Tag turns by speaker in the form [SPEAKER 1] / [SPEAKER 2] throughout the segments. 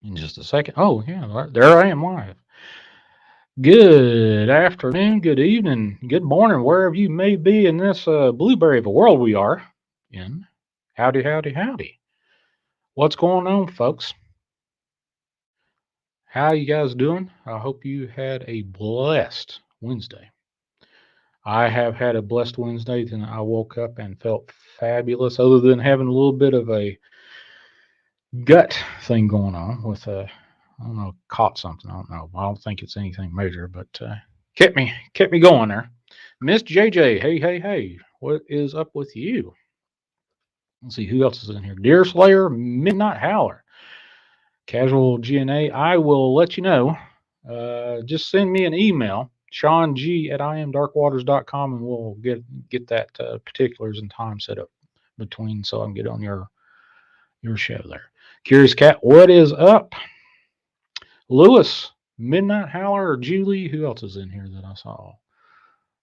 [SPEAKER 1] in just a second. Oh, yeah, there I am live. Good afternoon, good evening, good morning, wherever you may be in this blueberry of a world we are in. Howdy, howdy, howdy. What's going on, folks? How you guys doing? I hope you had a blessed Wednesday. I have had a blessed Wednesday, and I woke up and felt fabulous, other than having a little bit of a gut thing going on with I don't know, caught something. I don't know. I don't think it's anything major, but kept me going there. Miss JJ, hey, hey, hey, what is up with you? Let's see who else is in here. Deer Slayer, Midnight Howler, Casual GNA. I will let you know. Just send me an email, Sean G at imdarkwaters.com, and we'll get that particulars and time set up between so I can get on your show there. Curious Cat, what is up? Lewis, Midnight Howler, Julie. Who else is in here that I saw?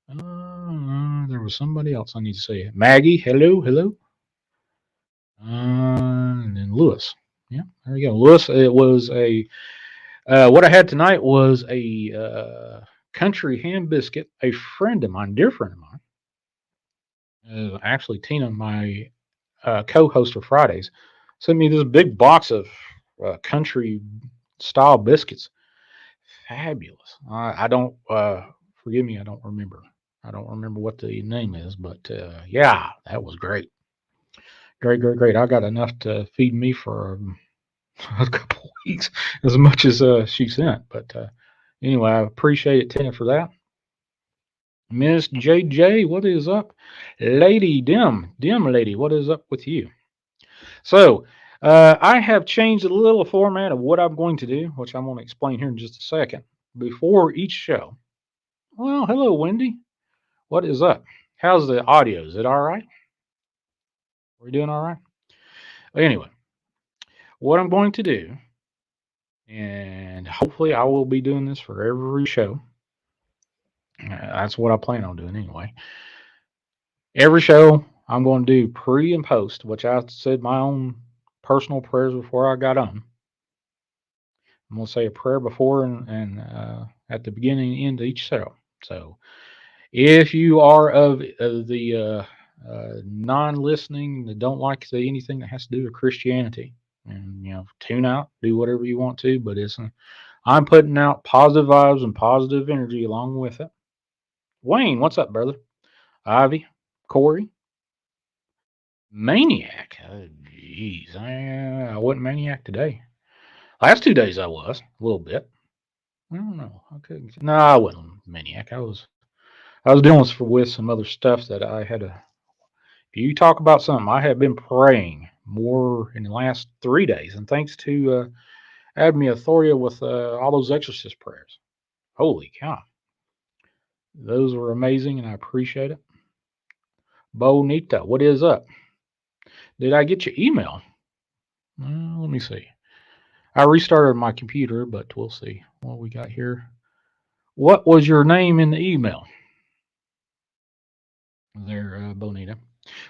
[SPEAKER 1] There was somebody else I need to say. Maggie, hello, hello. And then Lewis. Yeah, there you go. Lewis, it was a. What I had tonight was a country ham biscuit. A friend of mine, dear friend of mine, actually Tina, my co-host for Fridays, sent me this big box of country style biscuits. Fabulous. I don't forgive me. I don't remember. I don't remember what the name is, but yeah, that was great. Great, great, great. I got enough to feed me for a couple of weeks, as much as she sent. But anyway, I appreciate it, Tina, for that. Miss JJ, what is up? Lady Dim Lady, what is up with you? So, I have changed a little format of what I'm going to do, which I'm going to explain here in just a second. Before each show, well, hello, Wendy. What is up? How's the audio? Is it all right? We're doing all right? Anyway, what I'm going to do, and hopefully I will be doing this for every show. That's what I plan on doing anyway. Every show I'm going to do pre and post, which I said my own personal prayers before I got on. I'm going to say a prayer before and at the beginning and end of each show. So if you are of the non-listening, that don't like to say anything that has to do with Christianity, and tune out, do whatever you want to, but I'm putting out positive vibes and positive energy along with it. Wayne, what's up, brother? Ivy, Corey, Maniac. Oh, jeez, I wasn't Maniac today. Last 2 days I was a little bit. I don't know. I couldn't. No, I wasn't Maniac. I was dealing with some other stuff that I had to. If you talk about something, I have been praying more in the last 3 days, and thanks to Admi Authority with all those exorcist prayers. Holy cow. Those were amazing, and I appreciate it. Bonita, what is up? Did I get your email? Let me see. I restarted my computer, but we'll see what we got here. What was your name in the email? There, Bonita.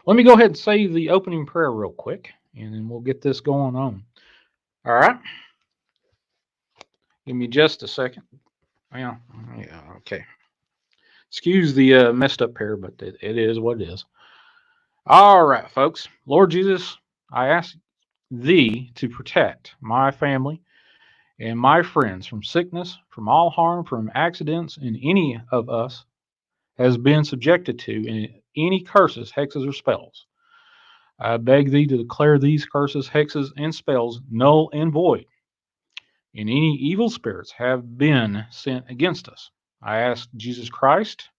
[SPEAKER 1] Let me go ahead and say the opening prayer real quick, and then we'll get this going on. All right. Give me just a second. Yeah, yeah, okay. Excuse the messed up pair, but it is what it is. All right, folks. Lord Jesus, I ask thee to protect my family and my friends from sickness, from all harm, from accidents, and any of us has been subjected to in any curses, hexes, or spells. I beg thee to declare these curses, hexes, and spells null and void, and any evil spirits have been sent against us. I ask Jesus Christ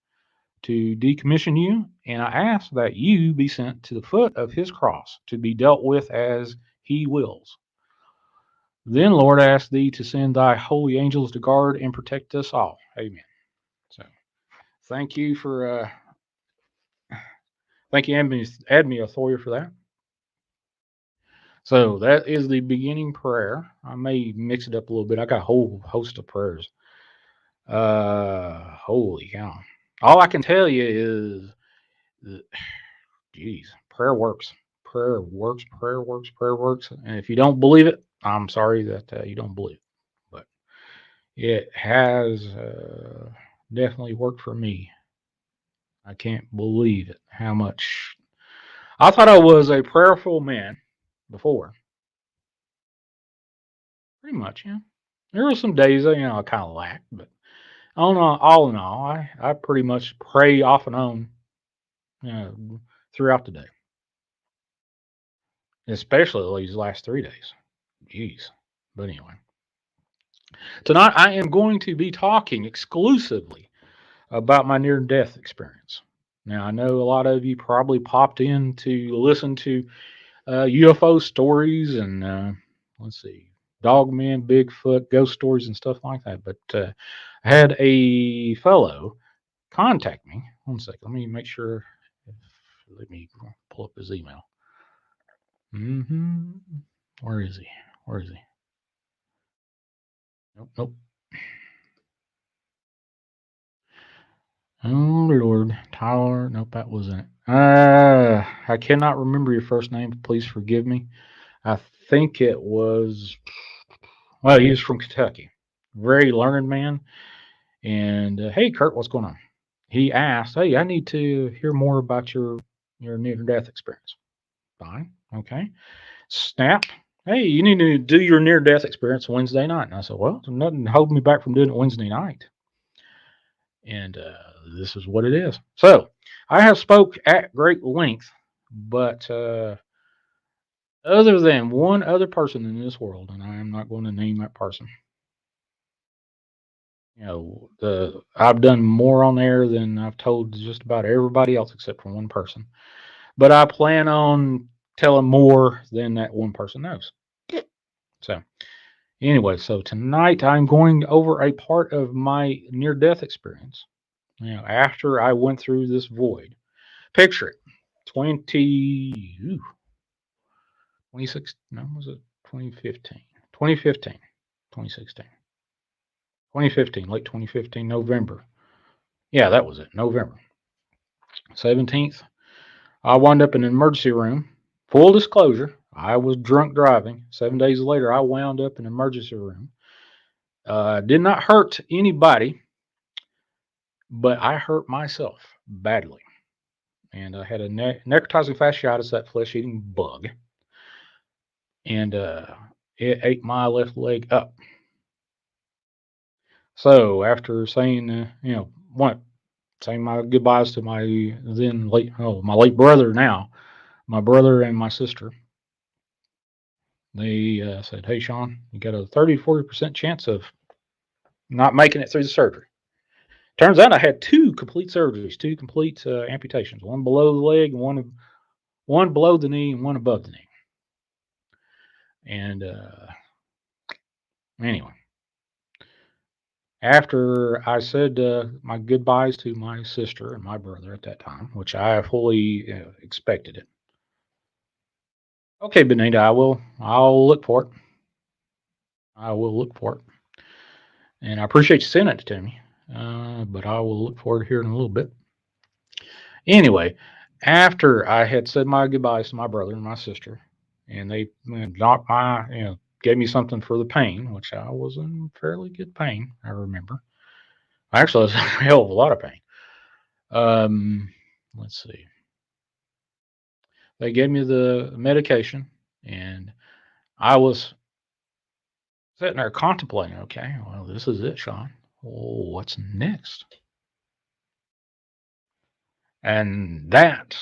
[SPEAKER 1] to decommission you, and I ask that you be sent to the foot of his cross to be dealt with as he wills. Then, Lord, I ask thee to send thy holy angels to guard and protect us all. Amen. So, thank you for thank you, Admi Authority, for that. So that is the beginning prayer. I may mix it up a little bit. I got a whole host of prayers. Holy cow! All I can tell you is, geez, prayer works. Prayer works. Prayer works. Prayer works. And if you don't believe it, I'm sorry that you don't believe it, but it has definitely worked for me. I can't believe it. How much I thought I was a prayerful man before. Pretty much, yeah. There were some days that I kind of lacked, but all in all, I pretty much pray off and on throughout the day, especially these last 3 days. Jeez. But anyway, tonight I am going to be talking exclusively about my near death experience. Now, I know a lot of you probably popped in to listen to UFO stories and, let's see, Dogman, Bigfoot, ghost stories, and stuff like that. But I had a fellow contact me. One second, let me make sure. Let me pull up his email. hmm Where is he? Where is he? Nope, nope. Oh Lord, Tyler. Nope, that wasn't it. I cannot remember your first name. Please forgive me. I think it was. Well, he was from Kentucky. Very learned man. And hey, Kurt, what's going on? He asked, "Hey, I need to hear more about your near death experience." Fine, okay. Snap. Hey, you need to do your near death experience Wednesday night. And I said, well, there's nothing holding me back from doing it Wednesday night. And this is what it is. So I have spoke at great length, but other than one other person in this world, and I am not going to name that person. I've done more on there than I've told just about everybody else except for one person. But I plan on telling more than that one person knows. So anyway, so tonight I'm going over a part of my near death experience. After I went through this void. Picture it. 26, no, was it 2015? 2015, 2016. 2015, late 2015, November. Yeah, that was it, November 17th. I wound up in an emergency room. Full disclosure, I was drunk driving. 7 days later, I wound up in an emergency room. Did not hurt anybody, but I hurt myself badly. And I had a necrotizing fasciitis, that flesh eating bug. And it ate my left leg up. So after saying, saying my goodbyes to my then late, my late brother now, my brother and my sister, they said, hey, Sean, you got a 30 to 40% chance of not making it through the surgery. Turns out I had two complete surgeries, two complete amputations, one below the leg, one below the knee, and one above the knee. And anyway, after I said my goodbyes to my sister and my brother at that time, which I fully expected it. Okay, Benita, I'll look for it. I will look for it. And I appreciate you sending it to me. But I will look for it here in a little bit. Anyway, after I had said my goodbyes to my brother and my sister, and they knocked gave me something for the pain, which I was in fairly good pain, I remember. Actually, I was in a hell of a lot of pain. Let's see. They gave me the medication, and I was sitting there contemplating, okay, well, this is it, Sean. Oh, what's next? And that,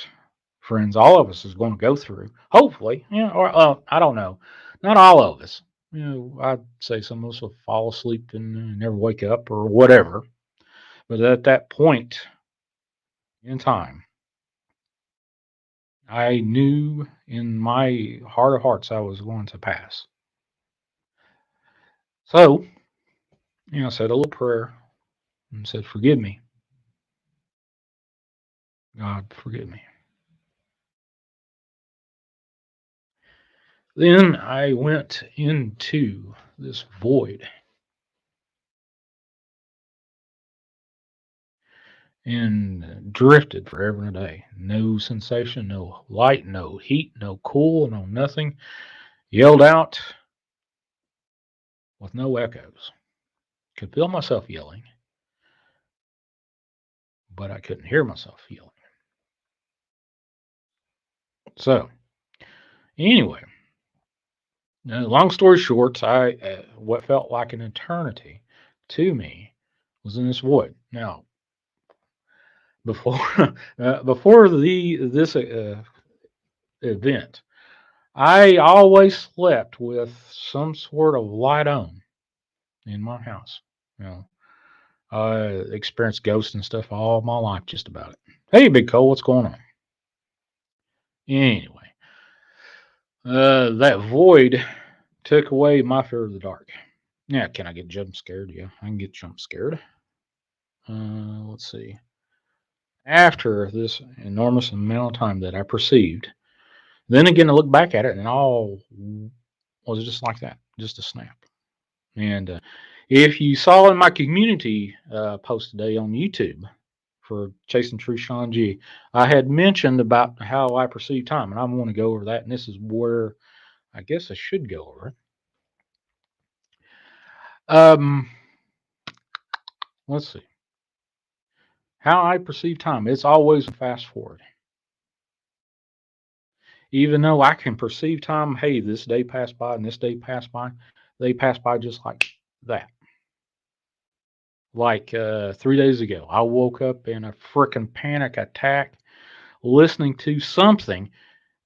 [SPEAKER 1] friends, all of us is going to go through. Hopefully, or I don't know. Not all of us. I'd say some of us will fall asleep and never wake up or whatever. But at that point in time, I knew in my heart of hearts I was going to pass. So, I said a little prayer and said, forgive me. God, forgive me. Then I went into this void and drifted forever and a day. No sensation, no light, no heat, no cool, no nothing. Yelled out, with no echoes. Could feel myself yelling, but I couldn't hear myself yelling. So, anyway, long story short, I what felt like an eternity to me was in this void. Now, before before the this event, I always slept with some sort of light on in my house. You know, I experienced ghosts and stuff all my life, just about it. Hey, Big Cole, what's going on? Anyway, that void took away my fear of the dark. Yeah, can I get jump scared? Yeah, I can get jump scared. Let's see. After this enormous amount of time that I perceived, then again, I look back at it and all was just like that, just a snap. And if you saw in my community post today on YouTube for Chasing True Sean G, I had mentioned about how I perceive time, and I want to go over that. And this is where I guess I should go over it. Um, let's see. How I perceive time. It's always fast forward. Even though I can perceive time, hey, this day passed by and this day passed by, they pass by just like that. Like 3 days ago, I woke up in a freaking panic attack listening to something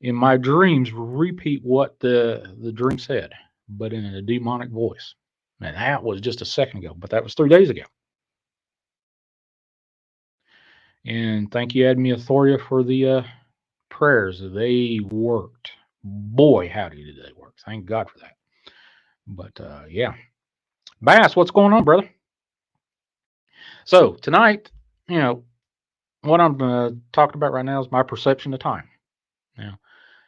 [SPEAKER 1] in my dreams repeat what the dream said, but in a demonic voice. And that was just a second ago, but that was 3 days ago. And thank you, Admi Authority, for the prayers. They worked. Boy, howdy did they work. Thank God for that. But yeah. Bass, what's going on, brother? So tonight, you know, what I'm talking about right now is my perception of time. Now,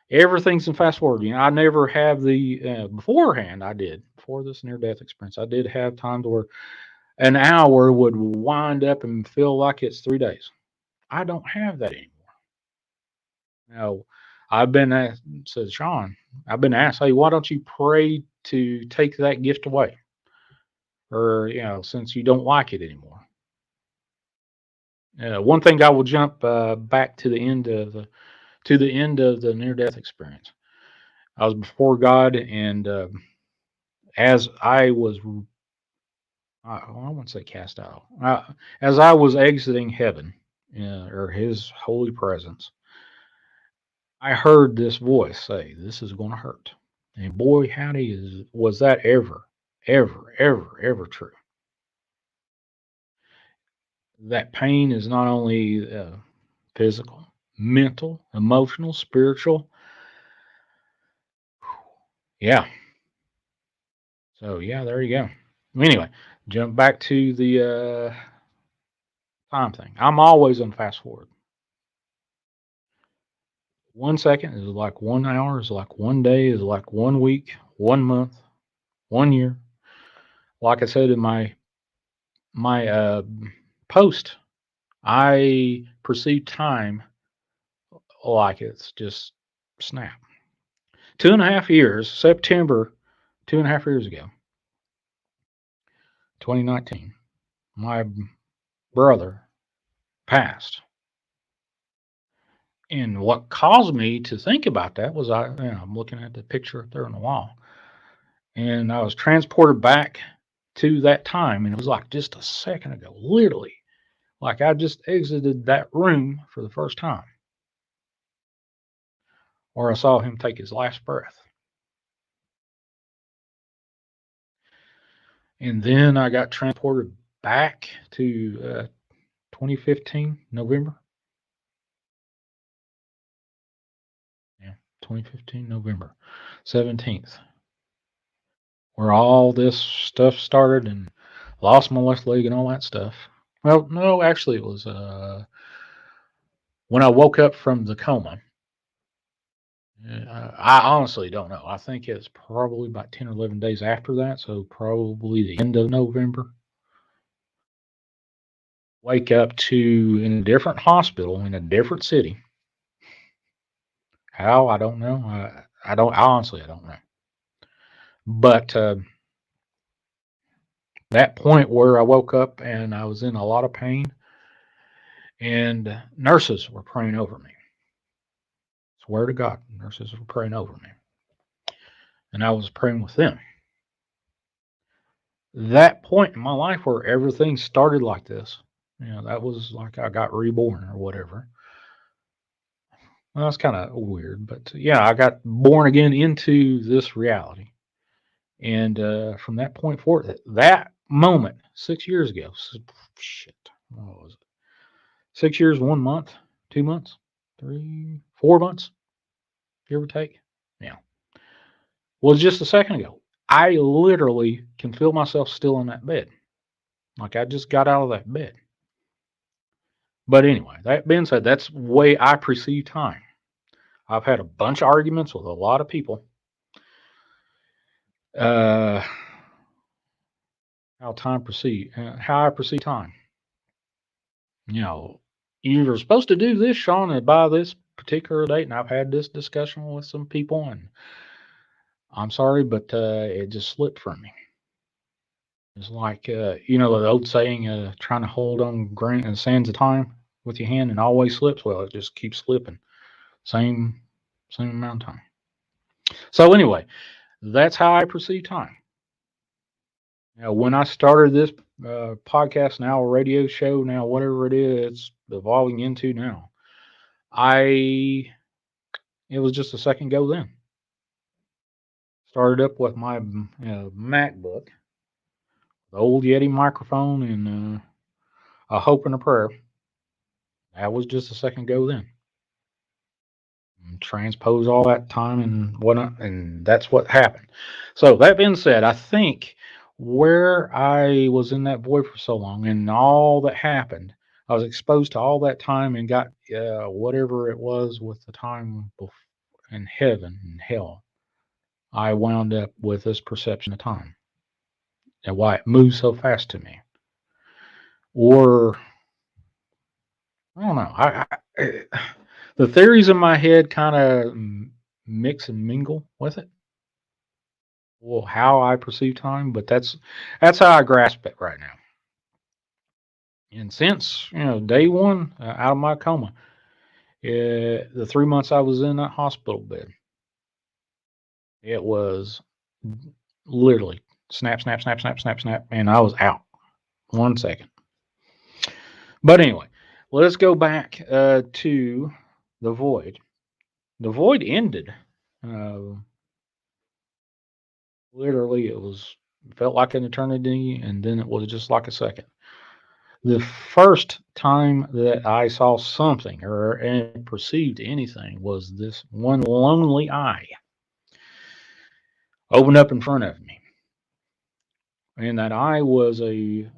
[SPEAKER 1] everything's in fast forward. I never have the beforehand. I did before this near death experience. I did have times where an hour would wind up and feel like it's 3 days. I don't have that anymore. Now, I've been asked, says Sean, I've been asked, hey, why don't you pray to take that gift away? Or, since you don't like it anymore. One thing I will jump back to the end of the near death experience. I was before God, and as I was, I wouldn't say cast out, as I was exiting heaven, or His holy presence, I heard this voice say, "This is going to hurt." And boy, howdy, was that ever, ever, ever, ever true. That pain is not only physical, mental, emotional, spiritual. Yeah. So yeah, there you go. Anyway, jump back to the time thing. I'm always on fast forward. 1 second is like 1 hour, is like 1 day, is like 1 week, 1 month, 1 year. Like I said in my post, I perceive time like it's just snap. 2.5 years, September, 2.5 years ago, 2019, my brother passed. And what caused me to think about that was I'm looking at the picture up there on the wall, and I was transported back to that time, and it was like just a second ago, literally, like I just exited that room for the first time, or I saw him take his last breath. And then I got transported back to 2015 November. Yeah, 2015 November 17th, where all this stuff started, and lost my left leg and all that stuff. Well, no, actually, it was when I woke up from the coma. I honestly don't know. I think it's probably about 10 or 11 days after that, so probably the end of November. Wake up to in a different hospital in a different city. How? I don't know. I don't honestly. I don't know. But That point where I woke up and I was in a lot of pain, and nurses were praying over me. Swear to God, nurses were praying over me, and I was praying with them. That point in my life where everything started like this, that was like I got reborn or whatever. Well, that's kind of weird, but yeah, I got born again into this reality. And from that point forward, that moment, 6 years ago, shit, what was it? 6 years, 1 month, 2 months, 3, 4 months, give or take. Yeah, was just a second ago. I literally can feel myself still in that bed, like I just got out of that bed. But anyway, that being said, that's the way I perceive time. I've had a bunch of arguments with a lot of people. Uh, how I perceive time. You know, you were supposed to do this, Sean, and by this particular date, and I've had this discussion with some people, and I'm sorry, but it just slipped from me. It's like the old saying, trying to hold on grain and sands of time with your hand and always slips. Well, it just keeps slipping. Same same amount of time. So anyway, that's how I perceive time. Now, when I started this podcast, now a radio show, now whatever it is, it's evolving into now. I It was just a second go then. Started up with my MacBook, the old Yeti microphone, and a hope and a prayer. That was just a second go then. Transpose all that time and whatnot, and that's what happened. So that being said, I think where I was in that void for so long and all that happened, I was exposed to all that time and got whatever it was with the time in heaven and hell. I wound up with this perception of time and why it moves so fast to me. Or I don't know. The theories in my head kind of mix and mingle with it. Well, how I perceive time, but that's how I grasp it right now. And since day one out of my coma, the 3 months I was in that hospital bed, it was literally snap, snap, snap, snap, snap, snap, and I was out 1 second. But anyway, let's go back to the void. The void ended. Uh, Literally, felt like an eternity, and then it was just like a second. The first time that I saw something or perceived anything was this one lonely eye opened up in front of me, and that eye wasn't a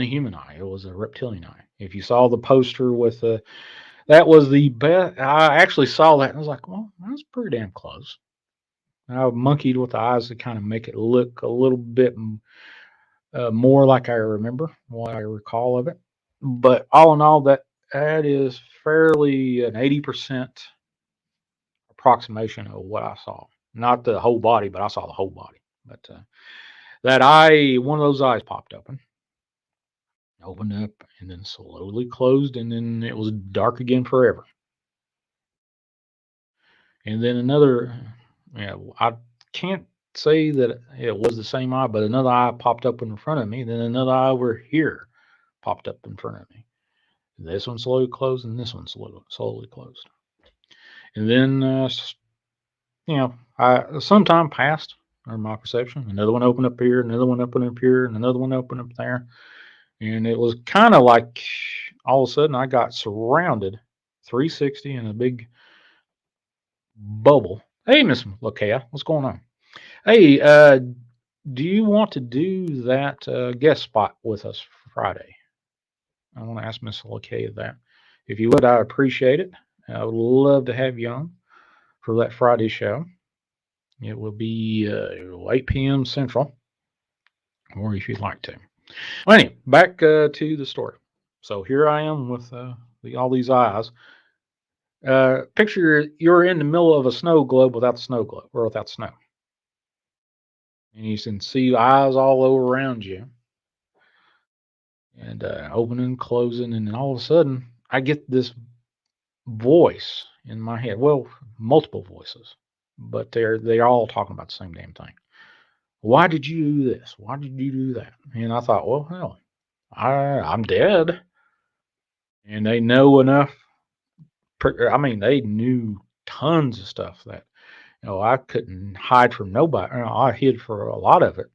[SPEAKER 1] human eye; it was a reptilian eye. If you saw the poster with that was the best. I actually saw that and I was like, well, that's pretty damn close. I monkeyed with the eyes to kind of make it look a little bit more like I remember, what I recall of it. But all in all, that is fairly an 80% approximation of what I saw. Not the whole body, but I saw the whole body. But that eye, one of those eyes popped opened up, and then slowly closed, and then it was dark again forever. And then another, I can't say that it was the same eye, but another eye popped up in front of me. Then another eye over here popped up in front of me. This one slowly closed, and this one slowly closed. And then, some time passed, or my perception. Another one opened up here, another one opened up here, and another one opened up there. And it was kind of like all of a sudden I got surrounded 360 in a big bubble. Hey, Miss Lakea, what's going on? Hey, do you want to do that guest spot with us Friday? I want to ask Miss Lakea that. If you would, I appreciate it. I would love to have you on for that Friday show. It will be 8 p.m. Central, or if you'd like to. Well, anyway, back to the story. So here I am with all these eyes. Picture you're in the middle of a snow globe without the snow globe, or without snow. and you can see eyes all over around you, and opening and closing, and then all of a sudden, I get this voice in my head. Well, multiple voices, but they're all talking about the same damn thing. Why did you do this? Why did you do that? And I thought, well, hell, I'm dead, and they know enough. I mean, they knew tons of stuff that I couldn't hide from nobody. I hid for a lot of it,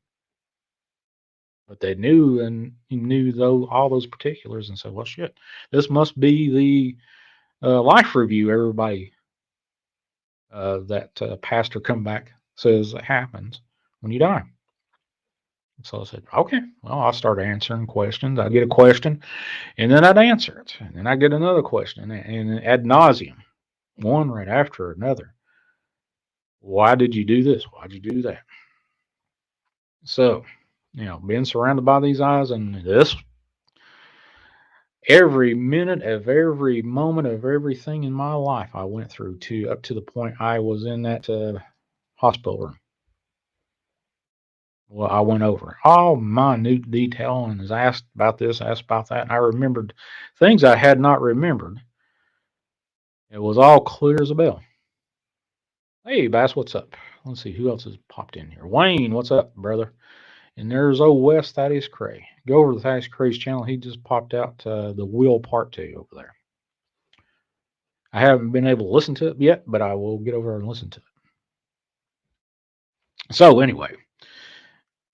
[SPEAKER 1] but they knew and knew all those particulars, and said, well, shit, this must be the life review. Everybody that pastor come back says it happens when you die. So I said, okay, well, I'll start answering questions. I'd get a question, and then I'd answer it. And then I get another question, and ad nauseum, one right after another. Why did you do this? Why did you do that? So, being surrounded by these eyes, and this every minute of every moment of everything in my life I went through to up to the point I was in that hospital room. Well, I went over all minute detail and was asked about this, asked about that, and I remembered things I had not remembered. It was all clear as a bell. Hey, Bass, what's up? Let's see who else has popped in here. Wayne, what's up, brother? And there's old West Thaddeus Cray. Go over to Thaddeus Cray's channel. He just popped out the Will Part 2 over there. I haven't been able to listen to it yet, but I will get over and listen to it. So, anyway,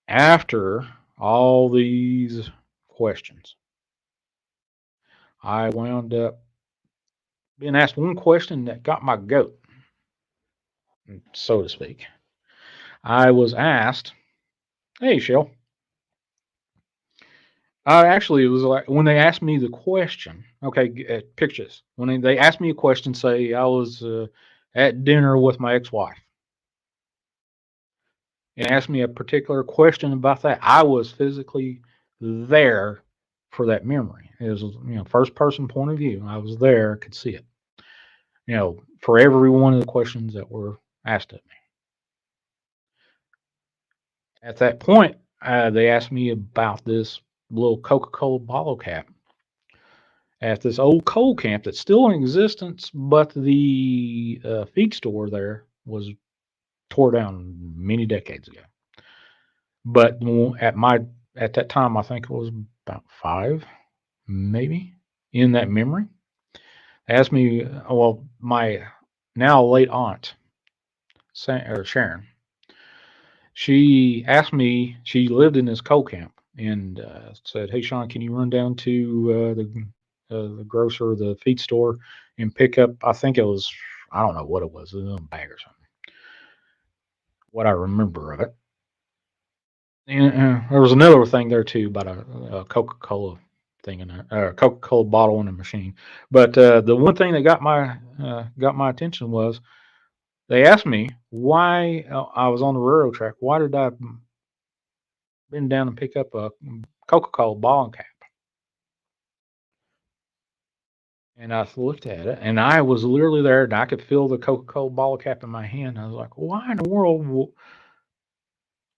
[SPEAKER 1] after all these questions, I wound up being asked one question that got my goat, so to speak. I was asked, hey, Shell. Actually, it was like when they asked me the question. Okay, picture this. When they asked me a question, say I was at dinner with my ex-wife, and asked me a particular question about that, I was physically there for that memory. It was, first person point of view. I was there, could see it. For every one of the questions that were asked of me. At that point, they asked me about this little Coca-Cola bottle cap at this old coal camp that's still in existence, but the feed store there was tore down many decades ago. But at that time, I think it was about 5, maybe, in that memory. They asked me, well, my now late aunt, Sharon, she asked me, she lived in this coal camp, and said, hey, Sean, can you run down to the grocer, the feed store, and pick up, I think it was, I don't know what it was a bag or something, what I remember of it. And there was another thing there too about a Coca-Cola thing in a Coca-Cola bottle in a machine. But the one thing that got my attention was they asked me why I was on the railroad track. Why did I bend down and pick up a Coca-Cola bottle cap? And I looked at it, and I was literally there, and I could feel the Coca-Cola bottle cap in my hand. I was like, why in the world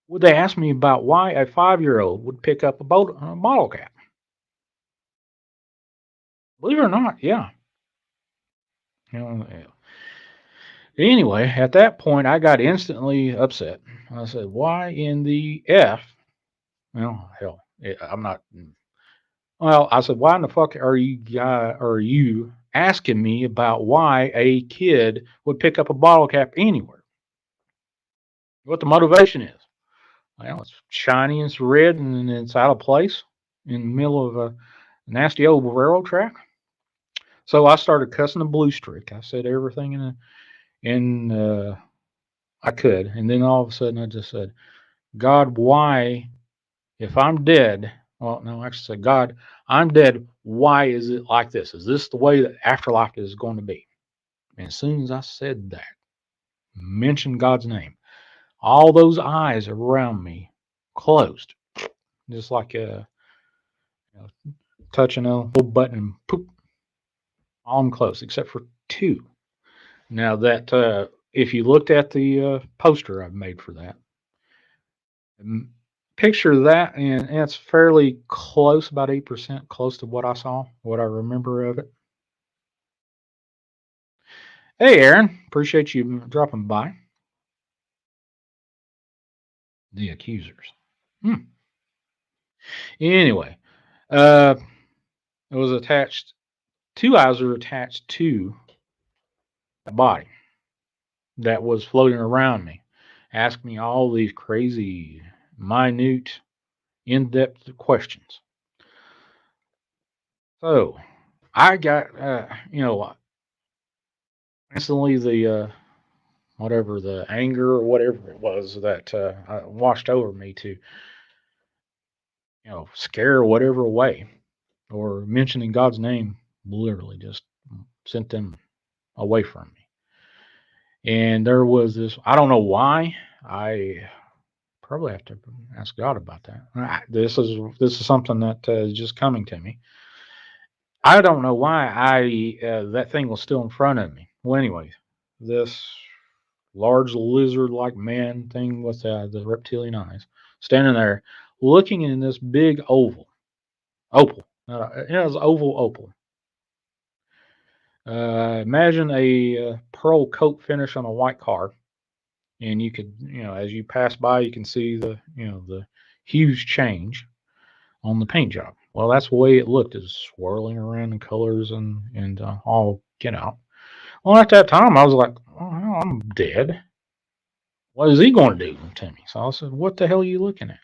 [SPEAKER 1] would they ask me about why a 5-year-old would pick up a bottle cap? Believe it or not, yeah. Yeah. Anyway, at that point, I got instantly upset. I said, why in the F? Well, hell, I'm not. Well, I said, why in the fuck are you asking me about why a kid would pick up a bottle cap anywhere? What the motivation is? Well, it's shiny and it's red and it's out of place in the middle of a nasty old railroad track. So I started cussing a blue streak. I said everything in I could, and then all of a sudden I just said, God, why, if I'm dead? Well, no, I actually said, God, I'm dead. Why is it like this? Is this the way that afterlife is going to be? And as soon as I said that, mentioned God's name, all those eyes around me closed, just like touching a little button, and poop, all them closed except for 2. Now that if you looked at the poster I've made for that, Mm, Picture that, and it's fairly close, about 8% close to what I saw, what I remember of it. Hey, Aaron, appreciate you dropping by. The accusers. Hmm. Anyway, uh, it was attached. Two eyes were attached to a body that was floating around me, asking me all these crazy, minute, in-depth questions. So I got, instantly whatever the anger or whatever it was that washed over me to, scare whatever away, or mentioning God's name literally just sent them away from me. And there was this, I don't know why. I probably have to ask God about that. This is something that is just coming to me. I don't know why I that thing was still in front of me. Well, anyways, this large lizard-like man thing with the reptilian eyes, standing there, looking in this big opal. It was oval opal. Imagine a pearl coat finish on a white car, and you could, as you pass by, you can see the huge change on the paint job. Well, that's the way it looked, is swirling around in colors and all get out. Well, at that time, I was like, oh, I'm dead. What is he going to do to me? So I said, what the hell are you looking at?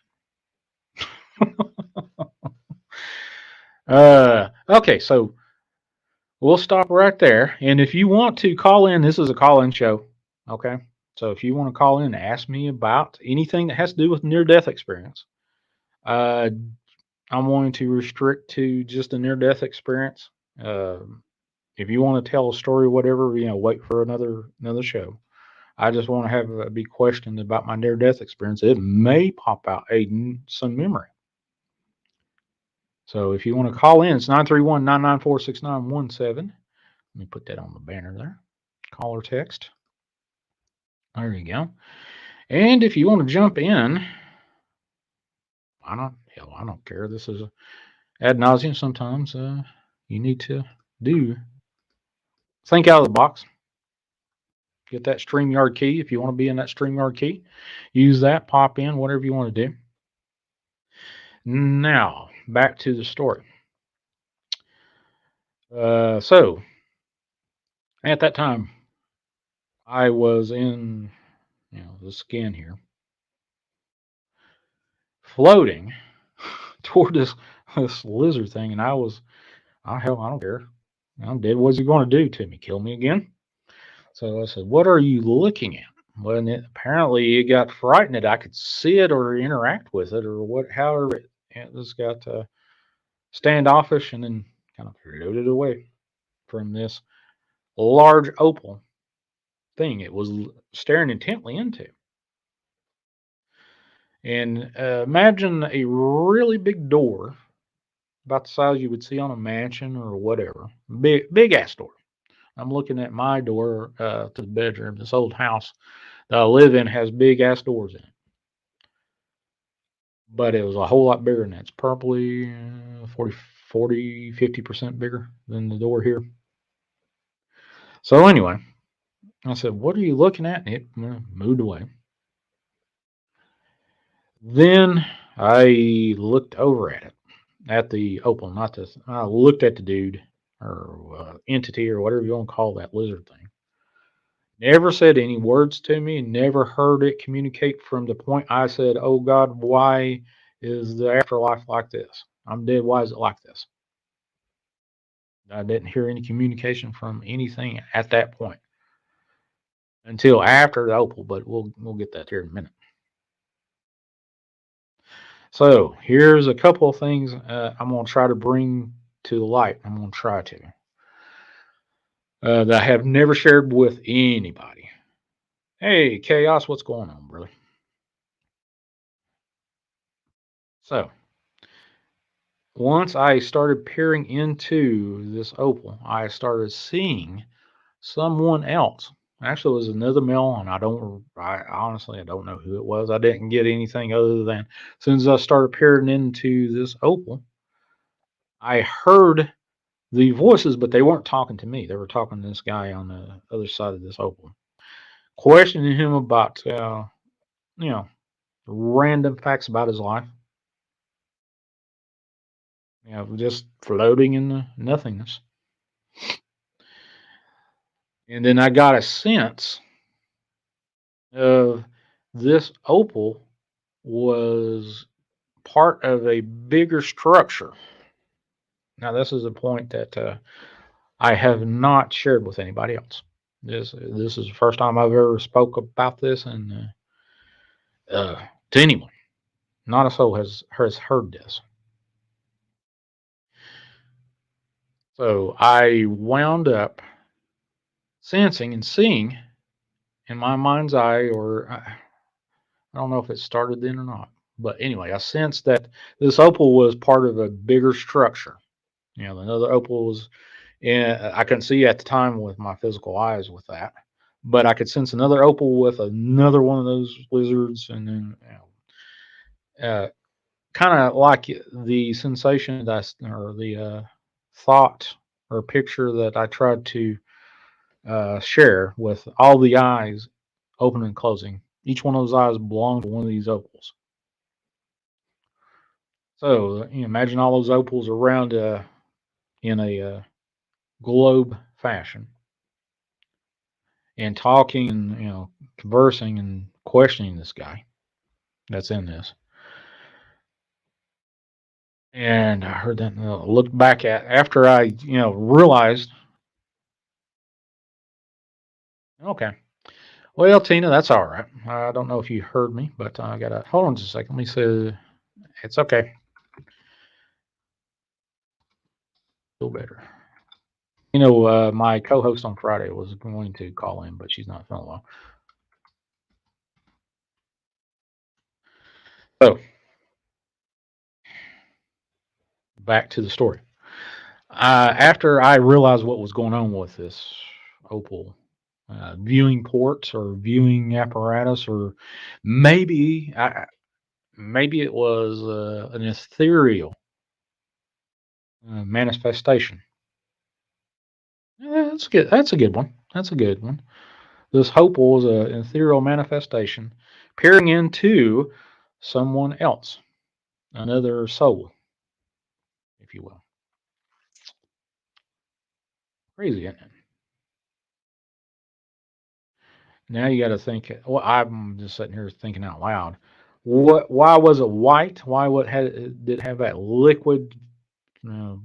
[SPEAKER 1] Okay, so we'll stop right there. And if you want to call in, this is a call in show. Okay. So if you want to call in and ask me about anything that has to do with near death experience, uh, I'm going to restrict to just a near death experience. If you want to tell a story, whatever, wait for another show. I just want to have be questioned about my near death experience. It may pop out some memory. So if you want to call in, it's 931-994-6917. Let me put that on the banner there. Call or text. There you go. And if you want to jump in, I don't care. This is ad nauseum. Sometimes you need to do think out of the box. Get that StreamYard key if you want to be in that StreamYard key. Use that, pop in, whatever you want to do. Now, back to the story. So, at that time, I was in, the skin here, floating toward this lizard thing, and hell, I don't care. I'm dead. What's he going to do to me? Kill me again? So I said, "What are you looking at?" Well, and apparently it got frightened that I could see it or interact with it or what, however it just got standoffish and then kind of floated away from this large opal thing it was staring intently into. And imagine a really big door, about the size you would see on a mansion or whatever. Big ass door. I'm looking at my door to the bedroom. This old house that I live in has big ass doors in it. But it was a whole lot bigger than that. It's probably 50% bigger than the door here. So anyway, I said, "What are you looking at?" And it moved away. Then I looked over at the opal, not this. I looked at the dude or entity or whatever you want to call that lizard thing. Never said any words to me. Never heard it communicate from the point I said, "Oh God, why is the afterlife like this? I'm dead. Why is it like this?" I didn't hear any communication from anything at that point until after the opal, but we'll get that here in a minute. So here's a couple of things I'm going to try to bring to the light. I'm going to try to that I have never shared with anybody. Hey, Chaos, what's going on, brother? So once I started peering into this opal, I started seeing someone else Actually, it was another male, and I honestly, I don't know who it was. I didn't get anything other than as soon as I started peering into this opal, I heard the voices, but they weren't talking to me. They were talking to this guy on the other side of this opal, questioning him about, you know, random facts about his life. Just floating in the nothingness. And then I got a sense of this opal was part of a bigger structure. Now, this is a point that I have not shared with anybody else. This is the first time I've ever spoke about this, and to anyone, not a soul has heard this. So I wound up sensing and seeing in my mind's eye, or I don't know if it started then or not. But anyway, I sensed that this opal was part of a bigger structure. Another opal was, I couldn't see at the time with my physical eyes with that, but I could sense another opal with another one of those lizards, and then kind of like the sensation that or the thought or picture that I tried to share with all the eyes open and closing. Each one of those eyes belonged to one of these opals. So imagine all those opals around in a globe fashion, and talking and conversing and questioning this guy that's in this. And I heard that, looked back at after I realized, okay, well, Tina, that's all right. I don't know if you heard me, but I gotta hold on just a second. Let me say it's okay. Feel better. My co-host on Friday was going to call in, but she's not feeling well. So back to the story. After I realized what was going on with this opal viewing ports or viewing apparatus, or maybe maybe it was an ethereal manifestation. Yeah, that's good. That's a good one. That's a good one. This opal was an ethereal manifestation peering into someone else, another soul, if you will. Crazy, isn't it? Now you got to think. Well, I'm just sitting here thinking out loud. What? Why was it white? Why? What did it have that liquid uh,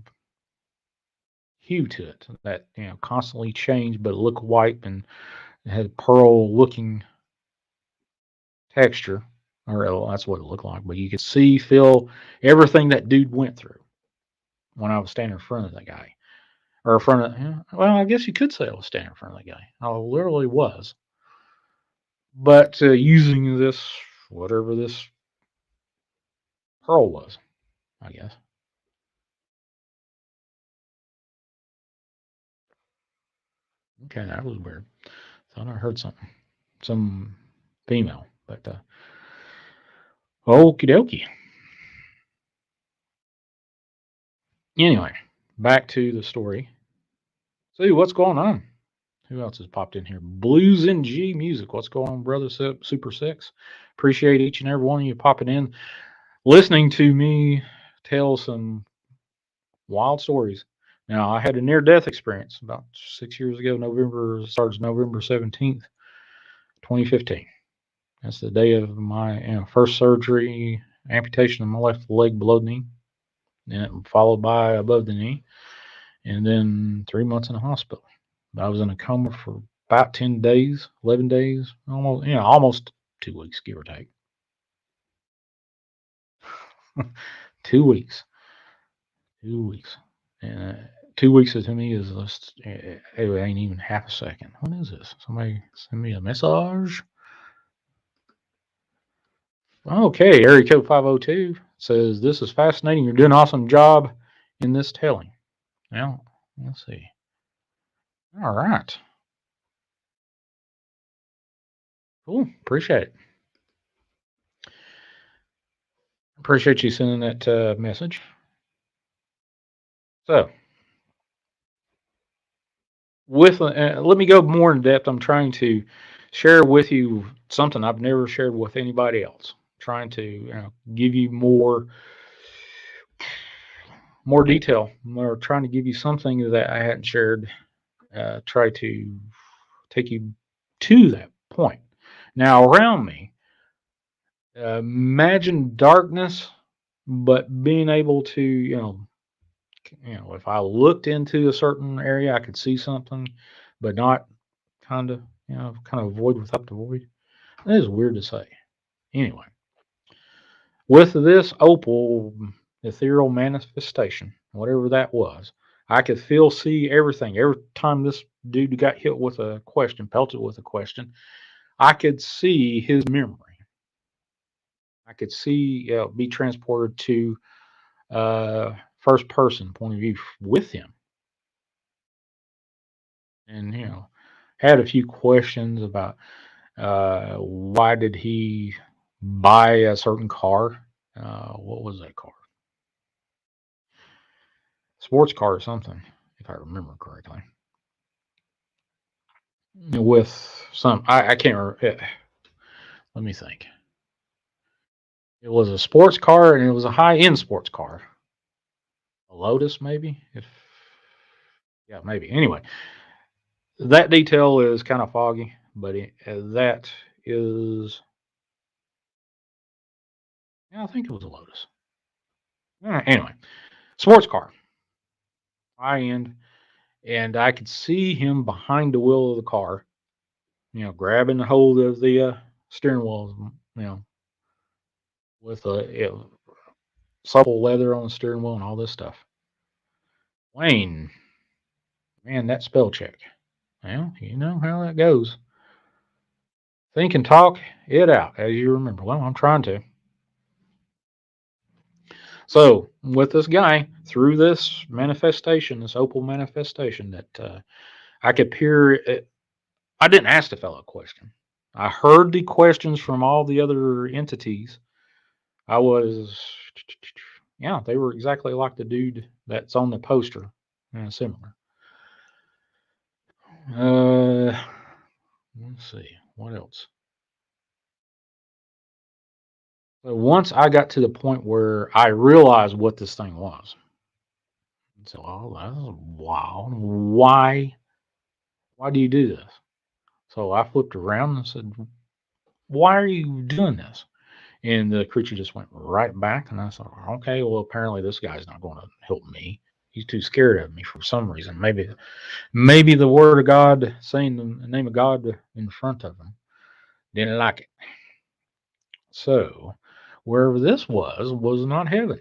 [SPEAKER 1] hue to it that constantly changed, but looked white and had pearl-looking texture? Or well, that's what it looked like. But you could see, feel everything that dude went through when I was standing in front of that guy, or in front of. Well, I guess you could say I was standing in front of that guy. I literally was. But using this, whatever this pearl was, I guess. Okay, that was weird. Thought I heard something. Some female. But okie dokie. Anyway, back to the story. See what's going on. Who else has popped in here? Blues and G Music. What's going on, brother? Super Six. Appreciate each and every one of you popping in, listening to me tell some wild stories. Now, I had a near-death experience about 6 years ago. Starts November 17th, 2015. That's the day of my first surgery, amputation of my left leg below the knee, and followed by above the knee, and then 3 months in the hospital. I was in a coma for about 10 days, 11 days, almost 2 weeks, give or take. 2 weeks, 2 weeks. And 2 weeks to me is just, it ain't even half a second. What is this? Somebody send me a message. Okay, area code 502 says, this is fascinating. You're doing an awesome job in this telling. Now, let's see. All right. Cool. Appreciate it. Appreciate you sending that message. So, let me go more in depth. I'm trying to share with you something I've never shared with anybody else. Trying to give you more detail. More trying to give you something that I hadn't shared. Try to take you to that point. Now, around me, imagine darkness, but being able to, if I looked into a certain area, I could see something, but not kind of void without the void. That is weird to say. Anyway, with this opal ethereal manifestation, whatever that was, I could see everything. Every time this dude got hit with a question, pelted with a question, I could see his memory. I could see be transported to first person point of view with him, and had a few questions about why did he buy a certain car? What was that car? Sports car or something, if I remember correctly. With I can't remember. Let me think. It was a sports car and it was a high end sports car. A Lotus, maybe? If Yeah, maybe. Anyway, that detail is kind of foggy, but that is, yeah, I think it was a Lotus. Anyway, sports car, high end, and I could see him behind the wheel of the car, grabbing hold of the steering wheel, with a supple leather on the steering wheel and all this stuff. Wayne, man, that spell check. Well, you know how that goes. Think and talk it out as you remember. Well, I'm trying to. So, with this guy, through this manifestation, this opal manifestation, that I could peer. I didn't ask the fellow a question. I heard the questions from all the other entities. I was, yeah, they were exactly like the dude that's on the poster, similar. Uh, let's see, what else? So once I got to the point where I realized what this thing was, so oh, that's wild. Why do you do this? So I flipped around and said, "Why are you doing this?" And the creature just went right back. And I thought, okay, well, apparently this guy's not going to help me. He's too scared of me for some reason. Maybe the word of God, saying the name of God in front of him, didn't like it. So wherever this was not heaven.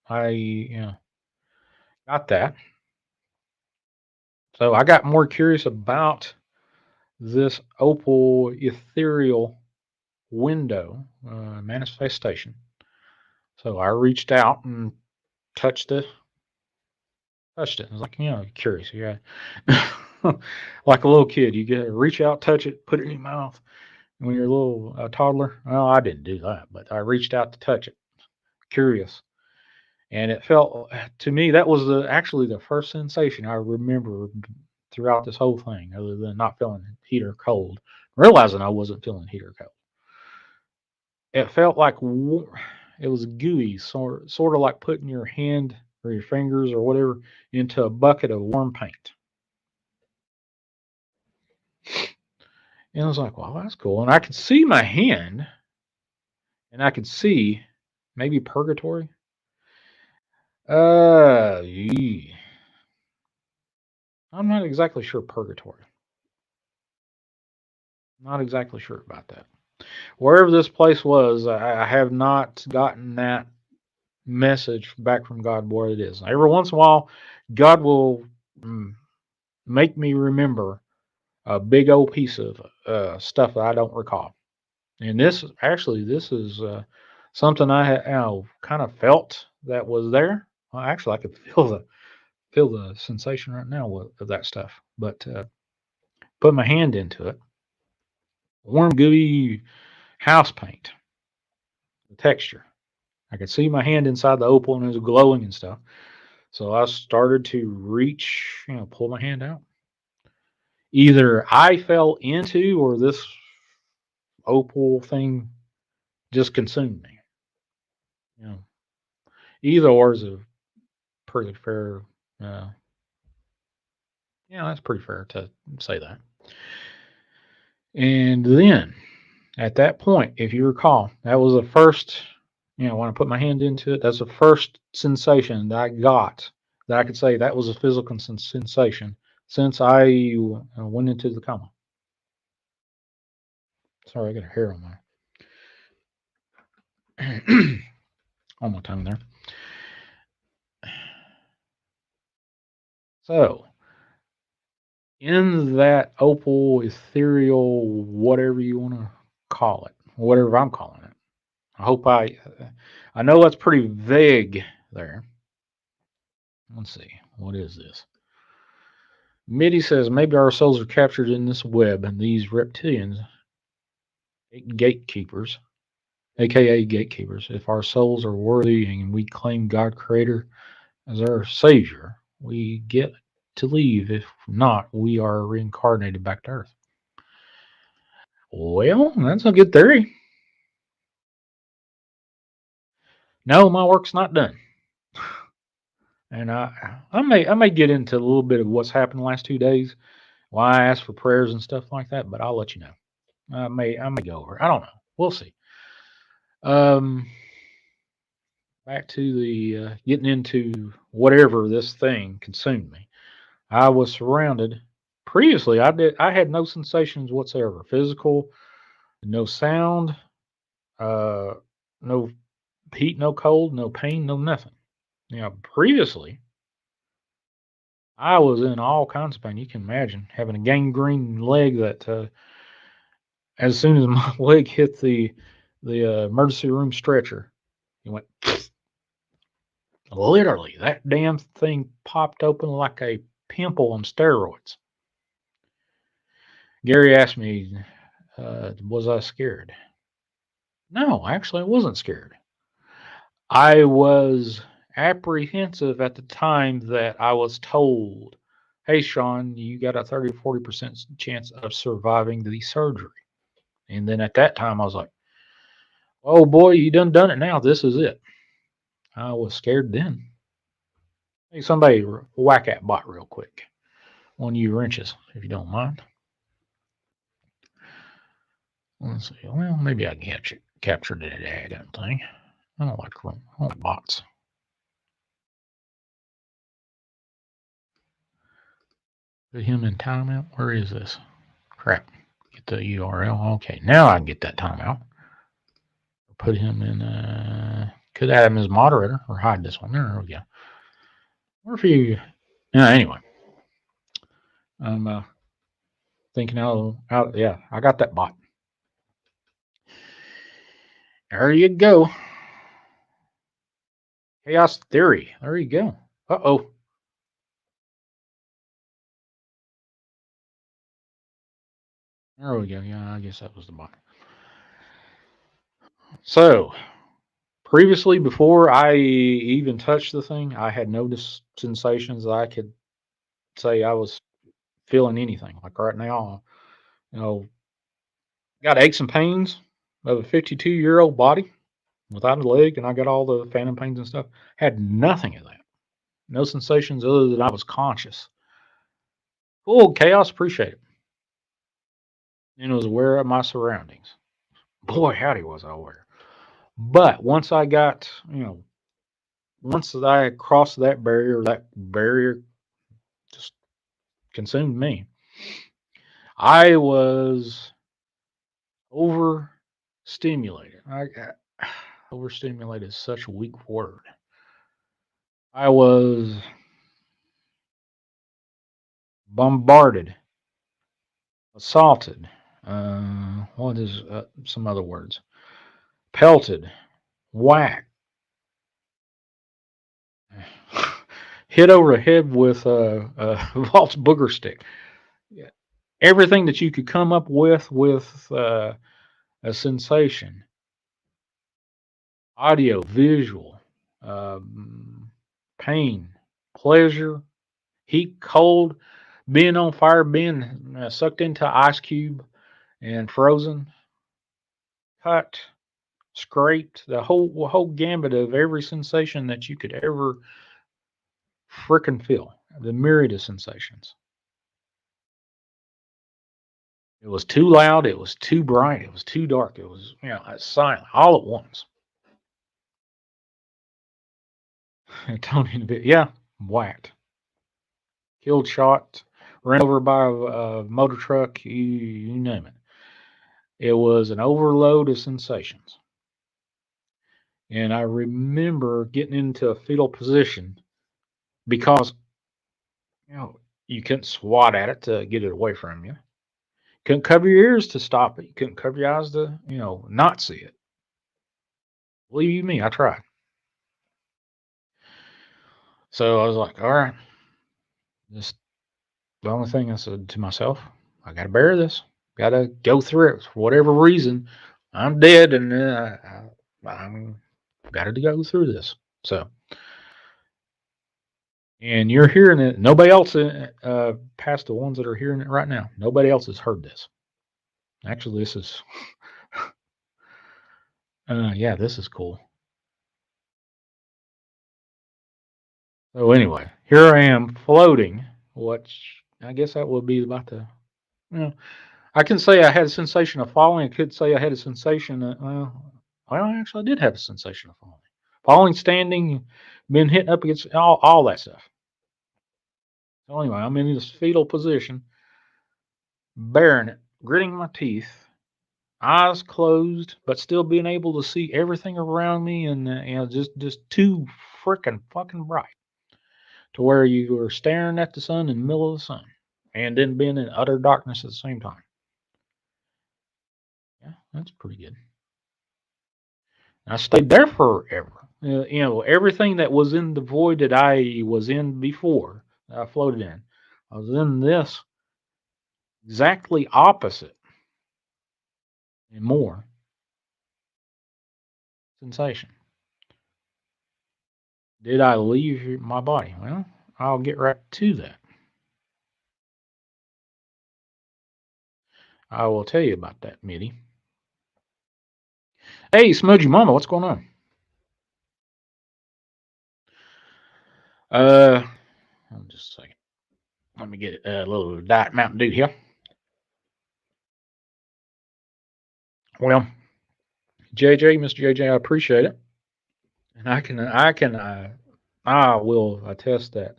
[SPEAKER 1] I got that. So I got more curious about this opal ethereal window manifestation. So I reached out and touched it. Touched it. I was like, curious. Yeah. Like a little kid, you get reach out, touch it, put it in your mouth. When you're a little toddler, well, I didn't do that, but I reached out to touch it, curious, and it felt to me that was actually the first sensation I remember throughout this whole thing, other than not feeling heat or cold, realizing I wasn't feeling heat or cold. It felt like it was gooey, sort of like putting your hand or your fingers or whatever into a bucket of warm paint. And I was like, well, that's cool. And I could see my hand, and I could see maybe purgatory. Yee. I'm not exactly sure purgatory. Not exactly sure about that. Wherever this place was, I have not gotten that message back from God where it is. Every once in a while, God will mm, make me remember a big old piece of stuff that I don't recall. And this is something kind of felt that was there. Well, actually, I could feel the sensation right now of that stuff. But put my hand into it. warm, gooey house paint, the texture. I could see my hand inside the opal and it was glowing and stuff. So I started to reach, pull my hand out. Either I fell into or this opal thing just consumed me. You know, either or is a pretty fair. Uh, that's pretty fair to say that. And then at that point, if you recall, that was the first. When I put my hand into it, that's the first sensation that I got that I could say that was a physical sensation since I went into the coma. Sorry, I got a hair on my on my tongue there. So, in that opal, ethereal, whatever you want to call it, whatever I'm calling it, I hope I know that's pretty vague there. Let's see, what is this? Mitty says maybe our souls are captured in this web, and these reptilians, gatekeepers, aka gatekeepers, if our souls are worthy and we claim God Creator as our Savior, we get to leave. If not, we are reincarnated back to Earth. Well, that's a good theory. No, my work's not done. And I may get into a little bit of what's happened the last 2 days, why I asked for prayers and stuff like that, but I'll let you know. I may go over. I don't know. We'll see. Um, Back to the getting into whatever this thing consumed me. I was surrounded. Previously, I had no sensations whatsoever. Physical, no sound, uh, no heat, no cold, no pain, no nothing. Previously, I was in all kinds of pain. You can imagine having a gangrene leg that, as soon as my leg hit the emergency room stretcher, it went literally. That damn thing popped open like a pimple on steroids. Gary asked me, was I scared? No, actually, I wasn't scared. I was apprehensive at the time that I was told, hey, Sean, you got a 30 to 40% chance of surviving the surgery. And then at that time, I was like, oh boy, you done it now. This is it. I was scared then. Hey, somebody whack that bot real quick. One of you wrenches, if you don't mind. Let's see. Well, maybe I can capture the daggone thing. I don't like bots. Put him in timeout. Where is this? Crap. Get the URL. Okay, now I can get that timeout. Put him in. Could add him as moderator or hide this one. There we go. Or if you. Anyway, I'm thinking out. Yeah, I got that bot. There you go. Chaos theory. There you go. Uh-oh. There we go. Yeah, I guess that was the bot. So, previously, before I even touched the thing, I had no sensations that I could say I was feeling anything. Like right now, you know, got aches and pains of a 52-year-old body without a leg, and I got all the phantom pains and stuff. Had nothing of that. No sensations other than I was conscious. Cool, chaos, appreciate it. And was aware of my surroundings. Boy, howdy was I aware. But once I got, once I crossed that barrier just consumed me. I was overstimulated. Overstimulated is such a weak word. I was bombarded, assaulted. What is some other words? Pelted, whacked, hit over the head with a Waltz booger stick. Yeah. everything that you could come up with a sensation, audio, visual, um, pain, pleasure, heat, cold, being on fire, being sucked into ice cube and frozen, cut, scraped, the whole gambit of every sensation that you could ever frickin' feel, the myriad of sensations. It was too loud, it was too bright, it was too dark, it was, silent all at once. Tony and yeah, whacked, killed, shot, ran over by a motor truck, you name it. It was an overload of sensations. And I remember getting into a fetal position because, you know, you couldn't swat at it to get it away from you. Couldn't cover your ears to stop it. You couldn't cover your eyes to, not see it. Believe you me, I tried. So I was like, all right, this the only thing I said to myself, I got to bear this. Got to go through it for whatever reason. I'm dead, and I'm got to go through this. So, and you're hearing it. Nobody else, past the ones that are hearing it right now, nobody else has heard this. Actually, this is, yeah, this is cool. So anyway, here I am floating. Which I guess that would be about the, you know, I can say I had a sensation of falling. I could say I had a sensation. Well, actually, I did have a sensation of falling, standing, being hit up against all that stuff. So anyway, I'm in this fetal position, bearing it, gritting my teeth, eyes closed, but still being able to see everything around me, and just too freaking fucking bright to where you were staring at the sun in the middle of the sun, and then being in utter darkness at the same time. Yeah, that's pretty good. I stayed there forever. Everything that was in the void that I was in before, that I floated in, I was in this exactly opposite and more sensation. Did I leave my body? Well, I'll get right to that. I will tell you about that, Mitty. Hey, Smudgy Mama, what's going on? Uh, just a second. Let me get a little Diet Mountain Dew here. Well, JJ, Mr. JJ, I appreciate it, and I will attest that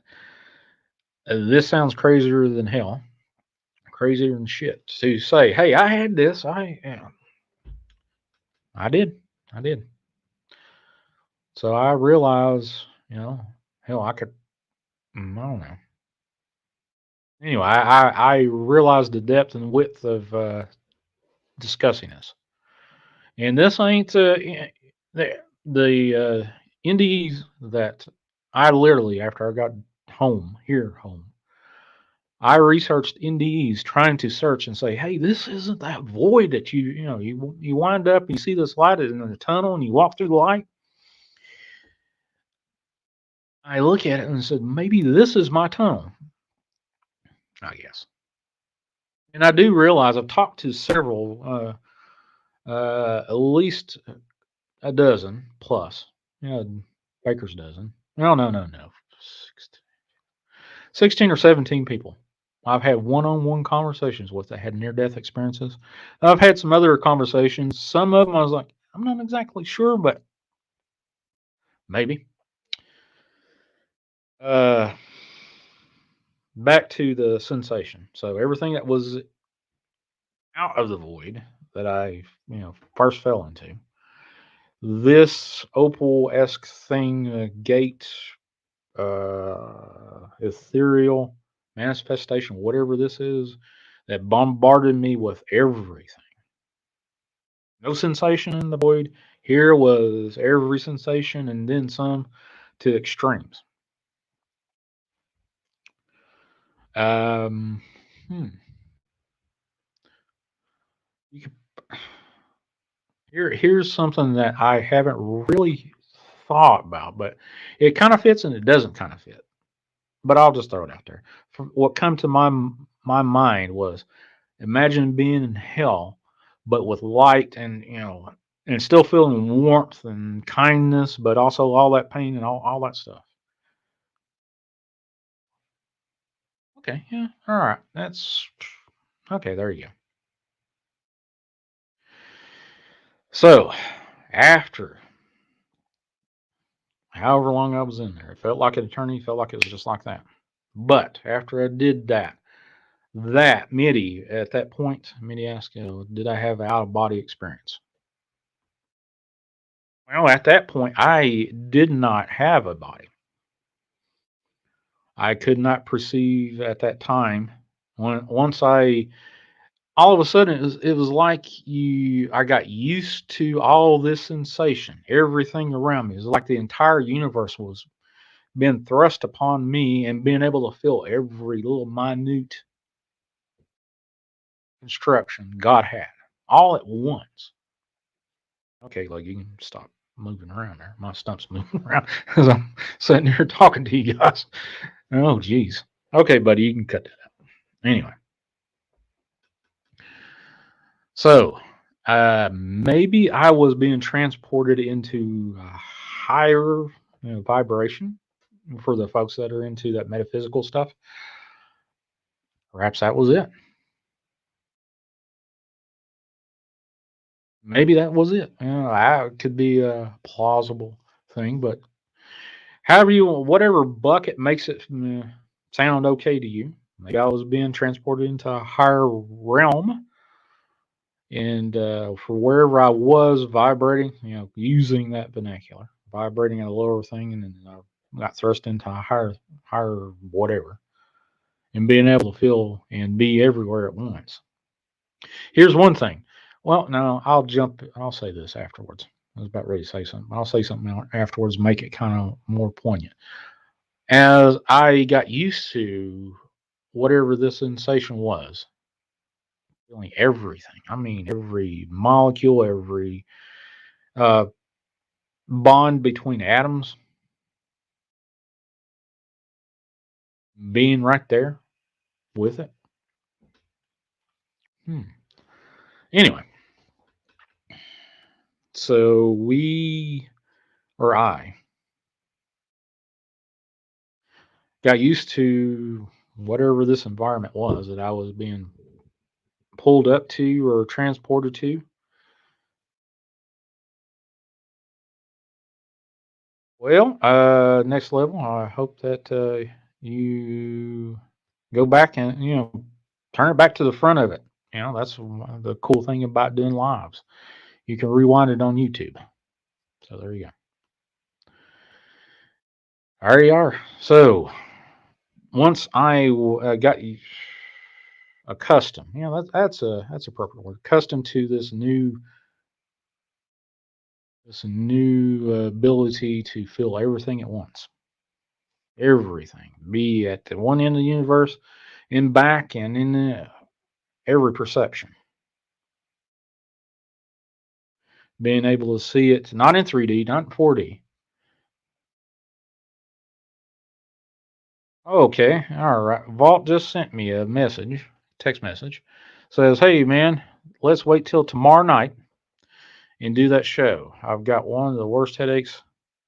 [SPEAKER 1] this sounds crazier than hell, crazier than shit to say, "Hey, I had this. I did, I did." So I realize, hell, I could, I don't know. Anyway, I realized the depth and width of discussing this, and this ain't the NDEs that I literally, after I got home, I researched NDEs trying to search and say, hey, this isn't that void that you wind up and you see this light in the tunnel and you walk through the light. I look at it and said, maybe this is my tunnel, I guess. And I do realize I've talked to several, at least a dozen plus, baker's dozen. No. 16 or 17 people I've had one-on-one conversations with that had near-death experiences. I've had some other conversations. Some of them I was like, I'm not exactly sure, but maybe. Uh, Back to the sensation. So everything that was out of the void that I, first fell into. This opal-esque thing, gate, ethereal manifestation, whatever this is, that bombarded me with everything. No sensation in the void. Here was every sensation and then some to extremes. Um, hmm. You could, here's something that I haven't really thought about, but it kind of fits and it doesn't kind of fit. But I'll just throw it out there. What come to my mind was imagine being in hell, but with light and and still feeling warmth and kindness, but also all that pain and all that stuff. Okay, yeah, all right, that's okay. There you go. So after however long I was in there, it felt like an eternity. Felt like it was just like that. But after I did that, Mitty at that point, Mitty asked, did I have out of body experience? Well, at that point, I did not have a body. I could not perceive at that time. Once I, all of a sudden, it was like I got used to all this sensation, everything around me. It was like the entire universe was being thrust upon me, and being able to feel every little minute instruction God had all at once. Okay, like you can stop moving around there. My stump's moving around as I'm sitting here talking to you guys. Oh, geez. Okay, buddy, you can cut that out. Anyway, so maybe I was being transported into a higher vibration for the folks that are into that metaphysical stuff. Perhaps that was it. Maybe that was it. It could be a plausible thing, but however whatever bucket makes it sound okay to you. Maybe I was being transported into a higher realm, and for wherever I was vibrating, using that vernacular, vibrating at a lower thing, and then I got thrust into a higher whatever, and being able to feel and be everywhere at once. Here's one thing. Well, no, I'll jump. I'll say this afterwards. I was about ready to say something. I'll say something afterwards, make it kind of more poignant. As I got used to whatever this sensation was, feeling everything. I mean, every molecule, every uh, bond between atoms being right there with it. Hmm. Anyway, so I got used to whatever this environment was that I was being pulled up to or transported to. Well, next level, I hope that you go back and turn it back to the front of it. That's the cool thing about doing lives. You can rewind it on YouTube. So there you go. There you are. So once I got accustomed, that's appropriate word. Accustomed to this new ability to feel everything at once. Everything, be at the one end of the universe, in back, and in every perception. Being able to see it not in 3D, not in 4D. Okay, all right. Vault just sent me a message, text message. Says, "Hey man, let's wait till tomorrow night and do that show. I've got one of the worst headaches,"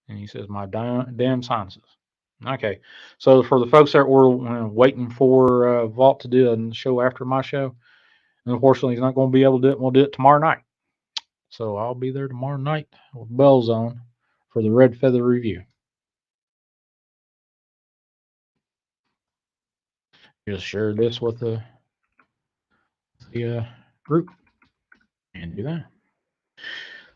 [SPEAKER 1] and he says, "my damn sinuses." Okay, so for the folks that were waiting for Vault to do a show after my show, unfortunately, he's not going to be able to do it. We'll do it tomorrow night. So I'll be there tomorrow night with bells on for the Red Feather review. Just share this with the group and do that.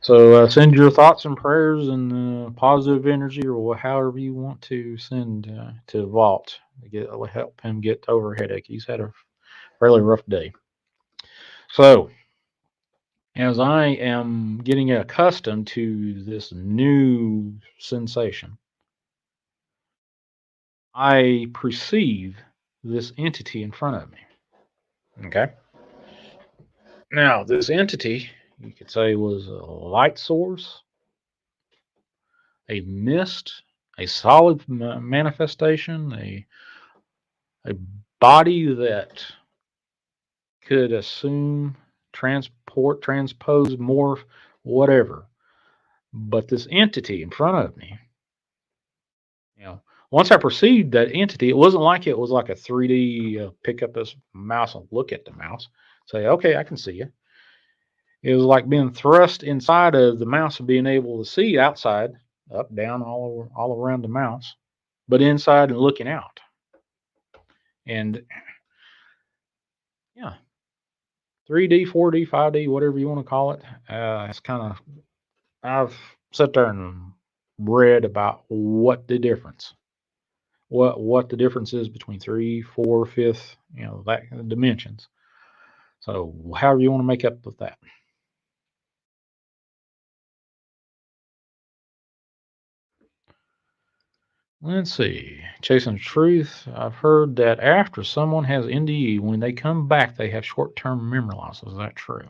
[SPEAKER 1] So send your thoughts and prayers and positive energy, or however you want to send to Vault to help him get over a headache. He's had a fairly rough day. So as I am getting accustomed to this new sensation, I perceive this entity in front of me. Okay. Now, this entity, you could say, was a light source, a mist, a solid manifestation, a body that could assume, transport, transpose, morph, whatever. But this entity in front of me, you know, once I perceived that entity, it wasn't like it was like a 3D pick up this mouse and look at the mouse, say, okay, I can see you. It was like being thrust inside of the mouse and being able to see outside, up, down, all around the mouse, but inside and looking out. And yeah, 3D, 4D, 5D, whatever you want to call it. It's kind of I've sat there and read about what the difference is between three, four, fifth, that dimensions. So however you want to make up with that. Let's see. Chasing truth. I've heard that after someone has NDE, when they come back, they have short-term memory loss. Is that true?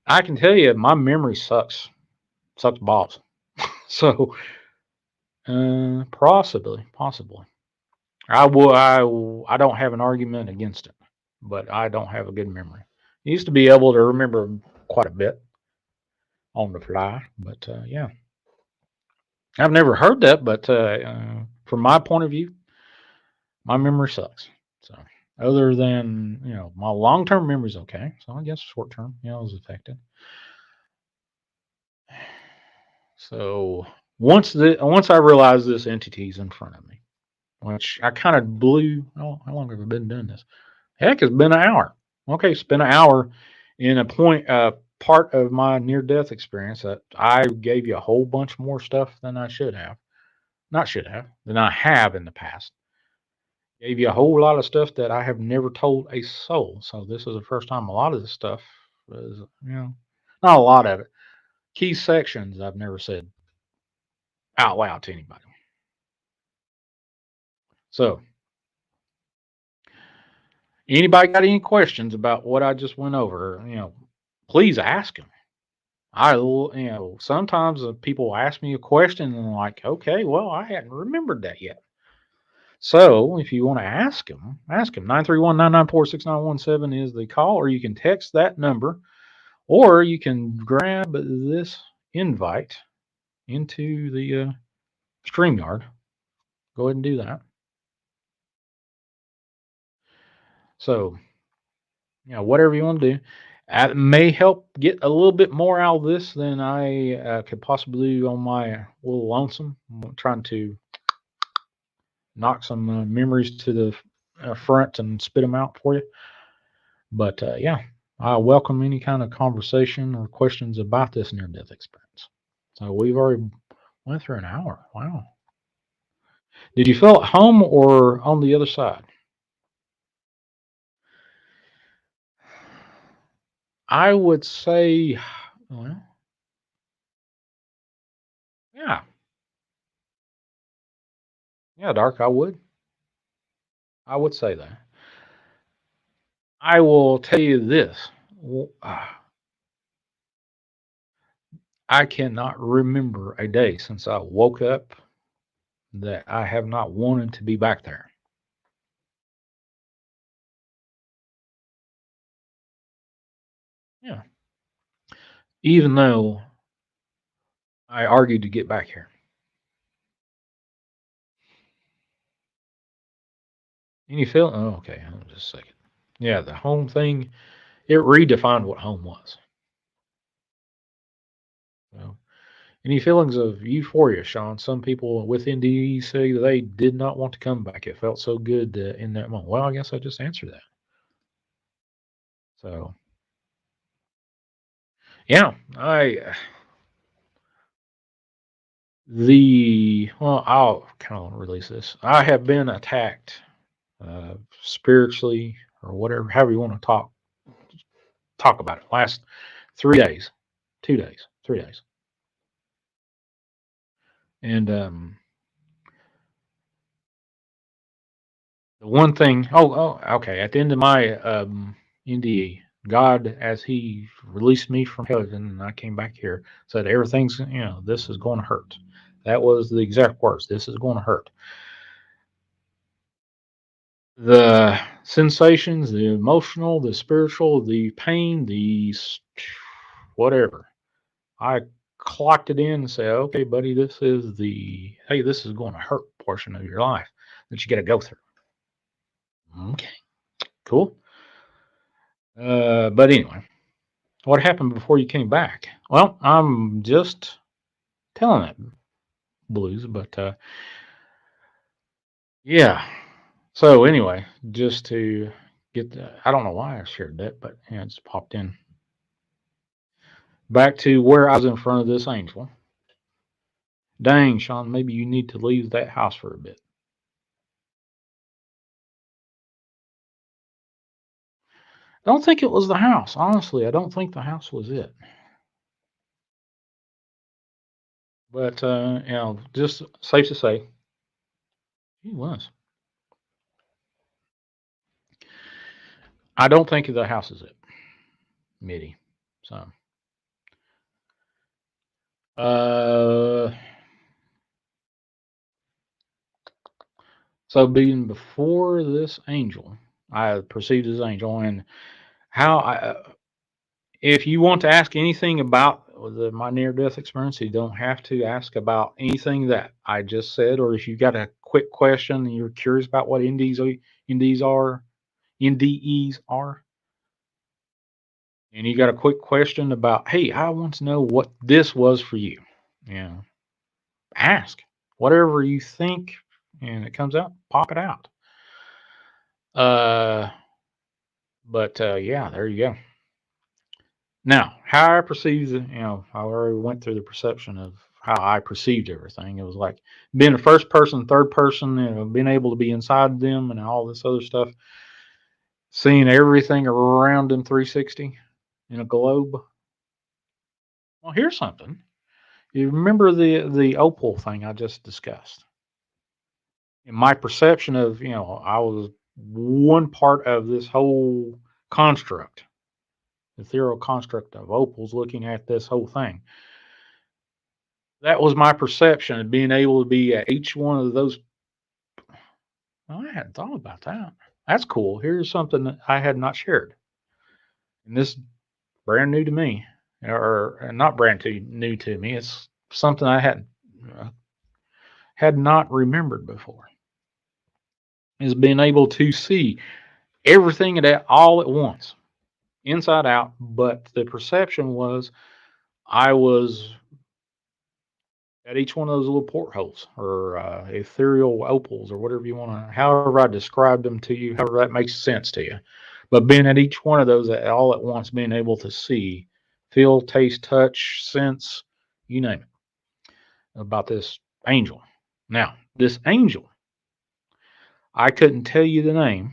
[SPEAKER 1] I can tell you, my memory sucks balls. So, possibly. I don't have an argument against it, but I don't have a good memory. I used to be able to remember quite a bit on the fly, but yeah, I've never heard that. But from my point of view, my memory sucks. So, other than my long term memory's okay. So I guess short term, is affected. So once I realized this entity's in front of me, which I kind of blew. Oh, how long have I been doing this? Heck, it's been an hour. Okay, it's been an hour in a part of my near death experience that I gave you a whole bunch more stuff than I should have. Not should have, than I have in the past. Gave you a whole lot of stuff that I have never told a soul. So this is the first time a lot of this stuff is, not a lot of it. Key sections I've never said out loud to anybody. So anybody got any questions about what I just went over? Please ask them. Sometimes people ask me a question and I'm like, okay, well, I hadn't remembered that yet. So if you want to ask them. 931-994-6917 is the call, or you can text that number, or you can grab this invite into the StreamYard. Go ahead and do that. So, whatever you want to do. It may help get a little bit more out of this than I could possibly do on my little lonesome. I'm trying to knock some memories to the front and spit them out for you. But yeah, I welcome any kind of conversation or questions about this near death experience. So we've already went through an hour. Wow. Did you feel at home or on the other side? I would say, well, yeah, yeah, Dark. I would say that. I will tell you this. I cannot remember a day since I woke up that I have not wanted to be back there. Yeah. Even though I argued to get back here. Any feel? Oh, okay. Hold on just a second. Yeah, the home thing, it redefined what home was. So, any feelings of euphoria, Sean? Some people with NDE say that they did not want to come back. It felt so good in that moment. Well, I guess I just answered that. So, yeah, I'll kind of release this. I have been attacked spiritually or whatever, however you want to talk about it. Last 3 days, 2 days, 3 days, and The one thing, okay. At the end of my NDE, God, as He released me from heaven and I came back here, said everything's, this is going to hurt. That was the exact words. This is going to hurt. The sensations, the emotional, the spiritual, the pain, whatever. I clocked it in and said, okay, buddy, this is going to hurt portion of your life that you got to go through. Okay, cool. But anyway, what happened before you came back? Well, I'm just telling it, Blues, but yeah. So anyway, just to I don't know why I shared that, but yeah, it's popped in. Back to where I was in front of this angel. Dang, Sean, maybe you need to leave that house for a bit. I don't think it was the house. Honestly, I don't think the house was it. But just safe to say, he was. I don't think the house is it, Mitty. So, uh, so being before this angel, I perceived as angel, and how if you want to ask anything about my near death experience, you don't have to ask about anything that I just said, or if you got a quick question and you're curious about what NDEs are, NDEs are, and you got a quick question about, hey, I want to know what this was for you. Yeah, ask whatever you think, and it comes out, pop it out. Uh, but yeah, there you go. Now, how I perceive, I already went through the perception of how I perceived everything. It was like being a first person, third person, being able to be inside them and all this other stuff, seeing everything around them 360 in a globe. Well, here's something. You remember the opal thing I just discussed? In my perception of, I was one part of this whole construct, ethereal construct of opals looking at this whole thing. That was my perception of being able to be at each one of those. Oh, I hadn't thought about that. That's cool. Here's something that I had not shared, and this is brand new to me, or not brand new to me. It's something I uh, had not remembered before. Is being able to see everything at all at once, inside out. But the perception was I was at each one of those little portholes or ethereal opals or whatever you want to, however I described them to you, however that makes sense to you. But being at each one of those all at once, being able to see, feel, taste, touch, sense, you name it, about this angel. Now, this angel, I couldn't tell you the name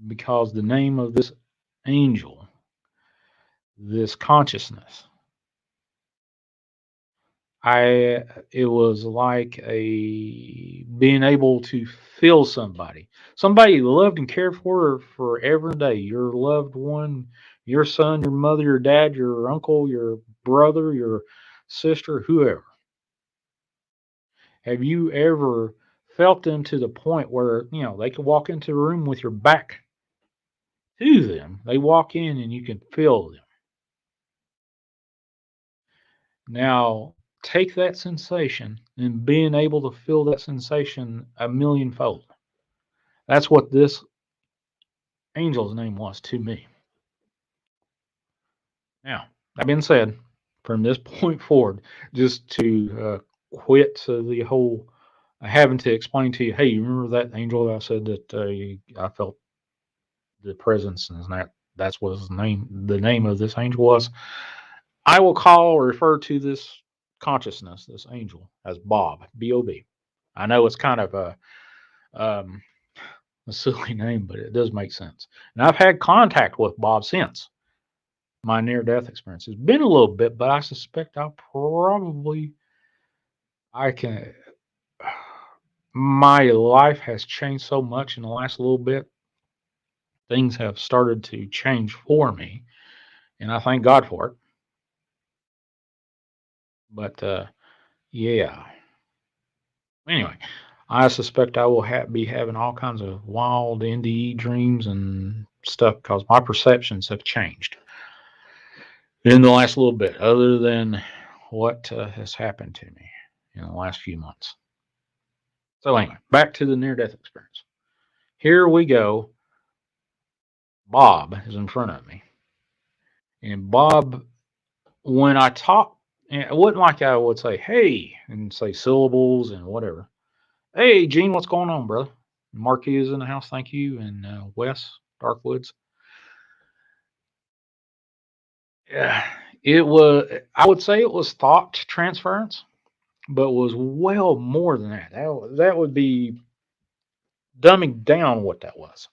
[SPEAKER 1] because the name of this angel, this consciousness, I it was like a being able to feel somebody you loved and cared for forever and day. Your loved one, your son, your mother, your dad, your uncle, your brother, your sister, whoever. Have you ever felt them to the point where they could walk into a room with your back to them? They walk in and you can feel them. Now, take that sensation and being able to feel that sensation a millionfold. That's what this angel's name was to me. Now, that being said, from this point forward, just to quit the whole having to explain to you, hey, you remember that angel that I said that I felt the presence and that's what his name, the name of this angel was. I will call or refer to this consciousness, this angel, as Bob, B-O-B. I know it's kind of um, a silly name, but it does make sense. And I've had contact with Bob since my near death experience. It's been a little bit, but I suspect I can. my life has changed so much in the last little bit. Things have started to change for me, and I thank God for it. But yeah. Anyway, I suspect I will be having all kinds of wild NDE dreams and stuff because my perceptions have changed in the last little bit, other than what has happened to me in the last few months. So, anyway, back to the near death experience. Here we go. Bob is in front of me. And Bob, when I talk, it wasn't like I would say, hey, and say syllables and whatever. Hey, Gene, what's going on, brother? Marky is in the house, thank you. And Wes, Darkwoods. Yeah, it was, I would say it was thought transference, but was well more than that. That would be dumbing down what that was.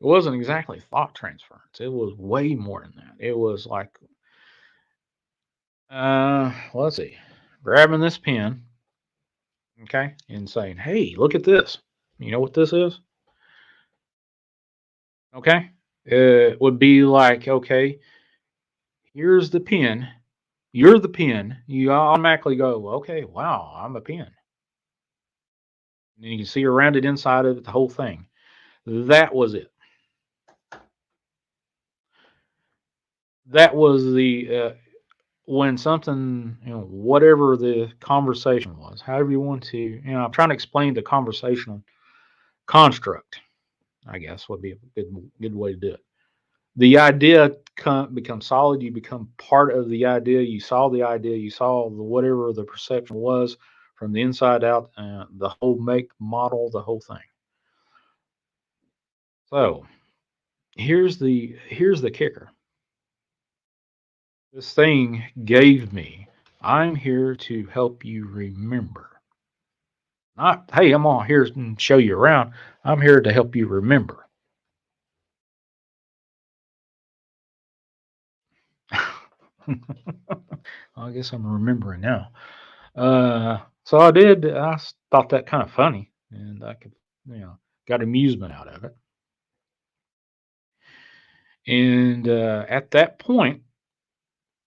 [SPEAKER 1] It wasn't exactly thought transference. It was way more than that. It was like, well, let's see, grabbing this pen, okay, and saying, "Hey, look at this. You know what this is?" Okay, it would be like, okay, here's the pen. You're the pen. You automatically go, okay, wow, I'm a pen. And you can see around it, inside of it, the whole thing. That was it. That was the when something, whatever the conversation was, however you want to, I'm trying to explain the conversational construct, I guess would be a good way to do it. The idea becomes solid. You become part of the idea. You saw the idea. You saw whatever the perception was from the inside out. The whole make model, the whole thing. So here's the kicker. This thing gave me. I'm here to help you remember. Not, hey, I'm on here and show you around. I'm here to help you remember. I guess I'm remembering now. So I did. Thought that kind of funny, and I could, you know, got amusement out of it. And at that point,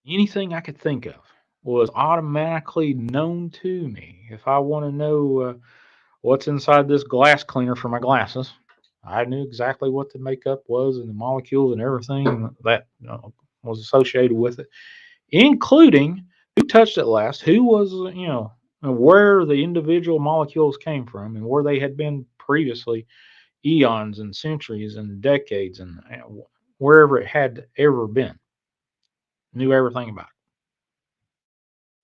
[SPEAKER 1] anything I could think of was automatically known to me. If I want to know what's inside this glass cleaner for my glasses, I knew exactly what the makeup was and the molecules and everything that was associated with it, including who touched it last, who was, where the individual molecules came from and where they had been previously, eons and centuries and decades, and wherever it had ever been. Knew everything about it.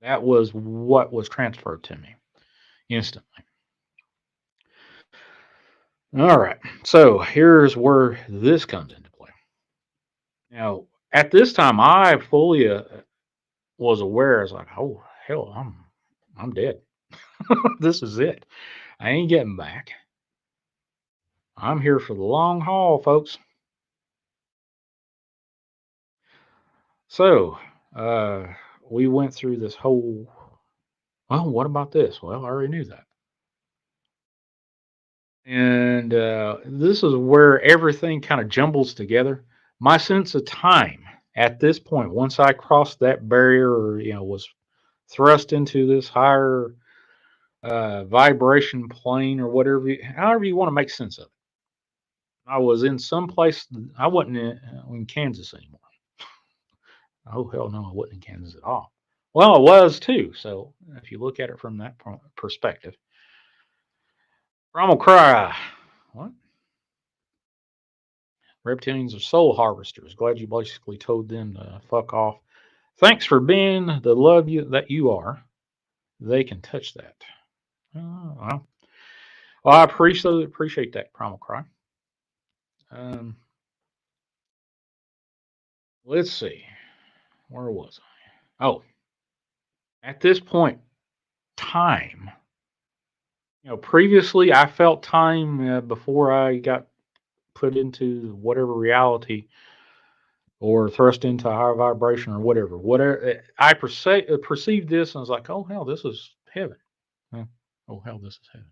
[SPEAKER 1] That was what was transferred to me instantly. All right. So here's where this comes into play. Now, at this time, I fully was aware. I was like, "Oh hell, I'm dead. This is it. I ain't getting back. I'm here for the long haul, folks." So we went through this whole. Well, what about this? Well, I already knew that. And this is where everything kind of jumbles together. My sense of time at this point, once I crossed that barrier, or was thrust into this higher vibration plane, or whatever, however you want to make sense of it. I was in some place. I wasn't in Kansas anymore. Oh hell no, I wasn't in Kansas at all. Well, I was too. So if you look at it from that perspective, Primal Cry. What? Reptilians are soul harvesters. Glad you basically told them to fuck off. Thanks for being the love that you are. They can touch that. Well, I appreciate that, Primal Cry. Um, let's see. Where was I? Oh, at this point, time. Previously I felt time before I got put into whatever reality or thrust into higher vibration or whatever. Whatever I perceived this, and I was like, "Oh hell, this is heaven." Yeah. Oh hell, this is heaven.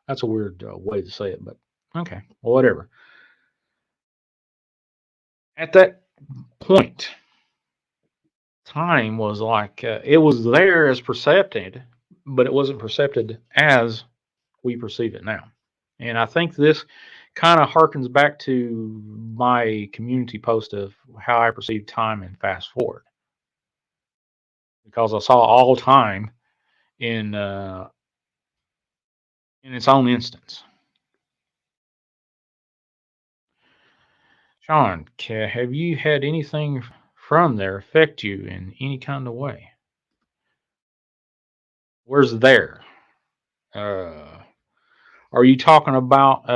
[SPEAKER 1] That's a weird way to say it, but okay, well, whatever. At that point, time was like it was there as percepted, but it wasn't percepted as we perceive it now. And I think this kind of harkens back to my community post of how I perceive time and fast forward, because I saw all time in uh, in its own instance. Sean, have you had anything from there affect you in any kind of way? Where's there? Uh, are you talking about?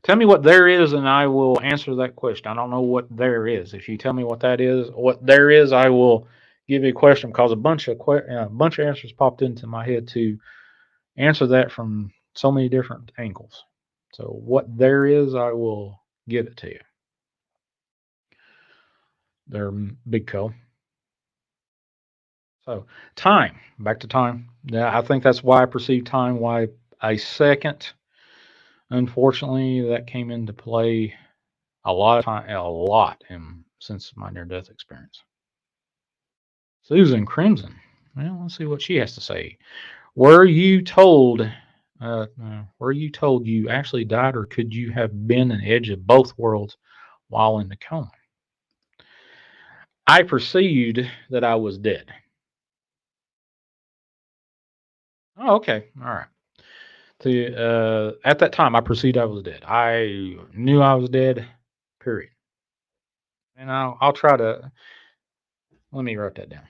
[SPEAKER 1] Tell me what there is, and I will answer that question. I don't know what there is. If you tell me what there is, I will give you a question because a bunch of answers popped into my head to answer that from so many different angles. So what there is, I will give it to you. There, big co. So time, back to time. Yeah, I think that's why I perceive time. Why a second, unfortunately, that came into play a lot since my near death experience. Susan Crimson. Well, let's see what she has to say. Were you told? Were you told you actually died, or could you have been an edge of both worlds while in the coma? I perceived that I was dead. Oh, okay, all right. At that time, I perceived I was dead. I knew I was dead. Period. And I'll try to let me write that down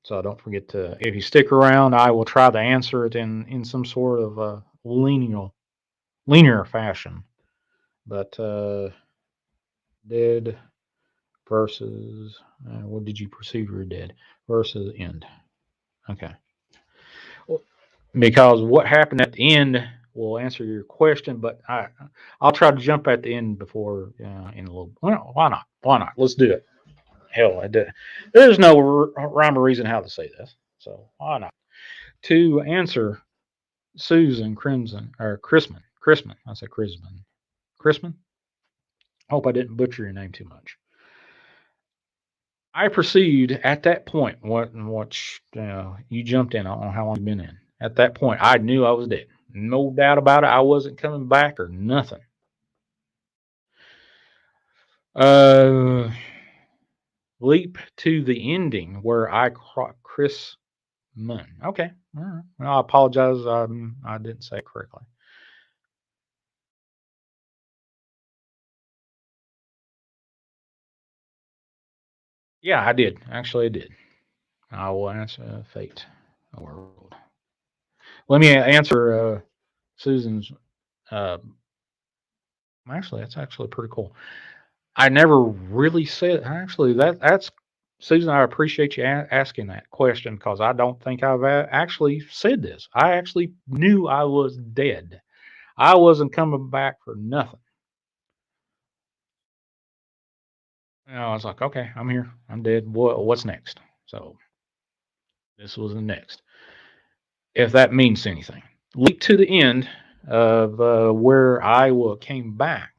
[SPEAKER 1] so I don't forget to. If you stick around, I will try to answer it in some sort of linear fashion. But dead versus what did you perceive you were dead versus end? Okay. Well, because what happened at the end will answer your question, but I'll try to jump at the end before in a little. Well, why not? Why not? Let's do it. Hell, there's no rhyme or reason how to say this, so why not? To answer Susan Crimson or Chrisman. I said Chrisman. Chrisman. Hope I didn't butcher your name too much. I perceived at that point what you jumped in on how long you've been in. At that point, I knew I was dead. No doubt about it. I wasn't coming back or nothing. Uh, leap to the ending where I caught Chris Munn. Okay, all right. Well, I apologize. I didn't say it correctly. Yeah, I did. Actually, I did. I will answer fate. World. Let me answer Susan's. Uh, actually, that's actually pretty cool. I never really said actually that's Susan. I appreciate you asking that question because I don't think I've actually said this. I actually knew I was dead. I wasn't coming back for nothing. I was like, okay, I'm here. I'm dead. What's next? So this was the next. If that means anything, leap to the end of where I came back.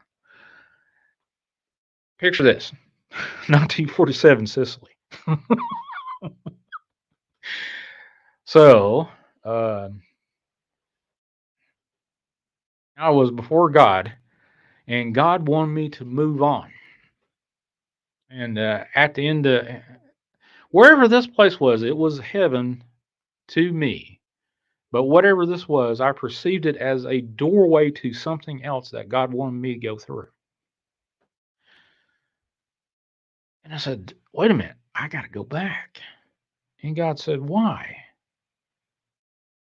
[SPEAKER 1] Picture this: 1947 Sicily. So. Uh, I was before God, and God wanted me to move on. And at the end, wherever this place was, it was heaven to me. But whatever this was, I perceived it as a doorway to something else that God wanted me to go through. And I said, wait a minute, I got to go back. And God said, why?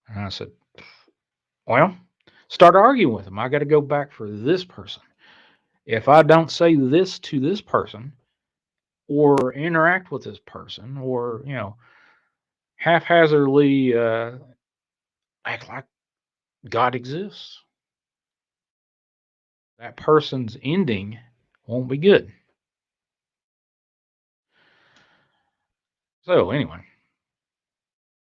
[SPEAKER 1] And I said, well, start arguing with him. I got to go back for this person. If I don't say this to this person or interact with this person or, haphazardly act like God exists, that person's ending won't be good. So, anyway,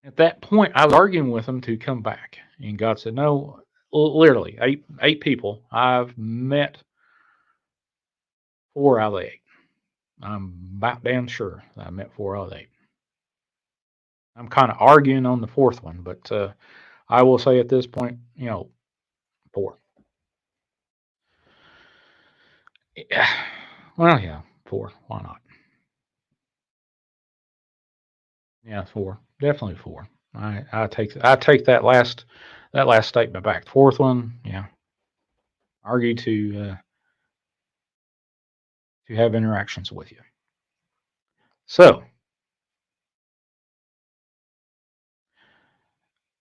[SPEAKER 1] At that point, I was arguing with him to come back, and God said, "No." Literally, eight people. I've met 4 out of the eight. I'm about damn sure that I met 4 out of the 8. I'm kind of arguing on the fourth one, but I will say at this point, 4. Yeah. Well, yeah, 4. Why not? Yeah, 4. Definitely 4. I take that last statement back. Fourth one, yeah. Argue to have interactions with you. So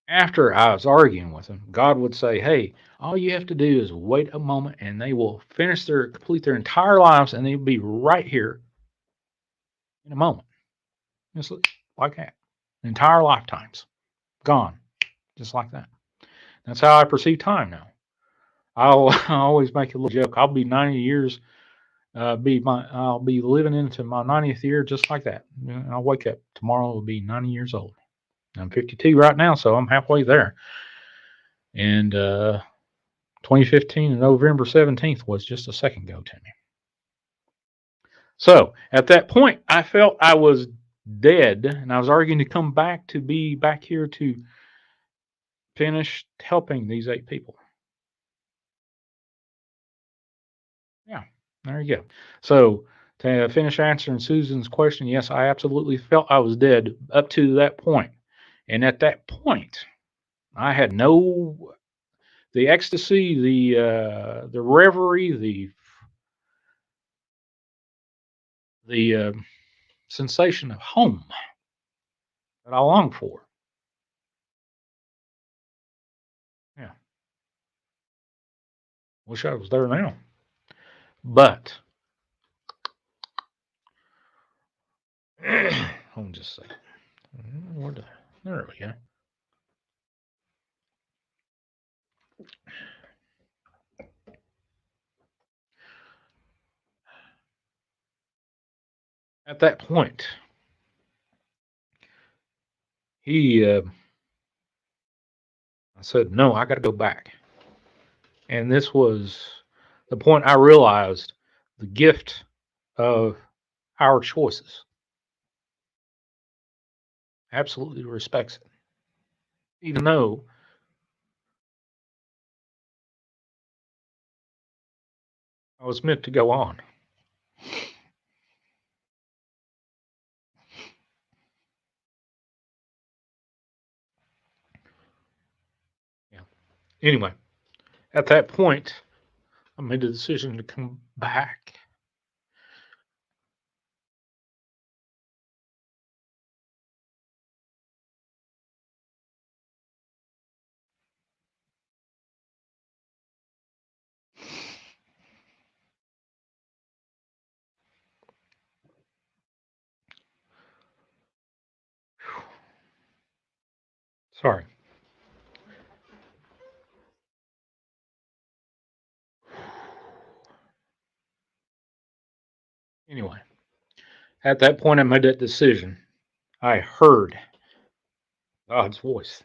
[SPEAKER 1] after I was arguing with them, God would say, "Hey, all you have to do is wait a moment, and they will complete their entire lives, and they'll be right here in a moment, just like that. Entire lifetimes gone, just like that." That's how I perceive time now. I always make a little joke. I'll be 90 years. I'll be living into my 90th year just like that. I'll wake up tomorrow. Will be 90 years old. I'm 52 right now, so I'm halfway there. And 2015 and November 17th was just a second ago to me. So at that point, I felt I was dead, and I was arguing to come back to be back here to finish helping these 8 people. Yeah, there you go. So to finish answering Susan's question, yes, I absolutely felt I was dead up to that point. And at that point, I had no the ecstasy, the reverie, the sensation of home that I long for. Yeah, wish I was there now. But hold on just a second. There we go. At that point, he I said, "No, I got to go back." And this was the point I realized the gift of our choices. Absolutely respects it, even though I was meant to go on. Yeah. Anyway, at that point, I made the decision to come back. Sorry. Anyway, at that point, I made that decision. I heard God's voice.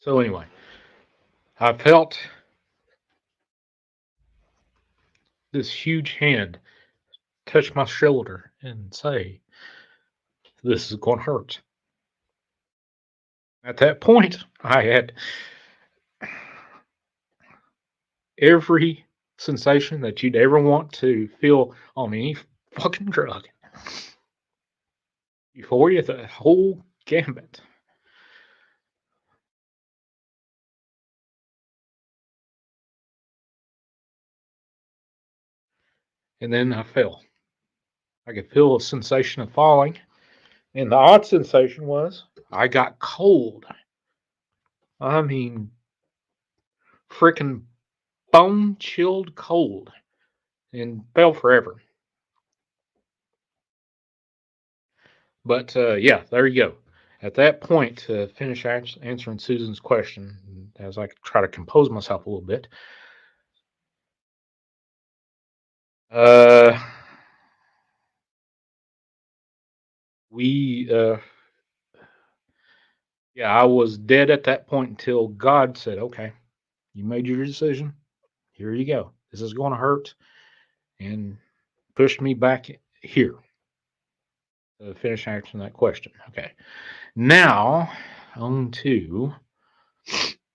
[SPEAKER 1] So, anyway, I felt this huge hand touch my shoulder and say, "This is going to hurt." At that point, I had every sensation that you'd ever want to feel on any fucking drug. Euphoria, the whole gambit. And then I fell. I could feel a sensation of falling. And the odd sensation was I got cold. I mean, freaking bone chilled cold and fell forever. But yeah, there you go. At that point, to finish answering Susan's question, as I try to compose myself a little bit, uh, we, yeah, I was dead at that point until God said, okay, you made your decision. Here you go. This is going to hurt. And pushed me back here to finish answering that question. Okay. Now, on to,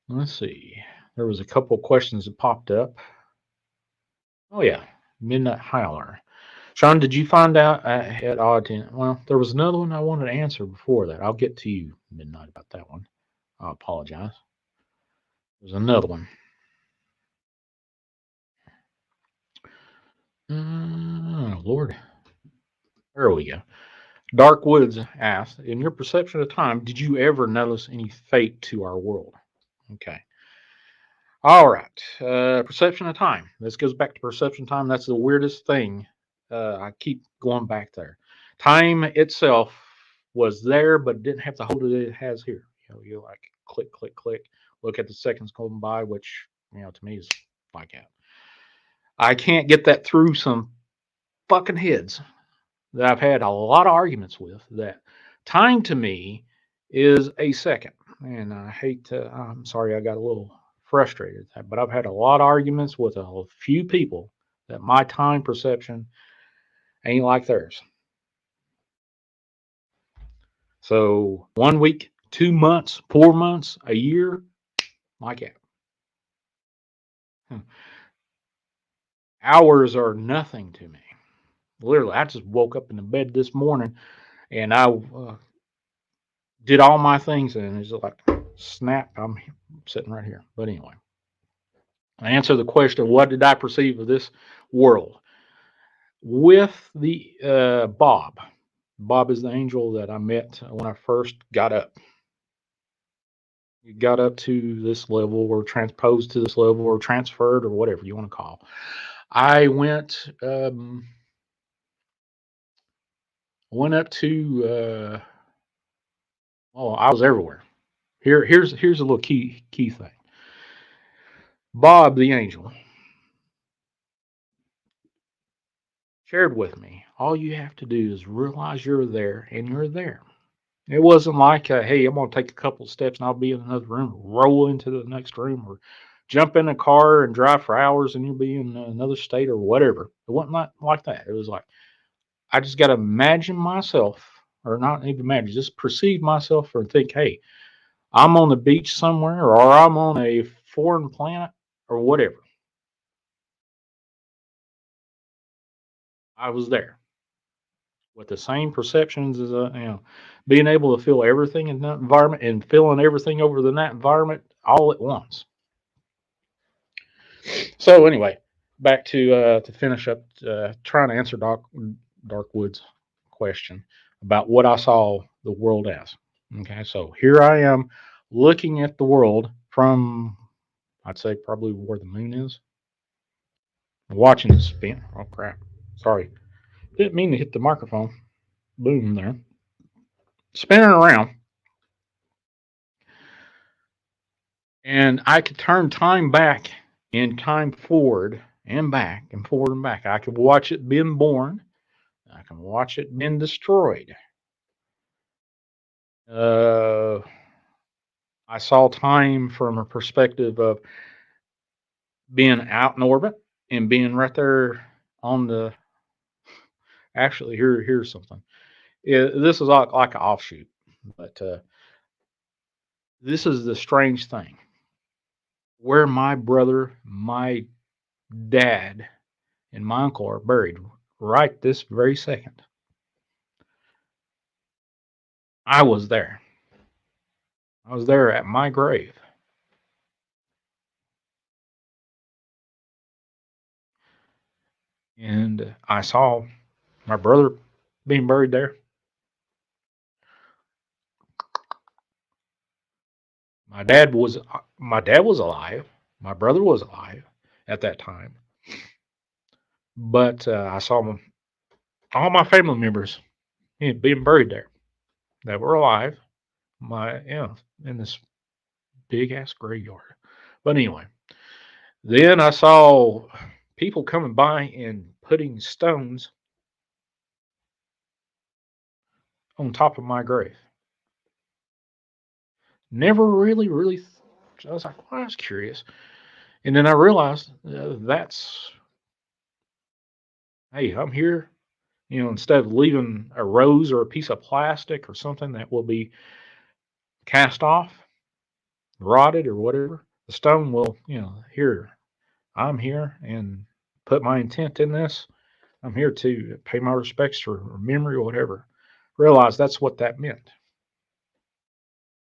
[SPEAKER 1] let's see. There was a couple of questions that popped up. Oh, yeah. Midnight Howler. Sean, did you find out at odd 10? Well, there was another one I wanted to answer before that. I'll get to you midnight about that one. I apologize. There's another one. Lord. There we go. Dark Woods asked, in your perception of time, did you ever notice any fate to our world? Okay. All right. Perception of time. This goes back to perception of time. That's the weirdest thing. I keep going back there. Time itself was there, but it didn't have the hold that it has here. You like click, click, click. Look at the seconds going by, which to me is like that. I can't get that through some fucking heads that I've had a lot of arguments with. That time to me is a second, and I hate to. I'm sorry, I got a little frustrated at that, but I've had a lot of arguments with a few people that my time perception ain't like theirs. So 1 week, 2 months, 4 months, a year, like that. Hours are nothing to me. Literally, I just woke up in the bed this morning and I did all my things, and it's like snap. I'm sitting right here. But anyway, I answer the question: what did I perceive of this world? With the Bob. Bob is the angel that I met when I first got up. You got up to this level, or transposed to this level, or transferred, or whatever you want to call. I went up to. Oh, I was everywhere. Here's a little key thing. Bob the angel shared with me. All you have to do is realize you're there, and you're there. It wasn't like, hey, I'm going to take a couple of steps and I'll be in another room, roll into the next room, or jump in a car and drive for hours and you'll be in another state or whatever. It wasn't like that. It was like, I just got to imagine myself, or not even imagine, just perceive myself or think, hey, I'm on the beach somewhere, or I'm on a foreign planet or whatever. I was there with the same perceptions as being able to feel everything in that environment and feeling everything over in that environment all at once. So anyway, back to finish up, trying to answer Darkwood's question about what I saw the world as. Okay, so here I am looking at the world from, I'd say, probably where the moon is, watching it spin. Oh crap! Sorry, didn't mean to hit the microphone. Boom there, spinning around, and I could turn time back and time forward and back and forward and back. I could watch it being born. I can watch it being destroyed. Uh, I saw time from a perspective of being out in orbit and being right there on the. Actually, here's something. This is like an offshoot, but this is the strange thing. Where my brother, my dad, and my uncle are buried right this very second. I was there. I was there at my grave, and I saw my brother being buried there. My dad was alive. My brother was alive at that time, but I saw all my family members being buried there that were alive. In this big ass graveyard. But anyway, then I saw people coming by and putting stones on top of my grave. Never really. I was like, well, I was curious, and then I realized that's hey, I'm here. Instead of leaving a rose or a piece of plastic or something that will be cast off, rotted or whatever, the stone will, here, I'm here and put my intent in this. I'm here to pay my respects or memory or whatever. Realize that's what that meant.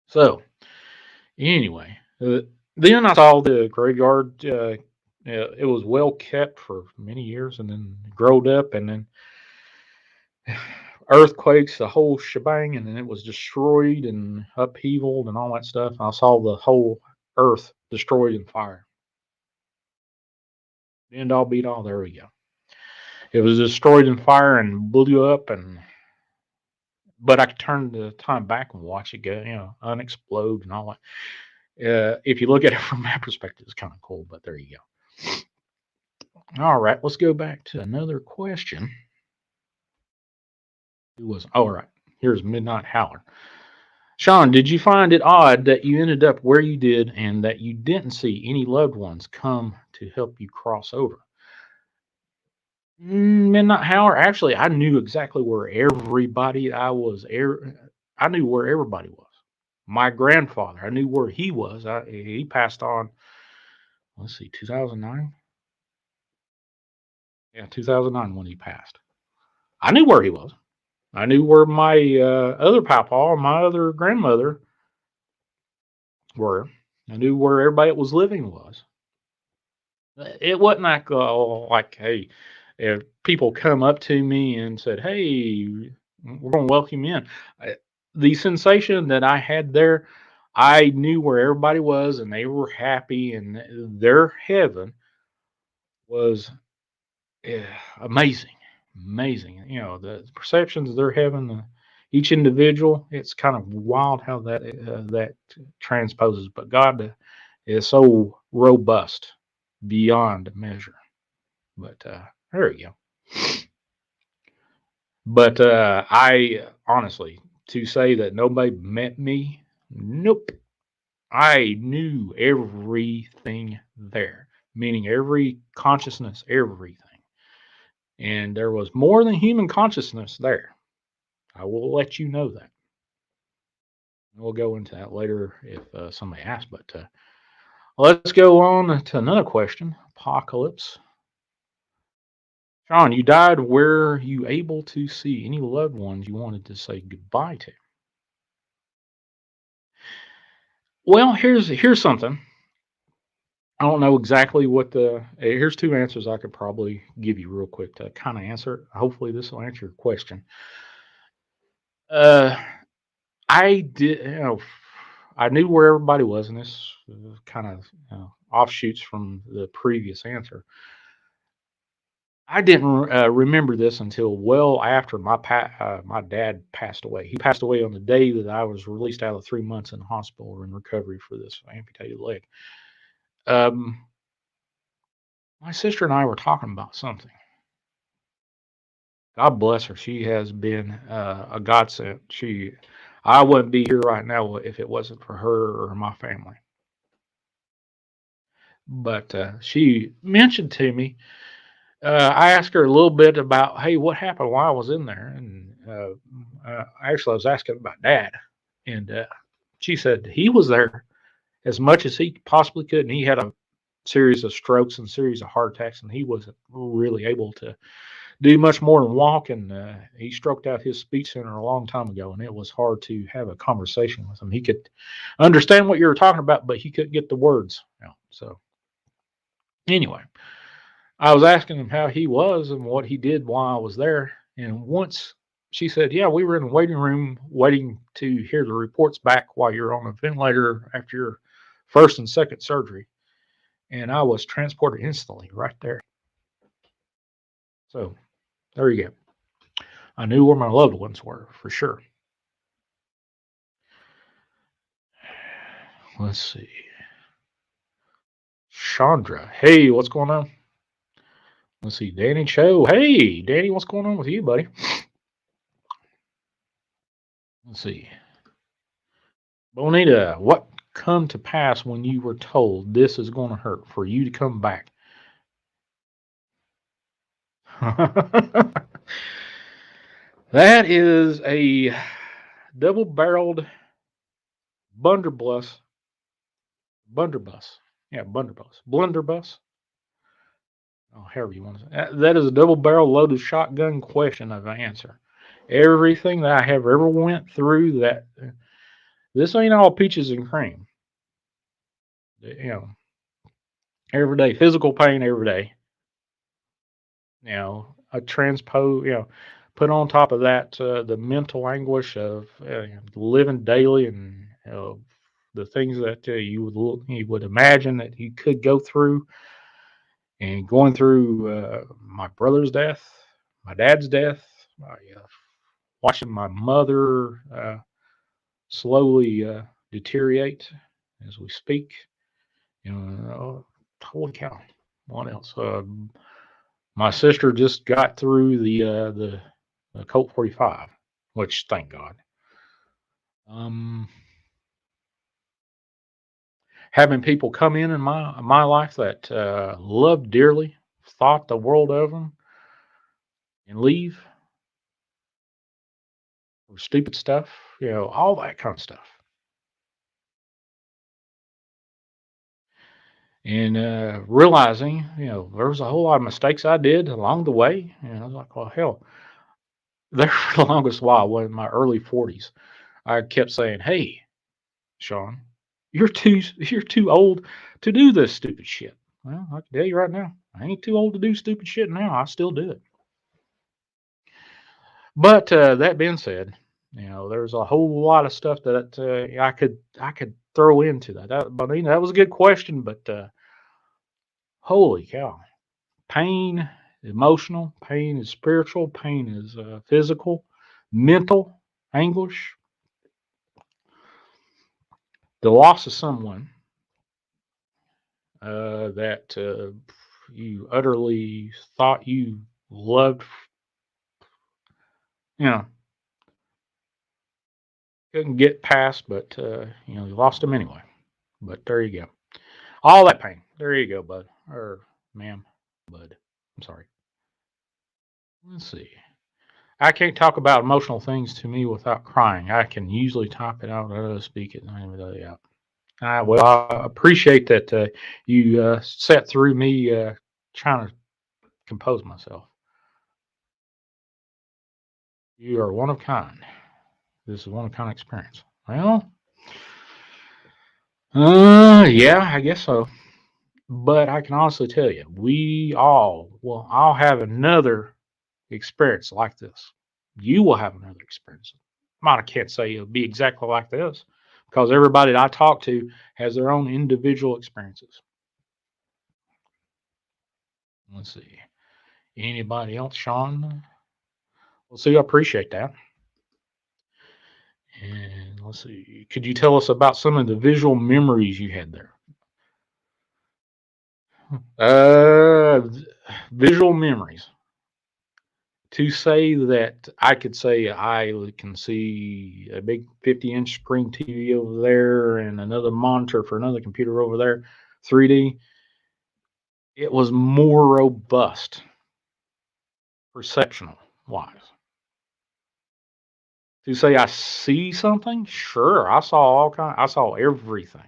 [SPEAKER 1] So, anyway, then I saw the graveyard. It was well kept for many years and then growed up and then earthquakes, the whole shebang, and then it was destroyed and upheavaled and all that stuff. I saw the whole earth destroyed in fire. End all beat all. There we go. It was destroyed in fire and blew up, and but I could turn the time back and watch it go, unexplode and all that. If you look at it from that perspective, it's kind of cool. But there you go. All right, let's go back to another question. Who was all right? Here's Midnight Howler. Sean, did you find it odd that you ended up where you did and that you didn't see any loved ones come to help you cross over? Midnight Howler. Actually, I knew exactly where everybody I knew where everybody was. My grandfather, I knew where he was. He passed on. Let's see, 2009. Yeah, 2009 when he passed. I knew where he was. I knew where my other papa and my other grandmother were. I knew where everybody that was living was. It wasn't like hey, if people come up to me and said, "Hey, we're going to welcome you in." The sensation that I had there, I knew where everybody was, and they were happy, and their heaven was amazing, amazing. The perceptions of their heaven, each individual, it's kind of wild how that transposes. But God is so robust beyond measure. But there you go. But I honestly, to say that nobody met me, nope. I knew everything there, meaning every consciousness, everything. And there was more than human consciousness there. I will let you know that. We'll go into that later if somebody asks. But let's go on to another question. Apocalypse. Sean, you died. Were you able to see any loved ones you wanted to say goodbye to? Well, here's something. I don't know exactly what here's two answers I could probably give you real quick to kind of answer it. Hopefully, this will answer your question. Uh, I did, I knew where everybody was, and this kind of offshoots from the previous answer. I didn't remember this until well after my dad passed away. He passed away on the day that I was released out of 3 months in the hospital or in recovery for this amputated leg. Um, my sister and I were talking about something. God bless her. She has been a godsend. I wouldn't be here right now if it wasn't for her or my family. But she mentioned to me, I asked her a little bit about, hey, what happened while I was in there? And actually, I was asking about Dad. And she said he was there as much as he possibly could. And he had a series of strokes and series of heart attacks, and he wasn't really able to do much more than walk. And he stroked out his speech center a long time ago, and it was hard to have a conversation with him. He could understand what you were talking about, but he couldn't get the words out. So, anyway, I was asking him how he was and what he did while I was there. And once She said, "Yeah, we were in the waiting room waiting to hear the reports back while you're on a ventilator after your first and second surgery, and I was transported instantly right there." So there you go. I knew where my loved ones were for sure. Let's see. Chandra, hey, what's going on? Let's see. Danny Cho, hey, Danny, what's going on with you, buddy? Let's see. Bonita, what come to pass when you were told this is going to hurt for you to come back? That is a double-barreled blunderbuss. Blunderbuss. Yeah, blunderbuss. Blunderbuss. Oh, however you want to say. That is a double-barrel loaded shotgun question of an answer. Everything that I have ever went through, that this ain't all peaches and cream. You know, every day, physical pain every day. A transpose. Put on top of that the mental anguish of living daily, and the things that you would imagine that you could go through, and going through my brother's death, my dad's death, watching my mother slowly deteriorate as we speak. Holy cow! What else? My sister just got through the Colt 45, which thank God. Um, Having people come in my life that loved dearly, thought the world of them, and leave for stupid stuff, all that kind of stuff. And realizing, there was a whole lot of mistakes I did along the way. And I was like, well, hell, there for the longest while, when in my early 40s, I kept saying, hey, Sean, you're too old to do this stupid shit. Well, I can tell you right now, I ain't too old to do stupid shit now. I still do it. But that being said, there's a whole lot of stuff that I could throw into that. That was a good question, but holy cow, pain, emotional pain is spiritual, pain is physical, mental anguish, the loss of someone that you utterly thought you loved, you know, couldn't get past, but you lost them anyway. But there you go. All that pain. There you go, bud. Or ma'am, bud. I'm sorry. Let's see. I can't talk about emotional things to me without crying. I can usually talk it out, speak it, out. Well, I appreciate that you sat through me trying to compose myself. You are one of kind. This is one of kind experience. Well, yeah, I guess so. But I can honestly tell you, we all will. I'll have another experience like this. You will have another experience. I can't say it'll be exactly like this because everybody that I talk to has their own individual experiences. Let's see. Anybody else, Sean? Well, see, I appreciate that. And let's see. Could you tell us about some of the visual memories you had there? Uh, Visual memories. To say that I could say I can see a big 50-inch screen TV over there and another monitor for another computer over there, 3D, it was more robust, perceptional wise. To say I see something, sure, I saw everything.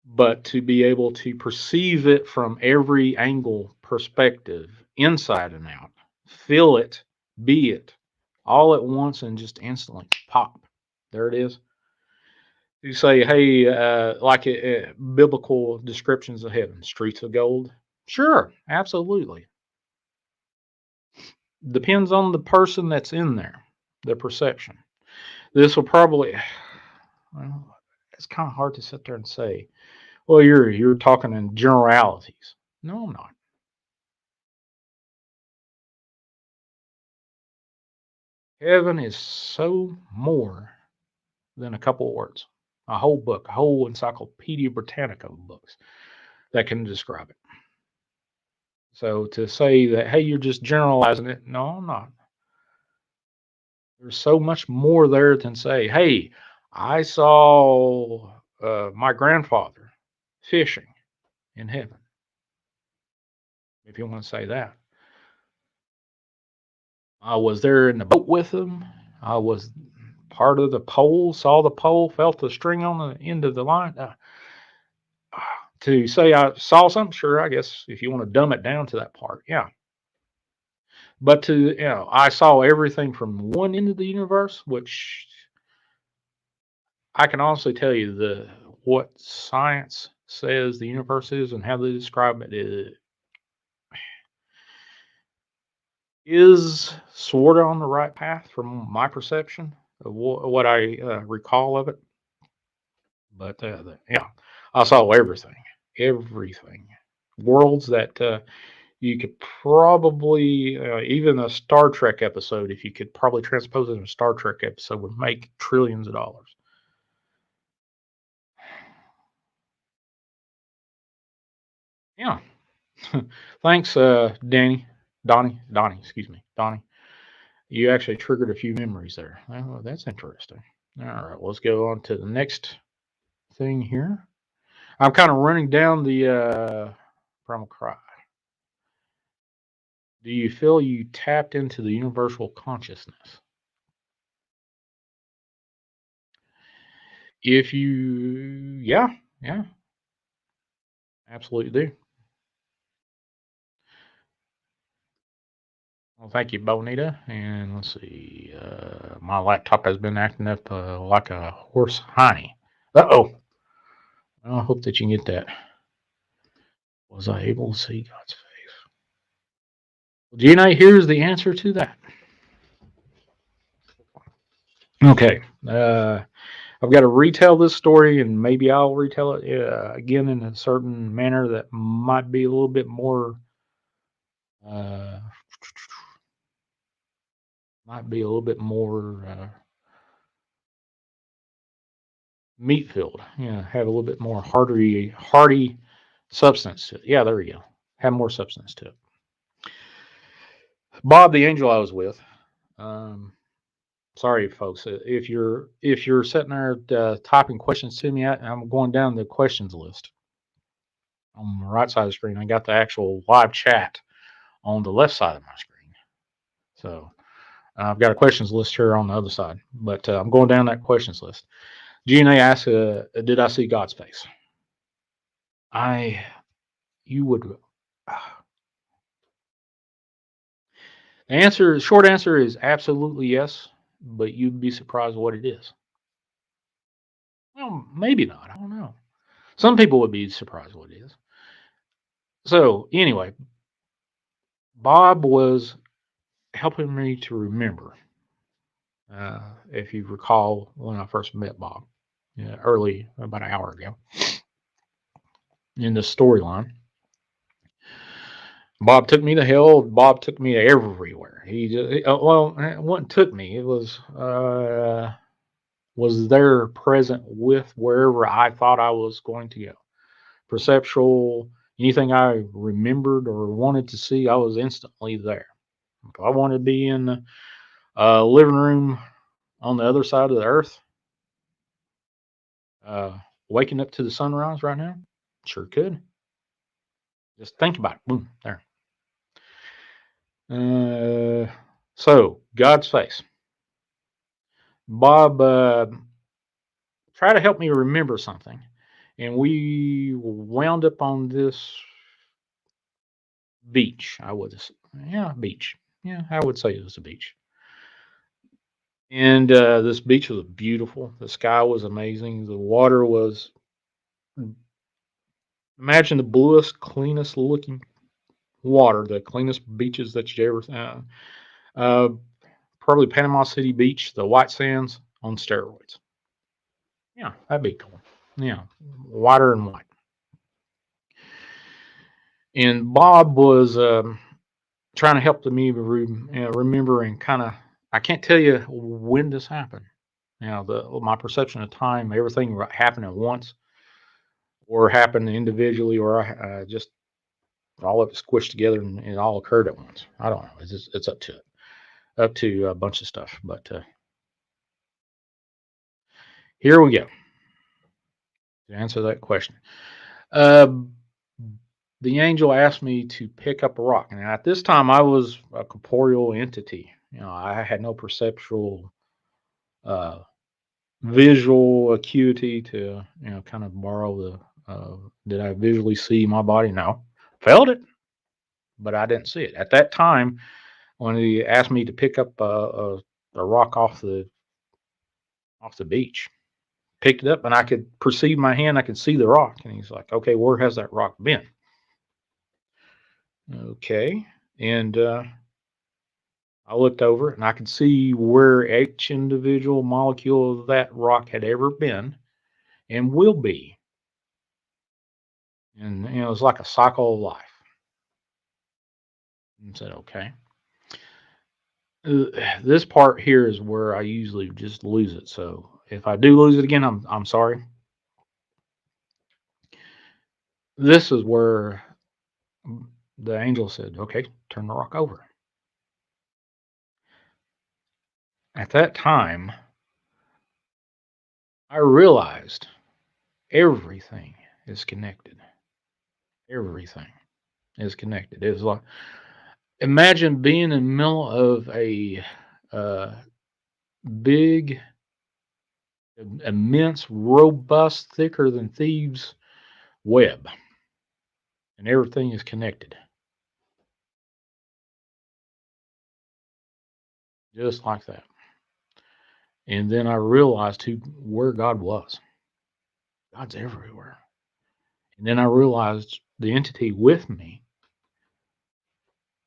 [SPEAKER 1] But to be able to perceive it from every angle, perspective, inside and out, feel it, be it, all at once, and just instantly pop. There it is. You say, hey, like biblical descriptions of heaven, streets of gold. Sure, absolutely. Depends on the person that's in there, their perception. This will probably, well, it's kind of hard to sit there and say, well, you're talking in generalities. No, I'm not. Heaven is so more than a couple of words. A whole book, a whole Encyclopedia Britannica of books that can describe it. So to say that, hey, you're just generalizing it, no, I'm not. There's so much more there than say, hey, I saw my grandfather fishing in heaven, if you want to say that. I was there in the boat with him. I was part of the pole, saw the pole, felt the string on the end of the line. To say I saw something, sure, I guess if you want to dumb it down to that part, yeah. But I saw everything from one end of the universe, which I can honestly tell you what science says the universe is and how they describe it is sort of on the right path from my perception of what I recall of it. But yeah, I saw everything, worlds that you could probably even a Star Trek episode, if you could probably transpose it in a Star Trek episode, would make trillions of dollars. Yeah. Thanks, Donnie. Excuse me, Donnie. You actually triggered a few memories there. Oh, that's interesting. All right, let's go on to the next thing here. I'm kind of running down the primal cry. Do you feel you tapped into the universal consciousness? If you, yeah, absolutely do. Well, thank you, Bonita. And let's see. My laptop has been acting up like a horse hiney. Uh-oh. Well, I hope that you can get that. Was I able to see God's face? Well, Gina, here's the answer to that. Okay. I've got to retell this story, and maybe I'll retell it again in a certain manner that might be a little bit more, uh, meat filled. Yeah, have a little bit more hearty substance to it. Yeah, there you go. Have more substance to it. Bob, the angel I was with. Um, Sorry, folks. If you're sitting there typing questions to me, I'm going down the questions list on the right side of the screen. I got the actual live chat on the left side of my screen. So I've got a questions list here on the other side, but I'm going down that questions list. GNA asks, "Did I see God's face?" I, you would. Short answer is absolutely yes, but you'd be surprised what it is. Well, maybe not. I don't know. Some people would be surprised what it is. So anyway, Bob was helping me to remember. If you recall when I first met Bob, early about an hour ago in the storyline, Bob took me to hell. Bob took me everywhere. He just, well, it wasn't took me. It was there present with wherever I thought I was going to go. Perceptual, anything I remembered or wanted to see, I was instantly there. If I wanted to be in the living room on the other side of the earth, uh, waking up to the sunrise right now, sure could. Just think about it. Boom, there. So, God's face. Bob tried to help me remember something, and we wound up on this beach. Yeah, beach. Yeah, I would say it was a beach. And this beach was beautiful. The sky was amazing. The water was, imagine the bluest, cleanest looking water, the cleanest beaches that you ever found. Uh, Probably Panama City Beach, the white sands on steroids. Yeah, that'd be cool. Yeah, whiter and white. And Bob was trying to help me remember and kind of. I can't tell you when this happened. My perception of time, everything happened at once, or happened individually, or just all of it squished together and it all occurred at once. I don't know. It's up to it, up to a bunch of stuff. But here we go to answer that question. Uh, the angel asked me to pick up a rock, and at this time I was a corporeal entity. I had no perceptual, uh, visual acuity to kind of borrow the. Did I visually see my body? No, felt it, but I didn't see it at that time when he asked me to pick up a rock off the beach. Picked it up and I could perceive my hand. I could see the rock, and he's like, "Okay, where has that rock been?" Okay, and I looked over and I could see where each individual molecule of that rock had ever been and will be. And it was like a cycle of life. And said, okay. Uh, this part here is where I usually just lose it. So if I do lose it again, I'm sorry. This is where the angel said, okay, turn the rock over. At that time, I realized everything is connected. Everything is connected. It's like imagine being in the middle of a uh, big, immense, robust, thicker than thieves web, and everything is connected, just like that. And then I realized where God was. God's everywhere. And then I realized the entity with me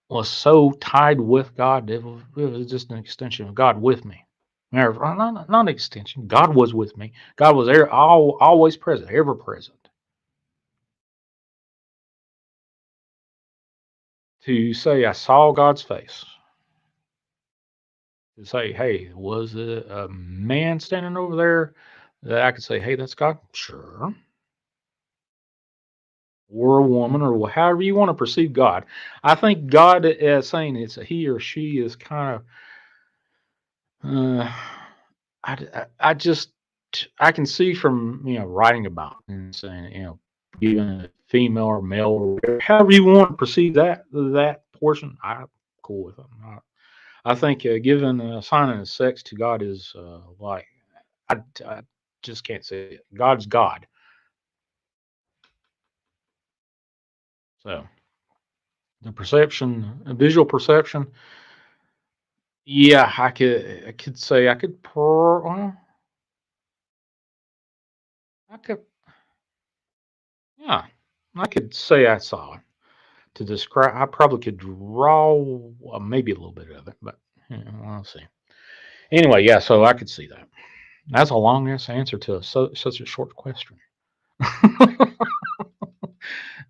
[SPEAKER 1] was so tied with God. It was just an extension of God with me. Not an extension. God was with me. God was there, always present, ever present. To say I saw God's face, to say, hey, was it a man standing over there that I could say, hey, that's God? Sure. Or a woman, or however you want to perceive God. I think God, saying it's a he or she, is kind of, I just, I can see from, writing about and saying, giving a female or male, or whatever, however you want to perceive that portion, I'm cool with it. I think giving assigning a sex to God is like I just can't say it. God's God. So the perception, visual perception, yeah, I could say well, I could, yeah, I could say I saw it. To describe, I probably could draw maybe a little bit of it, but we'll see. Anyway, yeah, so I could see that. That's a long ass answer to such a short question.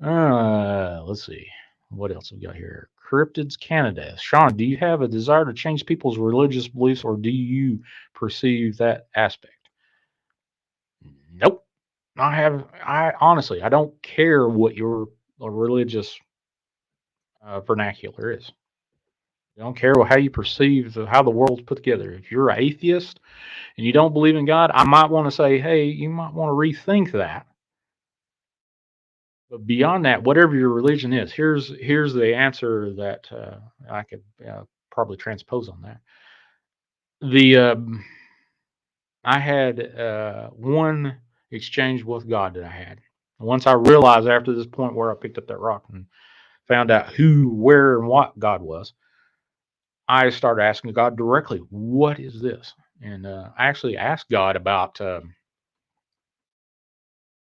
[SPEAKER 1] Let's see. What else we got here? Cryptids Canada. Sean, do you have a desire to change people's religious beliefs, or do you perceive that aspect? Nope. I honestly, I don't care what your religious vernacular is. I don't care how you perceive how the world's put together. If you're an atheist and you don't believe in God, I might want to say, hey, you might want to rethink that. But beyond that, whatever your religion is, here's the answer that I could probably transpose on that. The I had one exchange with God that I had. Once I realized after this point where I picked up that rock and found out who, where, and what God was, I started asking God directly, "What is this?" And I actually asked God about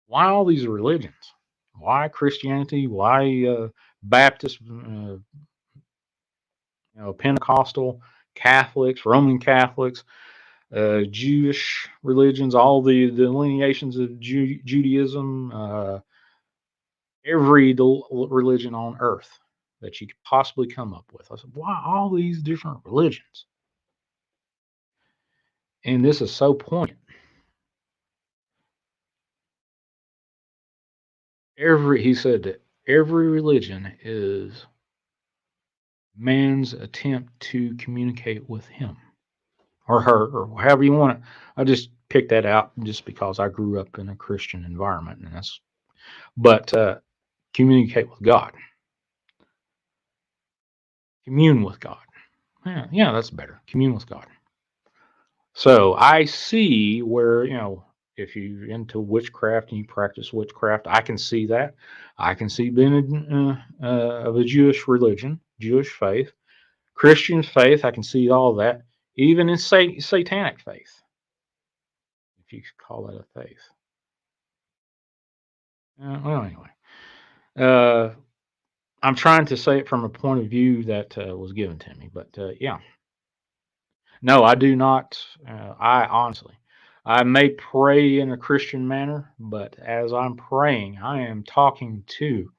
[SPEAKER 1] why all these religions, why Christianity, why Baptist, Pentecostal, Catholics, Roman Catholics, Jewish religions, all the delineations of Judaism, every religion on earth that you could possibly come up with. I said, why all these different religions? And this is so poignant. He said that every religion is man's attempt to communicate with him or her or however you want it. I just picked that out just because I grew up in a Christian environment, and but communicate with God, commune with God. Yeah, that's better. Commune with God. So I see where, if you're into witchcraft and you practice witchcraft, I can see that. I can see being of a Jewish religion, Jewish faith, Christian faith. I can see all that, even in satanic faith, if you could call that a faith. Well, anyway, uh, I'm trying to say it from a point of view that was given to me, but yeah. No, I do not. I honestly, I may pray in a Christian manner, but as I'm praying, I am talking to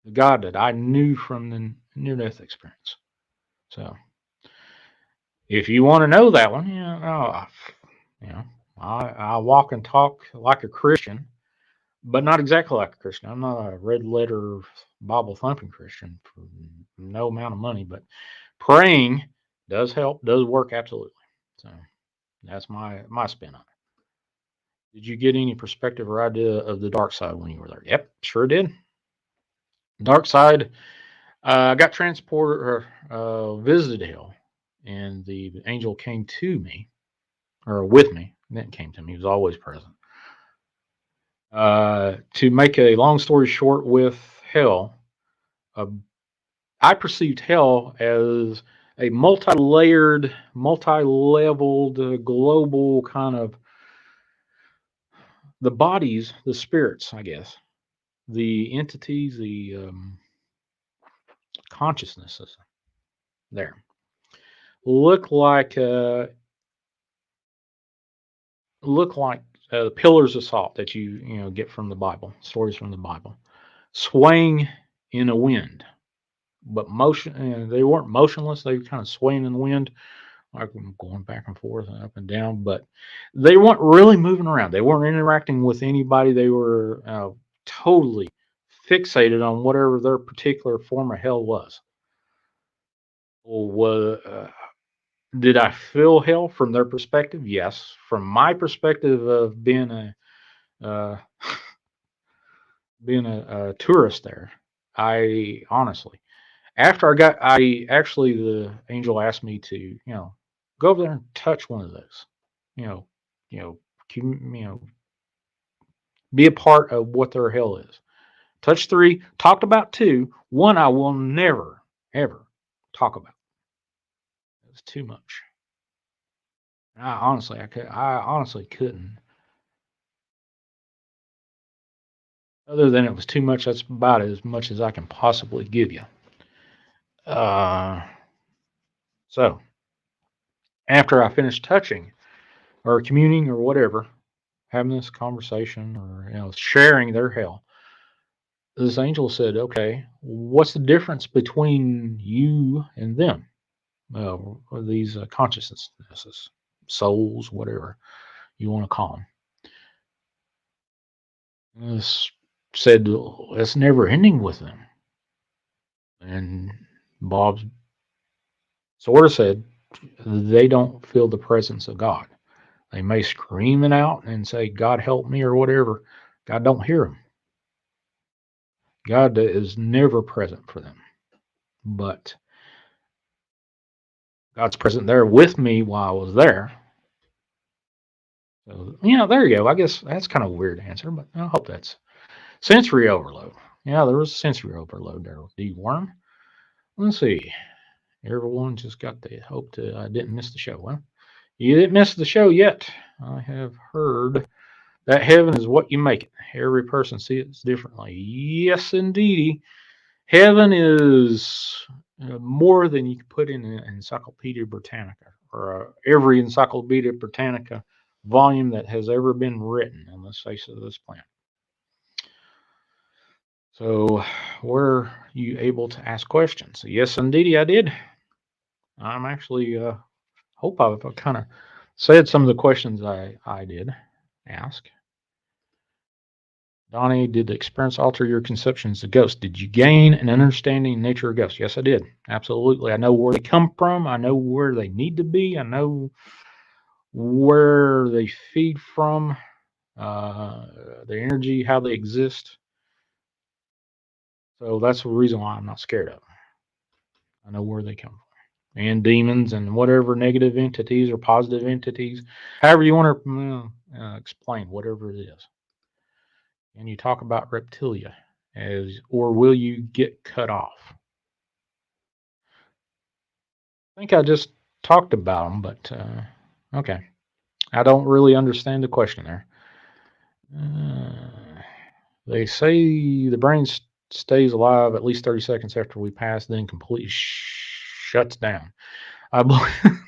[SPEAKER 1] the God that I knew from the near-death experience. So, if you want to know that one, you know, I walk and talk like a Christian, but not exactly like a Christian. I'm not a red letter Bible thumping Christian for no amount of money, but praying does help, does work absolutely. So. That's my spin on it. Did you get any perspective or idea of the dark side when you were there? Yep, sure did. Dark side. I got transported or visited hell, and the angel came to me or with me. Then came to me. He was always present. To make a long story short, with hell, uh, I perceived hell as a multi-layered, multi-leveled, global kind of the bodies, the spirits, I guess, the entities, the consciousnesses there look like uh, look like pillars of salt that you get from the Bible, stories from the Bible, swaying in a wind, but motion. They weren't motionless; they were kind of swaying in the wind, like going back and forth and up and down. But they weren't really moving around. They weren't interacting with anybody. They were totally fixated on whatever their particular form of hell was. Was Did I feel hell from their perspective? Yes. From my perspective of uh, being a tourist there, I honestly, after I actually the angel asked me to go over there and touch one of those, you know, you know, be a part of what their hell is. Touch three, talked about two. One I will never ever talk about. It's too much. I honestly couldn't. Other than it was too much, that's about as much as I can possibly give you. Uh, so after I finished touching or communing or whatever, having this conversation or sharing their hell, this angel said, "Okay, what's the difference between you and them? Or these consciousnesses, souls, whatever you want to call them." This said, "It's never ending with them." And Bob sort of said, "They don't feel the presence of God. They may scream it out and say, 'God help me,' or whatever. God don't hear them. God is never present for them. But God's present there with me while I was there." So, there you go. I guess that's kind of a weird answer, but I hope that's sensory overload. Yeah, there was sensory overload there with D-Worm. Let's see. Everyone just got the hope that I didn't miss the show. Well, you didn't miss the show yet. I have heard that heaven is what you make it. Every person sees it differently. Yes, indeedy. Heaven is more than you could put in an Encyclopedia Britannica or every Encyclopedia Britannica volume that has ever been written on the face of this planet. So, were you able to ask questions? Yes, indeed, I did. I'm actually hope I've kind of said some of the questions I did ask. Donnie, did the experience alter your conceptions of ghosts? Did you gain an understanding of the nature of ghosts? Yes, I did. Absolutely. I know where they come from. I know where they need to be. I know where they feed from, uh, the energy, how they exist. So that's the reason why I'm not scared of them. I know where they come from. And demons and whatever negative entities or positive entities, however you want to explain, whatever it is. And you talk about reptilia as, or will you get cut off? I think I just talked about them, but okay. I don't really understand the question there. Uh, they say the brain stays alive at least 30 seconds after we pass, then completely shuts down. I believe,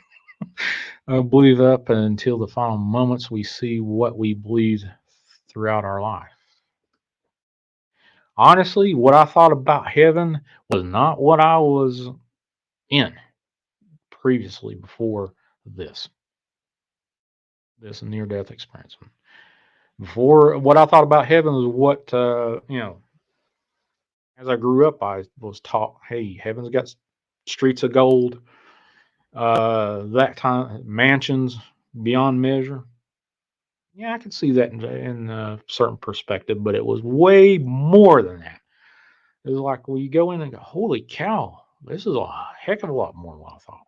[SPEAKER 1] I believe up until the final moments we see what we believed throughout our life. Honestly, what I thought about heaven was not what I was in previously before this this near death experience. Before, what I thought about heaven was what as I grew up, I was taught, hey, heaven's got streets of gold, that time mansions beyond measure. Yeah, I can see that in a certain perspective, but it was way more than that. It was like, well, you go in and go, holy cow, this is a heck of a lot more than what I thought.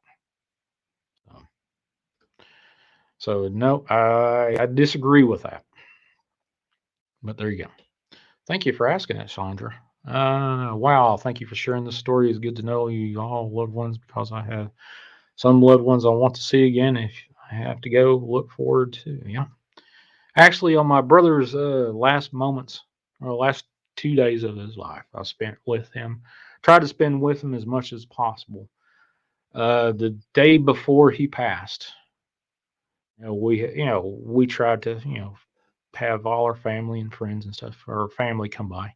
[SPEAKER 1] So no, I disagree with that. But there you go. Thank you for asking that, Sandra. Wow, thank you for sharing this story. It's good to know you all loved ones because I have some loved ones I want to see again. If I have to go, look forward to. Yeah, actually, on my brother's last moments or last 2 days of his life, I spent with him. Tried to spend with him as much as possible. The day before he passed, we tried to have all our family and friends and stuff, or family come by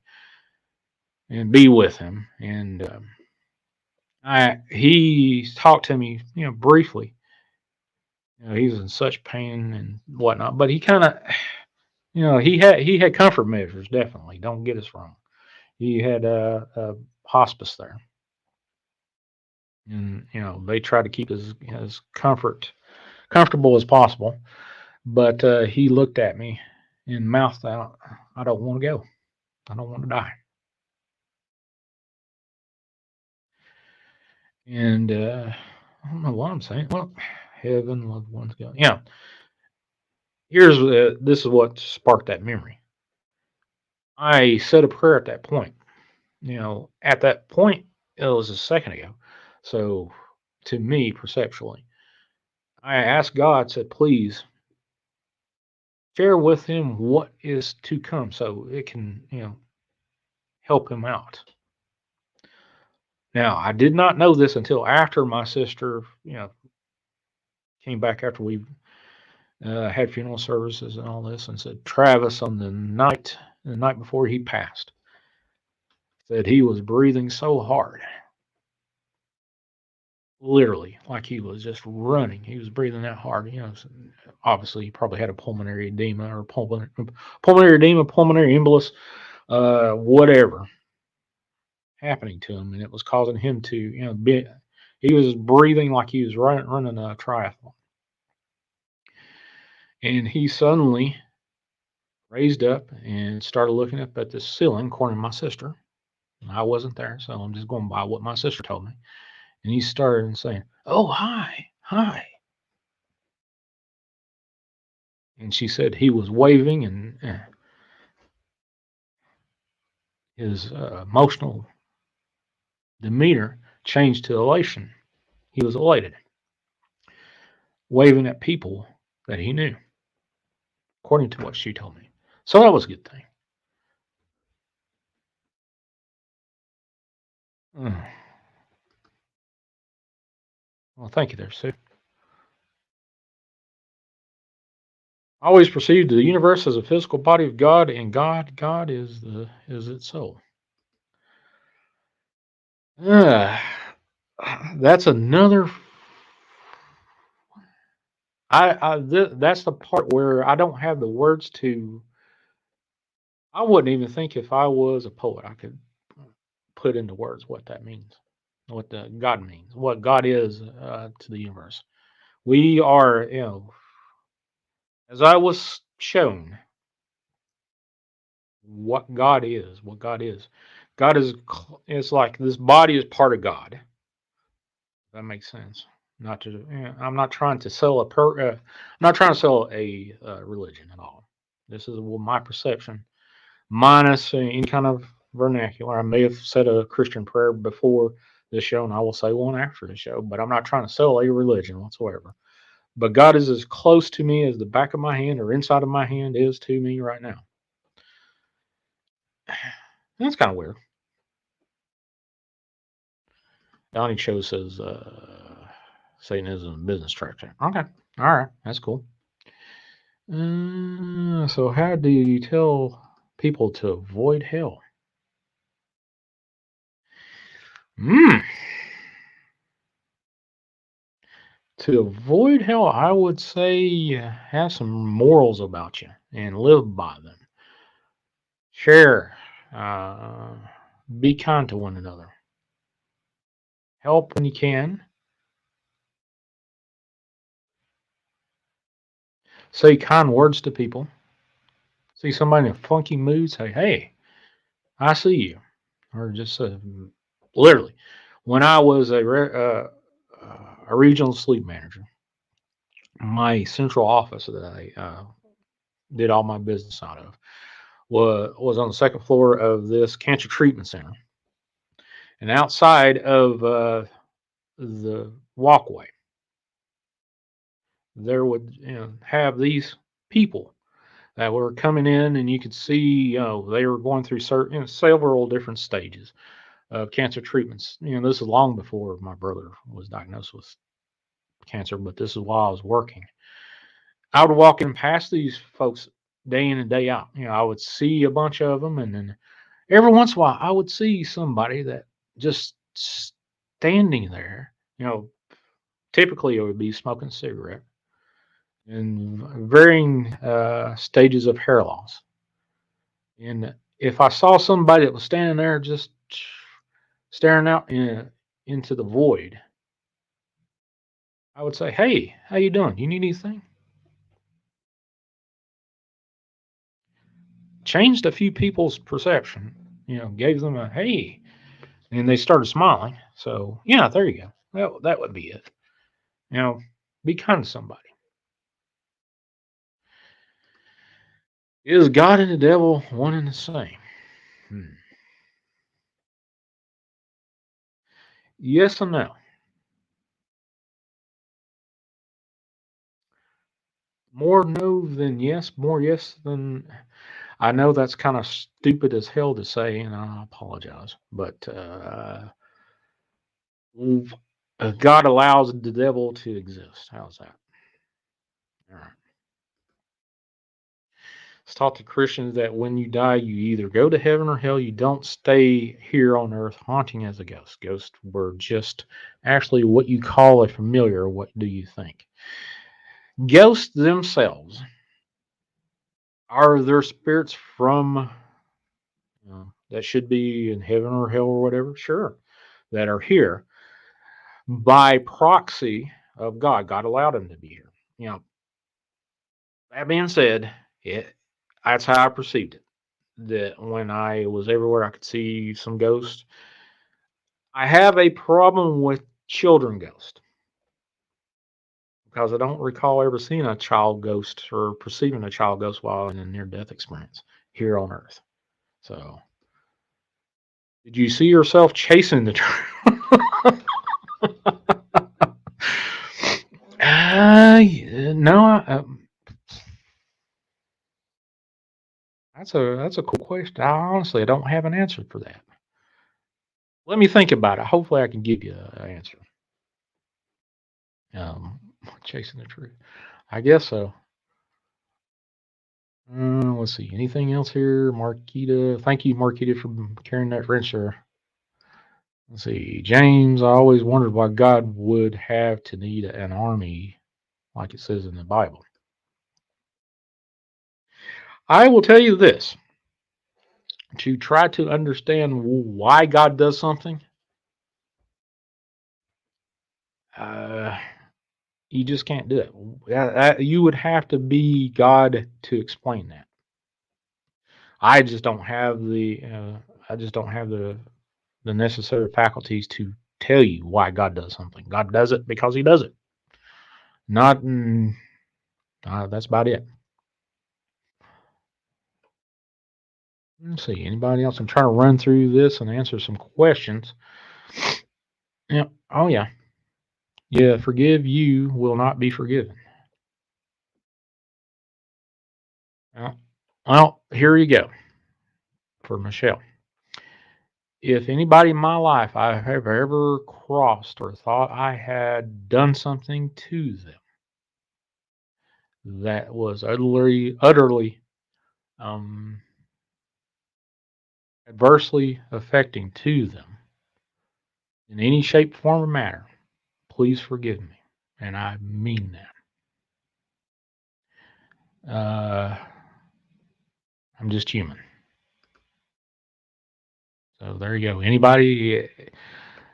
[SPEAKER 1] and be with him. And he talked to me, briefly. He was in such pain and whatnot, but he kind of, he had comfort measures. Definitely, don't get us wrong. He had a hospice there, and they tried to keep his comfortable as possible. But he looked at me and mouthed out, "I don't want to go. I don't want to die." And I don't know what I'm saying. Well, heaven, loved ones go. Yeah, here's this is what sparked that memory. I said a prayer at that point. At that point, it was a second ago. So, to me, perceptually, I asked God, said, please share with him what is to come so it can, help him out. Now, I did not know this until after my sister, came back after we had funeral services and all this and said, Travis, on the night before he passed, said he was breathing so hard, literally, like he was just running. He was breathing that hard. Obviously, he probably had a pulmonary edema or pulmonary edema, pulmonary embolus, whatever happening to him, and it was causing him to, he was breathing like he was running a triathlon. And he suddenly raised up and started looking up at the ceiling, according to my sister. I wasn't there, so I'm just going by what my sister told me. And he started saying, "Oh, hi, hi." And she said he was waving, and his emotional demeanor changed to elation. He was elated, waving at people that he knew, according to what she told me. So that was a good thing. Mm. Well, thank you there, Sue. I always perceived the universe as a physical body of God, and God is its soul. Uh, that's another. That's the part where I don't have the words to. I wouldn't even think if I was a poet, I could put into words what that means, what the God means, what God is to the universe. We are, as I was shown, what God is. God is. It's like this body is part of God. That makes sense. Not to. I'm not trying to sell I'm not trying to sell a religion at all. This is my perception, minus any kind of vernacular. I may have said a Christian prayer before this show, and I will say one after the show. But I'm not trying to sell a religion whatsoever. But God is as close to me as the back of my hand or inside of my hand is to me right now. That's kind of weird. Donnie Cho says Satanism is a business structure. Okay. All right. That's cool. So, how do you tell people to avoid hell? Mm. To avoid hell, I would say have some morals about you and live by them. Share. Uh, be kind to one another. Help when you can. Say kind words to people. See somebody in a funky mood, say, "Hey, I see you," or just literally. When I was a regional sleep manager, my central office that I did all my business out of was on the second floor of this cancer treatment center, and outside of the walkway, there would have these people that were coming in, and you could see they were going through certain several different stages of cancer treatments. This is long before my brother was diagnosed with cancer, but this is while I was working. I would walk in past these folks day in and day out. I would see a bunch of them, and then every once in a while, I would see somebody that just standing there. Typically it would be smoking a cigarette and varying stages of hair loss. And if I saw somebody that was standing there just staring out into the void, I would say, "Hey, how you doing? You need anything?" Changed a few people's perception. Gave them a hey, and they started smiling. So yeah, there you go. That would be it. You know, be kind to somebody. Is God and the devil one and the same? Hmm. Yes and no. More no than yes. More yes than. I know that's kind of stupid as hell to say, and I apologize. But God allows the devil to exist. How's that? All right. It's taught to Christians that when you die, you either go to heaven or hell. You don't stay here on earth haunting as a ghost. Ghosts were just actually what you call a familiar. What do you think? Ghosts themselves are there spirits from that should be in heaven or hell or whatever? Sure, that are here by proxy of God. God allowed them to be here. That being said, that's how I perceived it. That when I was everywhere, I could see some ghosts. I have a problem with children ghosts because I don't recall ever seeing a child ghost or perceiving a child ghost while in a near death experience here on Earth. So, did you see yourself chasing the yeah, no. That's a cool question. I don't have an answer for that. Let me think about it. Hopefully, I can give you an answer. Um, chasing the truth. I guess so. Let's see. Anything else here? Marquita. Thank you, Marquita, for carrying that wrench there. Let's see. James, I always wondered why God would have to need an army like it says in the Bible. I will tell you this, to try to understand why God does something, uh, you just can't do it. You would have to be God to explain that. I just don't have the necessary faculties to tell you why God does something. God does it because He does it. Not, that's about it. Let's see. Anybody else? I'm trying to run through this and answer some questions. Yeah. Oh yeah. Yeah. Forgive you will not be forgiven. Well, here you go for Michelle. If anybody in my life I have ever crossed or thought I had done something to them that was utterly um, adversely affecting to them in any shape, form, or manner, please forgive me. And I mean that. I'm just human. So there you go. Anybody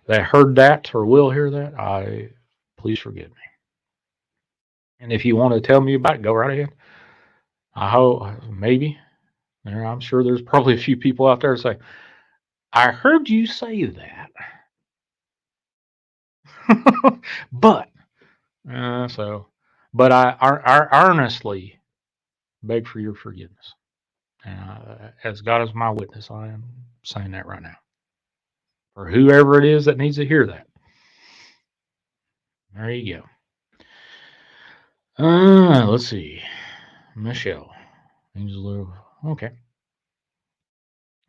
[SPEAKER 1] that heard that or will hear that, please forgive me. And if you want to tell me about it, go right ahead. I hope maybe. I'm sure there's probably a few people out there that say, I heard you say that. but so but I earnestly beg for your forgiveness. And as God is my witness, I am saying that right now. For whoever it is that needs to hear that. There you go. Let's see. Michelle. Angel. Okay.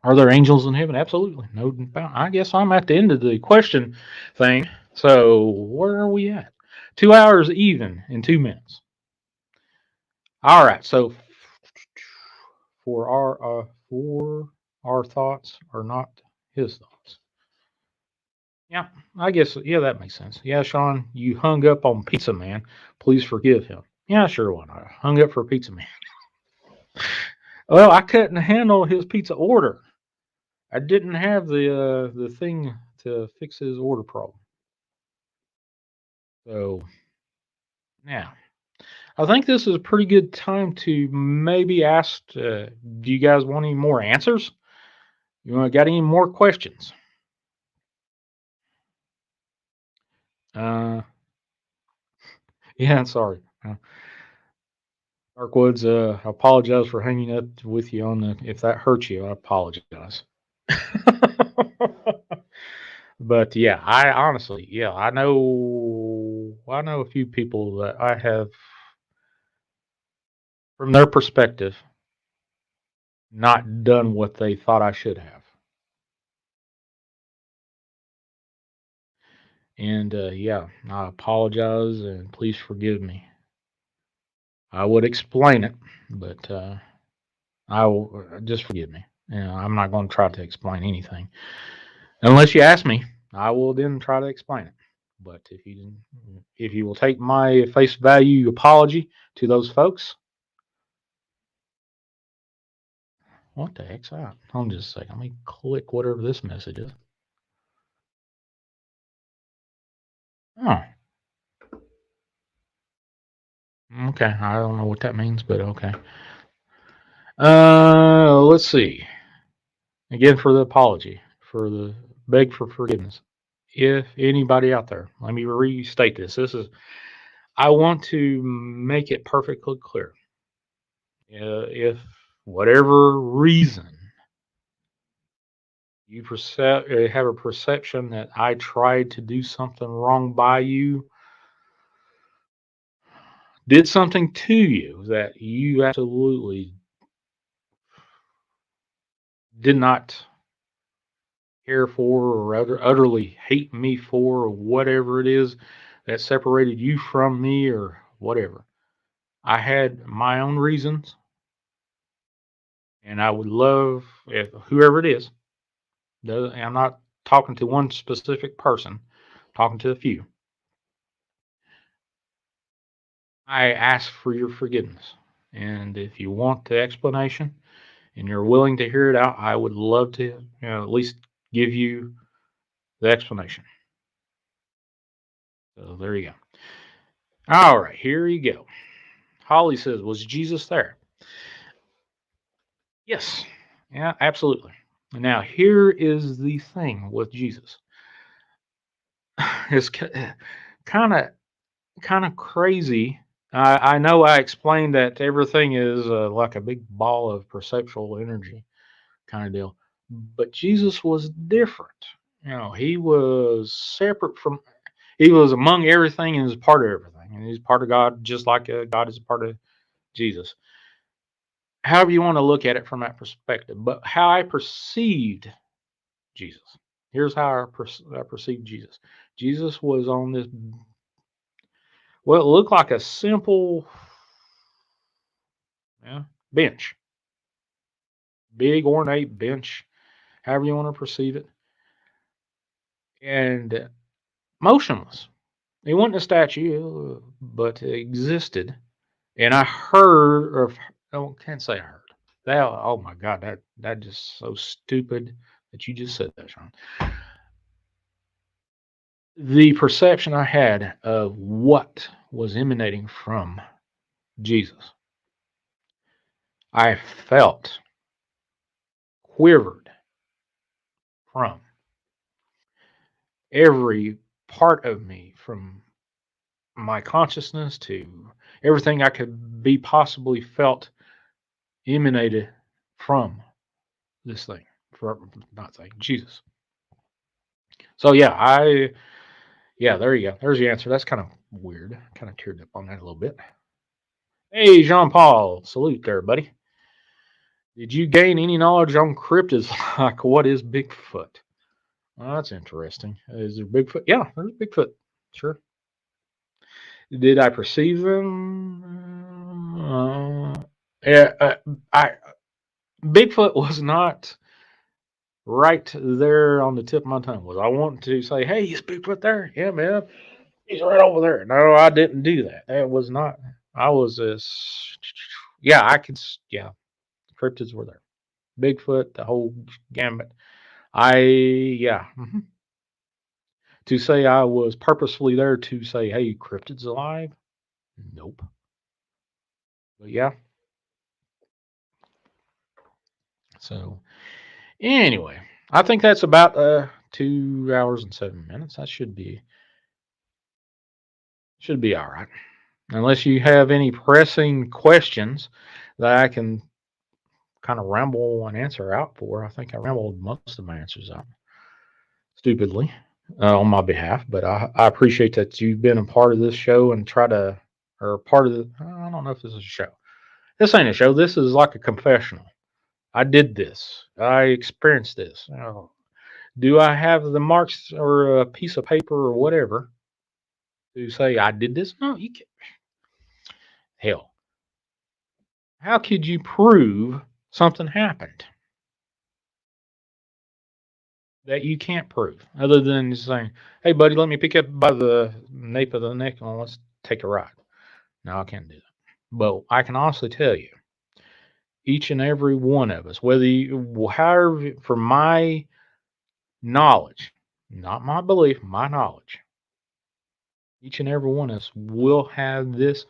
[SPEAKER 1] Are there angels in heaven? Absolutely. No doubt. I guess I'm at the end of the question thing. So where are we at? 2 hours even in 2 minutes. All right. So for our thoughts are not his thoughts. Yeah, I guess yeah, that makes sense. Yeah, Sean, you hung up on Pizza Man. Please forgive him. Yeah, sure, why not? I hung up for Pizza Man. Well, I couldn't handle his pizza order. I didn't have the thing to fix his order problem. So yeah, I think this is a pretty good time to maybe ask. Do you guys want any more answers? You want got any more questions? Uh, yeah, sorry. Darkwoods, I apologize for hanging up with you on the. If that hurt you, I apologize. But yeah, I honestly, yeah, I know a few people that I have, from their perspective, not done what they thought I should have. And yeah, I apologize and please forgive me. I would explain it, but I will just forgive me. I'm not going to try to explain anything unless you ask me. I will then try to explain it. But if you will take my face value apology to those folks, what the heck's that? Hold on just a second. Let me click whatever this message is. Oh, okay. I don't know what that means, but okay. Let's see. Again, for the apology, for the beg for forgiveness. If anybody out there, let me restate this. I want to make it perfectly clear. If whatever reason you have a perception that I tried to do something wrong by you, did something to you that you absolutely did not care for or utterly hate me for, or whatever it is that separated you from me or whatever. I had my own reasons, and I would love if whoever it is. I'm not talking to one specific person, talking to a few. I ask for your forgiveness, and if you want the explanation and you're willing to hear it out, I would love to, at least give you the explanation. So there you go. All right, here you go. Holly says, "Was Jesus there?" Yes. Yeah, absolutely. Now, here is the thing with Jesus. It's kind of kind of crazy. I know I explained that everything is like a big ball of perceptual energy kind of deal, but Jesus was different. He was separate from. He was among everything and is part of everything, and he's part of God, just like God is a part of Jesus. However you want to look at it from that perspective, but how I perceived Jesus. Here's how I perceived Jesus. Jesus was on this, well, it looked like a simple, yeah, bench, big ornate bench, however you want to perceive it, and motionless. He wasn't a statue, but it existed. And I heard, or I can't say I heard. That, oh my God, that just so stupid that you just said that, Sean. The perception I had of what was emanating from Jesus, I felt quivered from every part of me, from my consciousness to everything I could be possibly felt emanated from this thing, from not thing, Jesus. So yeah, there you go. There's the answer. That's kind of weird. Kind of teared up on that a little bit. Hey, Jean Paul, salute there, buddy. Did you gain any knowledge on cryptids like what is Bigfoot? Well, that's interesting. Is there Bigfoot? Yeah, there's Bigfoot. Sure. Did I perceive them? Yeah, I Bigfoot was not right there on the tip of my tongue. Was I wanting to say, "Hey, is Bigfoot there?" Yeah, man, he's right over there. No, I didn't do that. That was not. I was yeah, I could. Yeah, cryptids were there. Bigfoot, the whole gambit. Yeah. To say I was purposefully there to say, "Hey, cryptids alive?" Nope. But yeah. So anyway, I think that's about 2 hours and 7 minutes. That should be all right. Unless you have any pressing questions that I can kind of ramble an answer out for. I think I rambled most of my answers out stupidly on my behalf, but I appreciate that you've been a part of this show and try to, or part of the, I don't know if this is a show. This ain't a show. This is like a confessional. I did this. I experienced this. Do I have the marks or a piece of paper or whatever to say I did this? No, you can't. Hell, how could you prove something happened that you can't prove other than saying, "Hey, buddy, let me pick you up by the nape of the neck and let's take a ride"? No, I can't do that. But I can honestly tell you, each and every one of us, whether you, however, for my knowledge, not my belief, my knowledge, each and every one of us will have this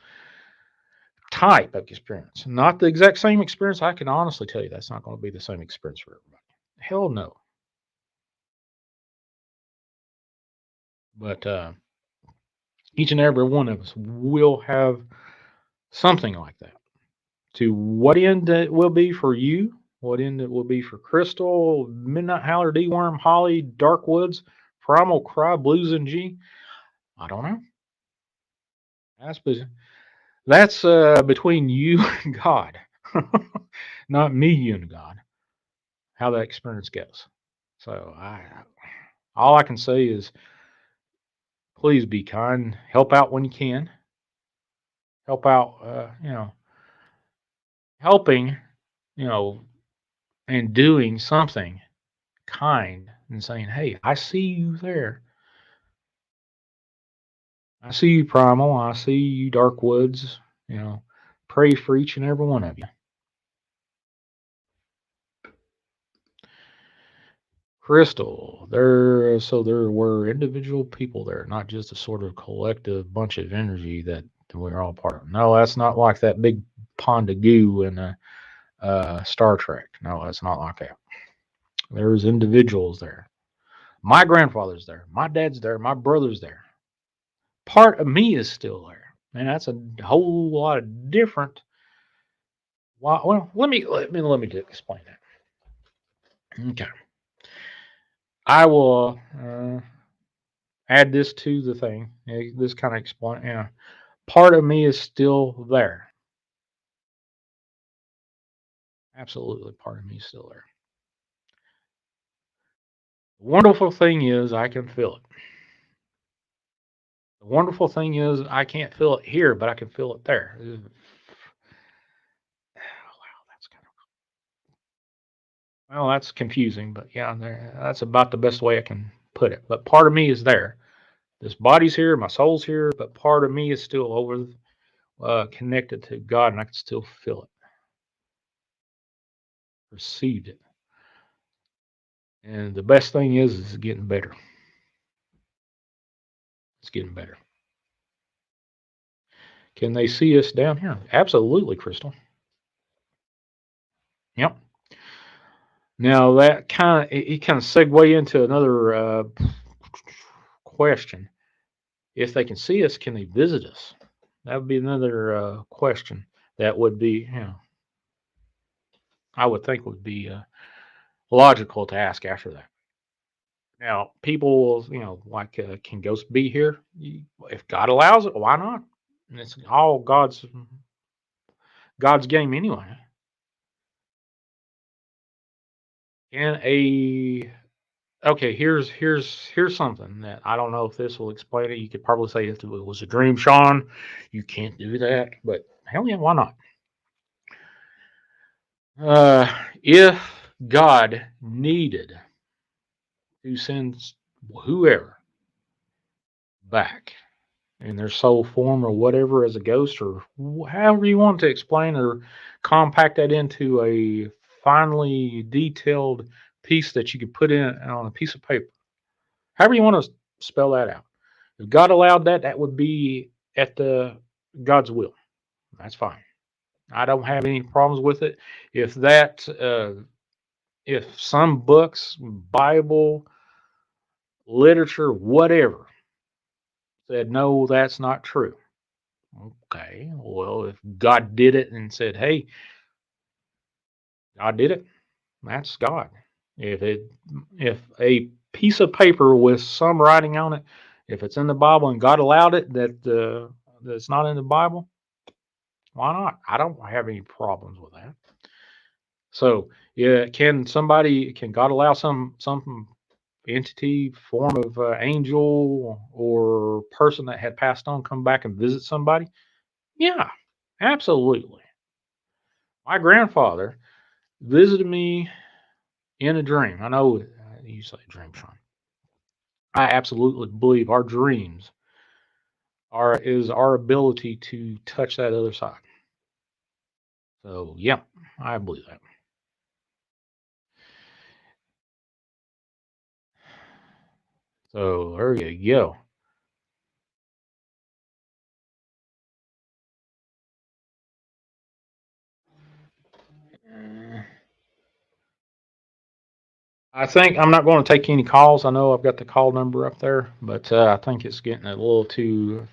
[SPEAKER 1] type of experience. Not the exact same experience. I can honestly tell you that's not going to be the same experience for everybody. Hell no. But each and every one of us will have something like that. To what end it will be for you, what end it will be for Crystal, Midnight Howler, D Worm, Holly, Dark Woods, Primal Cry, Blues and G. I don't know. That's between you and God, not me, you and God. How that experience goes. So all I can say is Please be kind. Help out when you can. Help out, helping, you know, and doing something kind and saying, "Hey, I see you there. I see you, Primal. I see you, Dark Woods." You know, pray for each and every one of you. Crystal, there were individual people there, not just a sort of collective bunch of energy that we're all part of. No, that's not like that big pond of goo in Star Trek. No, that's not like that. There's individuals there. My grandfather's there. My dad's there. My brother's there. Part of me is still there, and that's a whole lot of different. Well, let me explain that. Okay, I will add this to the thing. This kind of explain. Yeah, part of me is still there. Absolutely, part of me is still there. The wonderful thing is I can feel it. The wonderful thing is I can't feel it here, but I can feel it there. Wow, that's kind of well, that's confusing, but yeah, that's about the best way I can put it. But part of me is there. This body's here, my soul's here, but part of me is still over connected to God, and I can still feel it, perceived it. And the best thing is it's getting better. It's getting better. Can they see us down here? Absolutely, Crystal. Yep. Now that it kind of segue into another question. If they can see us, can they visit us? That would be another question. That would be, I would think would be logical to ask after that. Now, people, like, can ghosts be here? If God allows it, why not? And it's all God's game anyway. And okay, here's something that I don't know if this will explain it. You could probably say if it was a dream, Sean. You can't do that, but hell yeah, why not? If God needed to send whoever back in their soul form or whatever as a ghost or however you want to explain or compact that into a finely detailed piece that you could put in on a piece of paper, however you want to spell that out. If God allowed that, that would be at the God's will. That's fine. I don't have any problems with it. If that, if some books, Bible, literature, whatever, said no, that's not true. Okay, well, if God did it and said, "Hey, God did it," that's God. If it, if a piece of paper with some writing on it, if it's in the Bible and God allowed it, that's not in the Bible, why not? I don't have any problems with that. So, yeah, can God allow some entity, form of angel or person that had passed on come back and visit somebody? Yeah, absolutely. My grandfather visited me in a dream. I know you say dream, Sean. I absolutely believe our dreams is our ability to touch that other side. So yeah, I believe that. So there you go. Uh, I think I'm not going to take any calls. I know I've got the call number up there, but I think it's getting a little too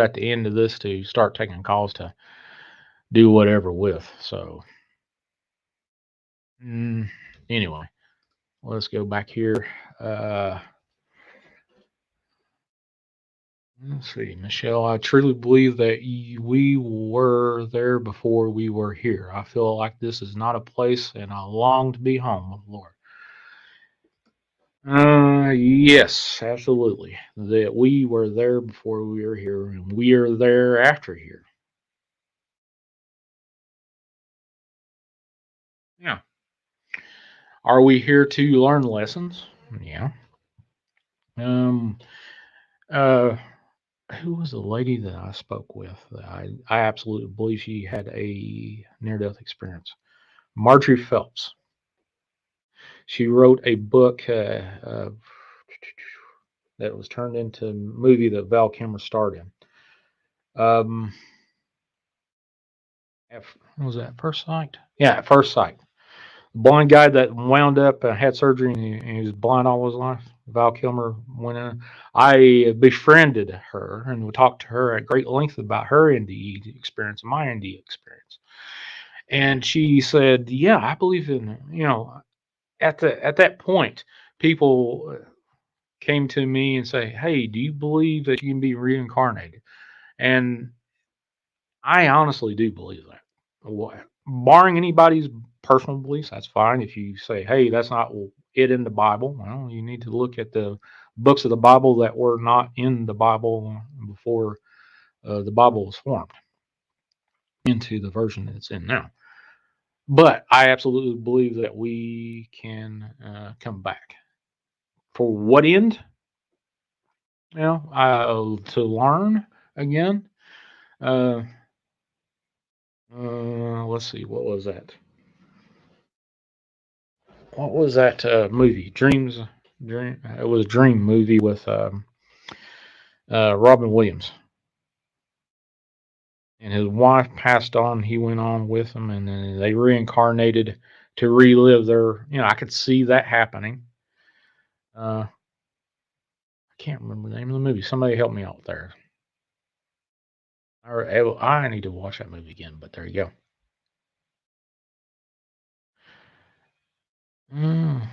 [SPEAKER 1] at the end of this to start taking calls to do whatever with. So mm, anyway, let's go back here. Uh, let's see, Michelle. I truly believe that we were there before we were here. I feel like this is not a place, and I long to be home with the Lord. Yes, absolutely. That we were there before we were here, and we are there after here. Yeah. Are we here to learn lessons? Yeah. Um. Uh. Who was the lady that I spoke with? I absolutely believe she had a near-death experience. Marjorie Phelps. She wrote a book that was turned into a movie that Val Kilmer starred in. Um, what was that First Sight? Yeah, at First Sight. The blind guy that wound up and had surgery and he was blind all his life. Val Kilmer went in. I befriended her and we talked to her at great length about her NDE experience and my NDE experience. And she said, "Yeah, I believe in at that point, people came to me and say, "Hey, do you believe that you can be reincarnated?" And I honestly do believe that. Barring anybody's personal beliefs, that's fine. If you say, "Hey, that's not it in the Bible," well, you need to look at the books of the Bible that were not in the Bible before the Bible was formed into the version that it's in now. But I absolutely believe that we can come back. For what end? To learn again. Uh, let's see, what was that? What was that movie? Dream. It was a Dream movie with Robin Williams, and his wife passed on. He went on with them, and then they reincarnated to relive their. I could see that happening. I can't remember the name of the movie. Somebody help me out there. Or I need to watch that movie again. But there you go. Mm,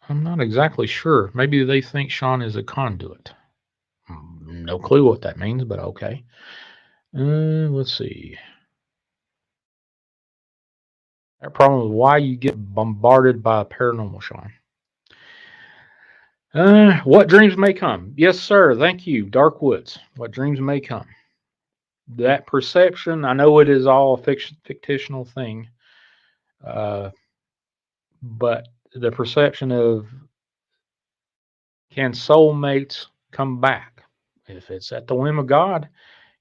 [SPEAKER 1] I'm not exactly sure. Maybe they think Sean is a conduit. No clue what that means, but okay. Let's see. That problem is why you get bombarded by paranormal, Sean. What dreams may come? Yes, sir. Thank you, Dark Woods. What dreams may come? That perception. I know it is all a fictional thing, uh, but the perception of can soulmates come back? If it's at the whim of God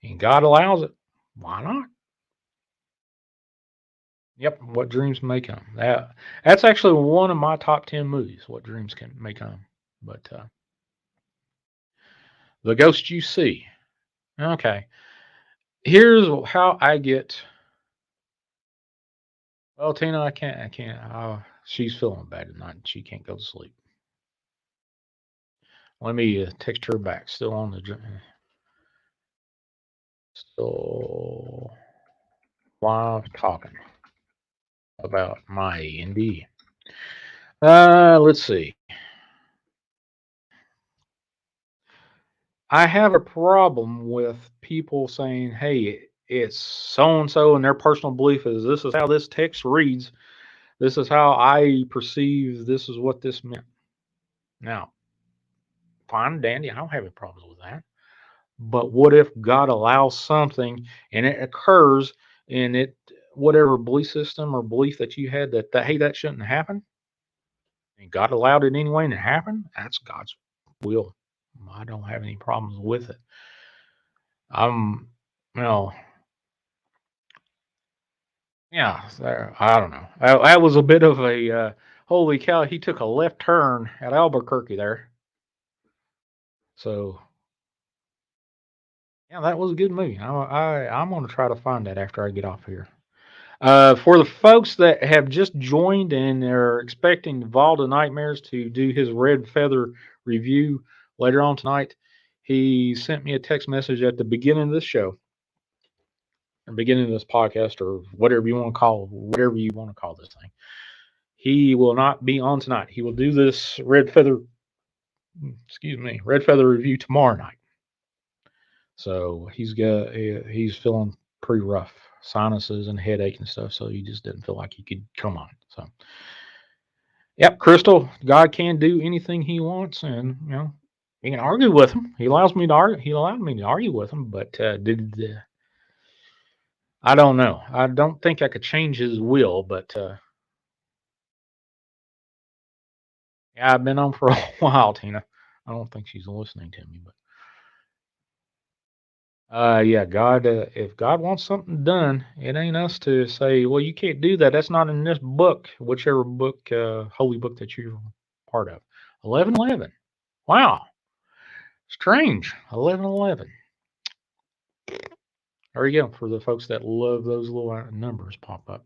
[SPEAKER 1] and God allows it, why not? Yep. What dreams may come. That's actually one of my top 10 movies. What dreams can may come. But the ghost you see. Okay. Here's how I get. Well, Tina, I can't. I can't. She's feeling bad tonight. She can't go to sleep. Let me text her back. Still on the. Still live talking about my ND. Let's see. I have a problem with people saying, "Hey, it's so and so," and their personal belief is this is how this text reads. This is how I perceive. This is what this meant. Now, fine, and dandy. I don't have any problems with that. But what if God allows something and it occurs and it whatever belief system or belief that you had that hey that shouldn't happen and God allowed it anyway and it happened? That's God's will. I don't have any problems with it. I'm you know Yeah, so, I don't know. That was a bit of a holy cow. He took a left turn at Albuquerque there. So yeah, that was a good movie. I'm gonna try to find that after I get off here. For the folks that have just joined and are expecting Valda Nightmares to do his Red Feather review later on tonight, he sent me a text message at the beginning of this show, or beginning of this podcast, or whatever you want to call this thing. He will not be on tonight. He will do this Red Feather review tomorrow night. So he's feeling pretty rough, sinuses and headache and stuff. So he just didn't feel like he could come on. So Yep, Crystal. God can do anything He wants, and you can argue with Him. He allows me to argue. He allowed me to argue with Him, but I don't know. I don't think I could change His will, but yeah, I've been on for a while, Tina. I don't think she's listening to me, but yeah, God. If God wants something done, it ain't us to say, "Well, you can't do that. That's not in this book, whichever book, holy book that you're part of." 11:11. Wow, strange. 11:11. There you go for the folks that love those little numbers pop up.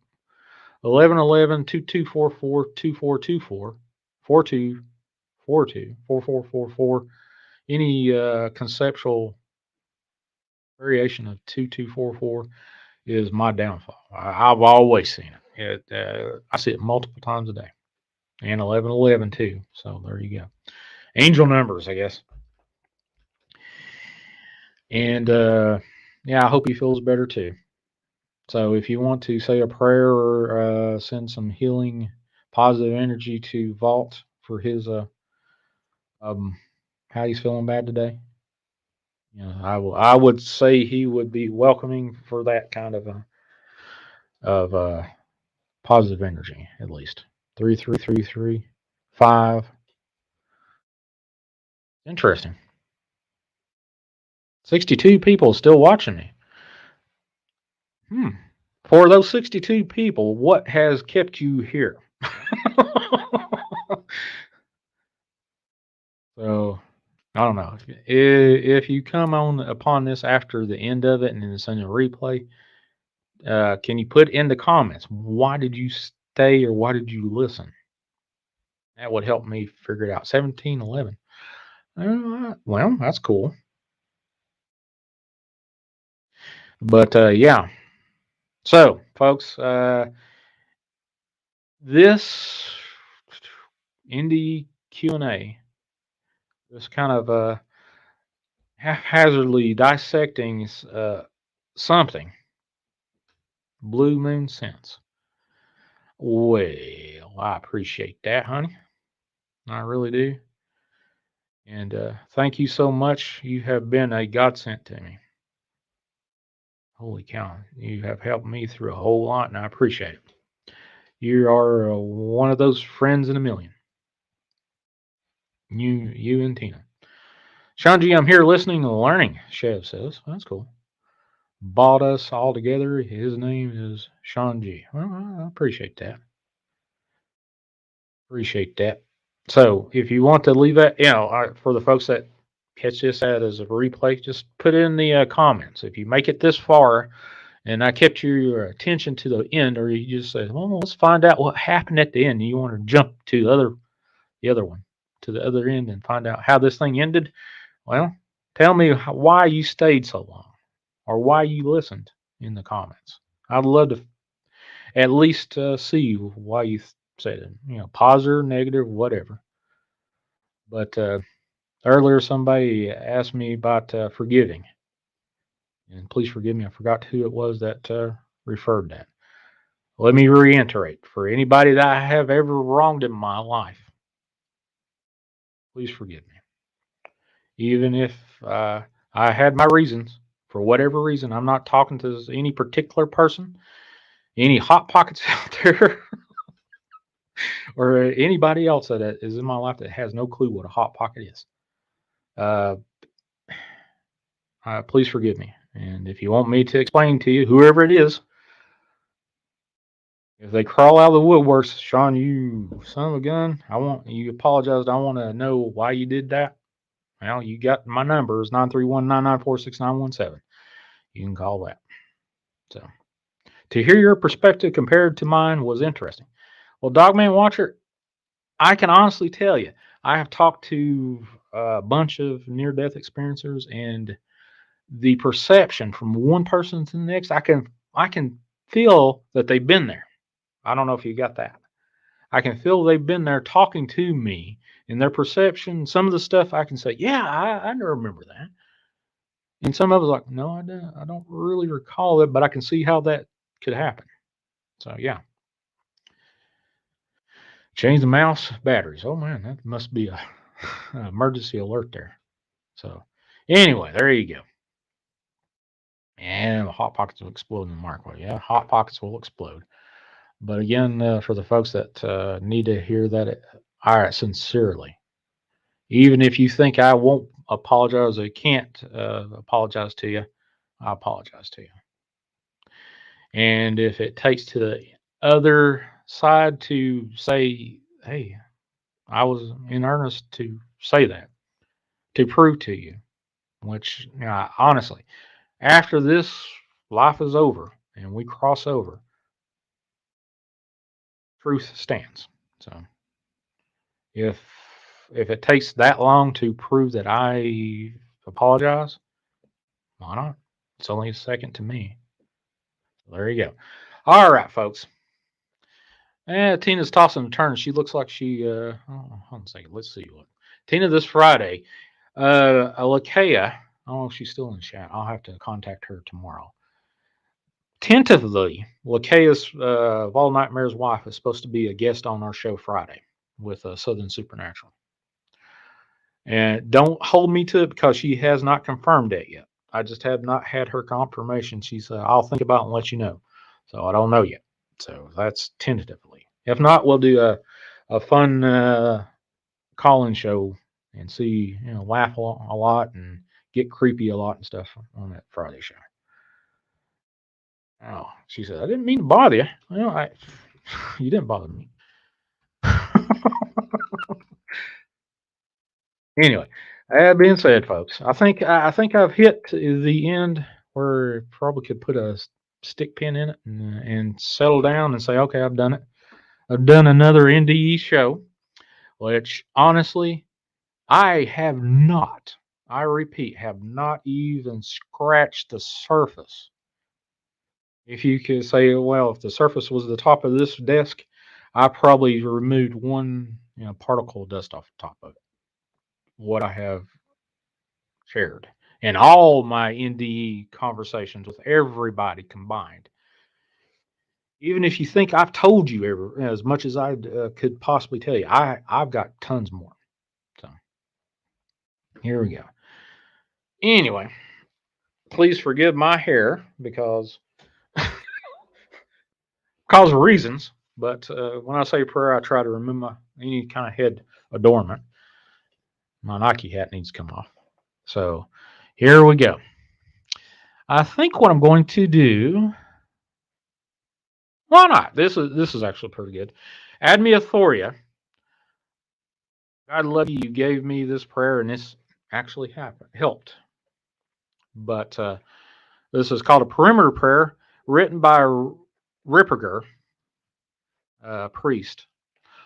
[SPEAKER 1] 11:11 2244 2424 4242 4444. Any conceptual variation of 2244 is my downfall. I've always seen it. I see it multiple times a day, and 11:11 too. So there you go. Angel numbers, I guess. And yeah, I hope he feels better too. So if you want to say a prayer or send some healing, positive energy to Vault for his um, how he's feeling bad today, I would say he would be welcoming for that kind of positive energy at least. 3333 5. Interesting. 62 people still watching me. Hmm. For those 62 people, what has kept you here? So I don't know if you come on upon this after the end of it and it's on a replay. Can you put in the comments why did you stay or why did you listen? That would help me figure it out. 1711. Well, that's cool. But yeah. So, folks, this indie Q&A is kind of haphazardly dissecting something. Blue Moon Sense. Well, I appreciate that, honey. I really do. And thank you so much. You have been a godsend to me. Holy cow. You have helped me through a whole lot, and I appreciate it. You are one of those friends in a million. You and Tina. Sean G, I'm here listening and learning, Chev says. That's cool. Bought us all together. His name is Sean G. Well, I appreciate that. Appreciate that. So if you want to leave that, for the folks that catch this as a replay, just put it in the comments. If you make it this far and I kept your attention to the end, or you just say, well, let's find out what happened at the end, and you want to jump to the other one, to the other end and find out how this thing ended, well, tell me why you stayed so long or why you listened in the comments. I'd love to at least see why you said it, positive, negative, whatever. But earlier, somebody asked me about forgiving, and please forgive me, I forgot who it was that referred that. Let me reiterate: for anybody that I have ever wronged in my life, please forgive me. Even if I had my reasons, for whatever reason, I'm not talking to any particular person, any hot pockets out there, or anybody else that is in my life that has no clue what a hot pocket is. Uh, please forgive me. And if you want me to explain to you, whoever it is, if they crawl out of the woodworks, Sean, you son of a gun, I want you apologized. I want to know why you did that. Well, you got my number is 931-994-6917. You can call that. So to hear your perspective compared to mine was interesting. Well, Dogman Watcher, I can honestly tell you, I have talked to a bunch of near-death experiencers, and the perception from one person to the next, I can feel that they've been there. I don't know if you got that. I can feel they've been there talking to me, and their perception. Some of the stuff I can say, yeah, I remember that, and some of it's like, no, I don't really recall it, but I can see how that could happen. So yeah. Change the mouse batteries. Oh man, that must be a an emergency alert there. So anyway, there you go. And the hot pockets will explode in the microwave. Yeah, hot pockets will explode. But again, for the folks that need to hear that, all right, sincerely, even if you think I won't apologize or can't apologize to you, I apologize to you. And if it takes to the other side to say, hey, I was in earnest to say that, to prove to you, which, honestly, after this life is over and we cross over, truth stands. So if it takes that long to prove that I apologize, why not? It's only a second to me. There you go. All right, folks. Tina's tossing and turning. She looks like she. Hold on a second. Let's see what Tina this Friday. Lakea. Oh, she's still in the chat. I'll have to contact her tomorrow. Tentatively, Lakea's of All Nightmares wife is supposed to be a guest on our show Friday with Southern Supernatural. And don't hold me to it because she has not confirmed it yet. I just have not had her confirmation. She said, I'll think about it and let you know. So I don't know yet. So that's tentatively. If not, we'll do a fun call-in show and see, laugh a lot and get creepy a lot and stuff on that Friday show. Oh, she said, I didn't mean to bother you. Well, you didn't bother me. Anyway, that being said, folks, I think I've hit the end where probably could put a stick pin in it and settle down and say, okay, I've done it. I've done another NDE show, which honestly I have not. I repeat, have not even scratched the surface. If you could say, well, if the surface was the top of this desk, I probably removed one particle of dust off the top of it. What I have shared and all my NDE conversations with everybody combined. Even if you think I've told you as much as I could possibly tell you, I've got tons more. So here we go. Anyway, please forgive my hair because of reasons. But when I say prayer, I try to remove any kind of head adornment. My Nike hat needs to come off. So here we go. I think what I'm going to do. Why not? This is actually pretty good. Add me a Thoria. God love you. You gave me this prayer, and this actually helped. But this is called a perimeter prayer, written by Ripperger, priest.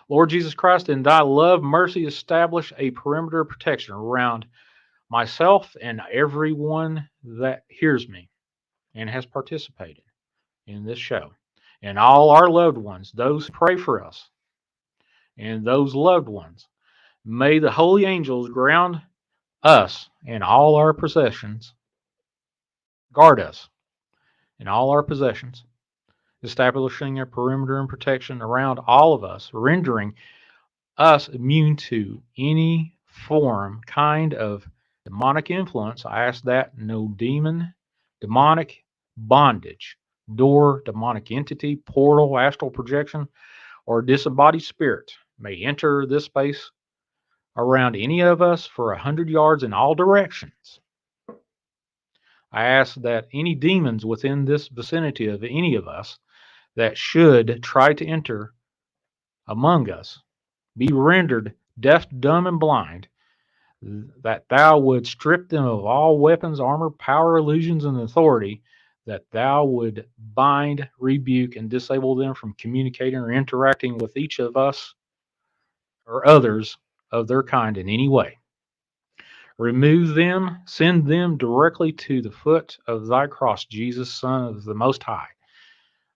[SPEAKER 1] Lord Jesus Christ, in thy love, mercy, establish a perimeter of protection around myself and everyone that hears me and has participated in this show, and all our loved ones, those who pray for us, and those loved ones. May the holy angels ground us and all our possessions, guard us in all our possessions, establishing a perimeter and protection around all of us, rendering us immune to any kind of demonic influence. I ask that no demonic bondage, door, demonic entity, portal, astral projection, or disembodied spirit may enter this space around any of us for 100 yards in all directions. I ask that any demons within this vicinity of any of us that should try to enter among us be rendered deaf, dumb, and blind, that thou would strip them of all weapons, armor, power, illusions, and authority, that thou would bind, rebuke, and disable them from communicating or interacting with each of us or others of their kind in any way. Remove them, send them directly to the foot of thy cross, Jesus, Son of the Most High.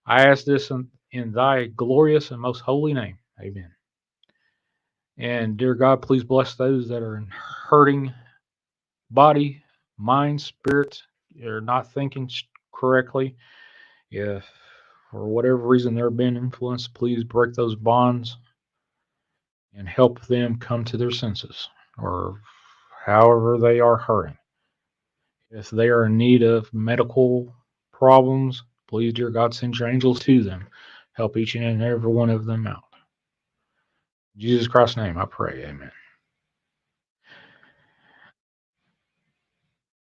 [SPEAKER 1] I ask this in thy glorious and most holy name. Amen. And dear God, please bless those that are in hurting body, mind, spirit, are not thinking correctly. If for whatever reason they're being influenced, please break those bonds and help them come to their senses, or however they are hurting. If they are in need of medical problems, please, dear God, send your angels to them. Help each and every one of them out. In Jesus Christ's name, I pray. Amen.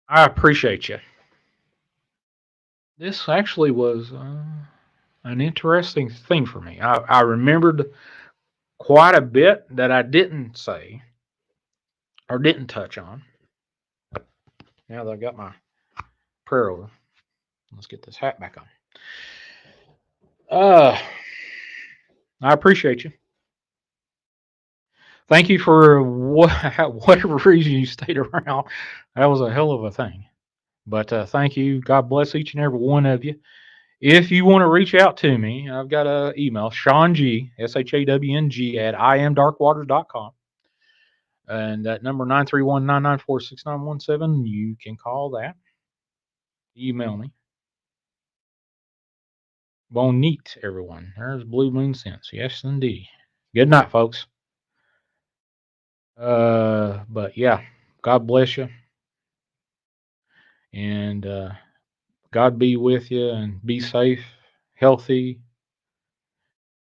[SPEAKER 1] I appreciate you. This actually was an interesting thing for me. I remembered quite a bit that I didn't say or didn't touch on. Now that I got my prayer over, let's get this hat back on. I appreciate you. Thank you for whatever reason you stayed around. That was a hell of a thing. But thank you. God bless each and every one of you. If you want to reach out to me, I've got an email, Sean G, SHAWNG, at imdarkwaters.com. And that number 931-994-6917, you can call that. Email me. Bonite, everyone. There's Blue Moon Sense. Yes, indeed. Good night, folks. But yeah, God bless you. And God be with you and be safe, healthy.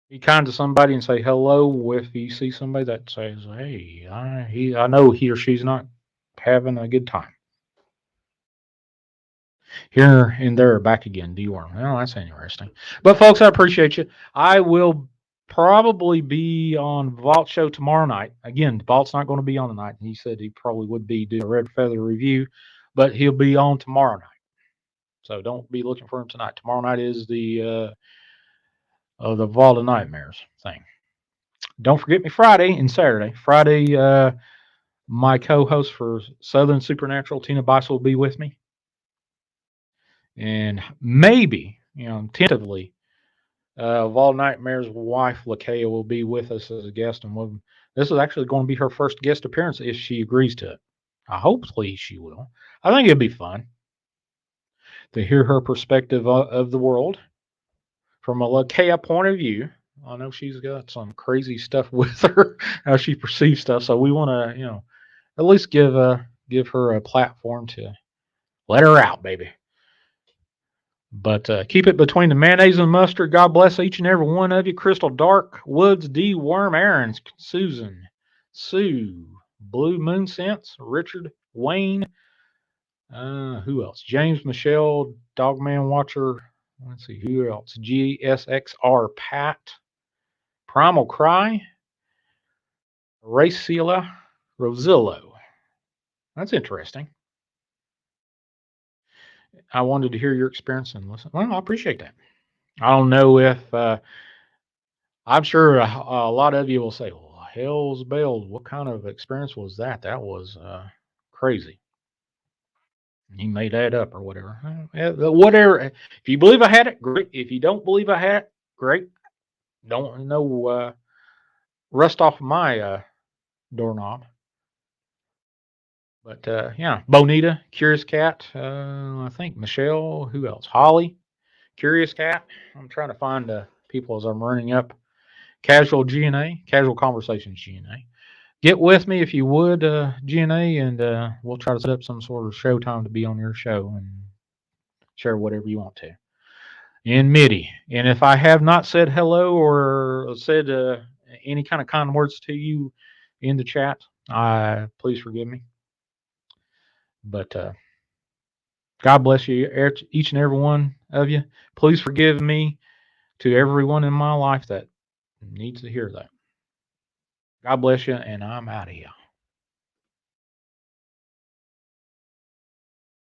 [SPEAKER 1] Be kind to somebody and say hello if you see somebody that says, "Hey, I know he or she's not having a good time." Here and there, back again, deworm. Well, that's interesting. But folks, I appreciate you. I will probably be on Vault show tomorrow night. Again, Vault's not going to be on tonight. He said he probably would be doing a Red Feather review, but he'll be on tomorrow night. So don't be looking for him tonight. Tomorrow night is the Vault of Nightmares thing. Don't forget me Friday and Saturday. Friday, my co-host for Southern Supernatural, Tina Bice, will be with me, and maybe, tentatively, of all Nightmare's wife, Lakea, will be with us as a guest, and this is actually going to be her first guest appearance if she agrees to it. Hopefully she will. I think it'd be fun to hear her perspective of the world from a Lakea point of view. I know she's got some crazy stuff with her, how she perceives stuff. So we want to, at least give her a platform to let her out, baby. But keep it between the mayonnaise and mustard. God bless each and every one of you. Crystal Dark, Woods, D. Worm, Aaron, Susan, Sue, Blue Moon Sense, Richard, Wayne. Who else? James, Michelle, Dogman Watcher. Let's see, who else? GSXR, Pat, Primal Cry, Racila, Rosillo. That's interesting. I wanted to hear your experience and listen. Well, I appreciate that. I don't know if I'm sure a lot of you will say, "Well, hell's bells! What kind of experience was that? That was crazy." He made that up or whatever. Whatever. If you believe I had it, great. If you don't believe I had it, great. Don't know rust off my doorknob. But yeah, Bonita, Curious Cat. I think Michelle. Who else? Holly, Curious Cat. I'm trying to find people as I'm running up. Casual GNA, Casual Conversations GNA. Get with me if you would, GNA, and we'll try to set up some sort of showtime to be on your show and share whatever you want to in MIDI. And if I have not said hello or said any kind of kind words to you in the chat, please forgive me. But God bless you, each and every one of you. Please forgive me to everyone in my life that needs to hear that. God bless you, and I'm out of here.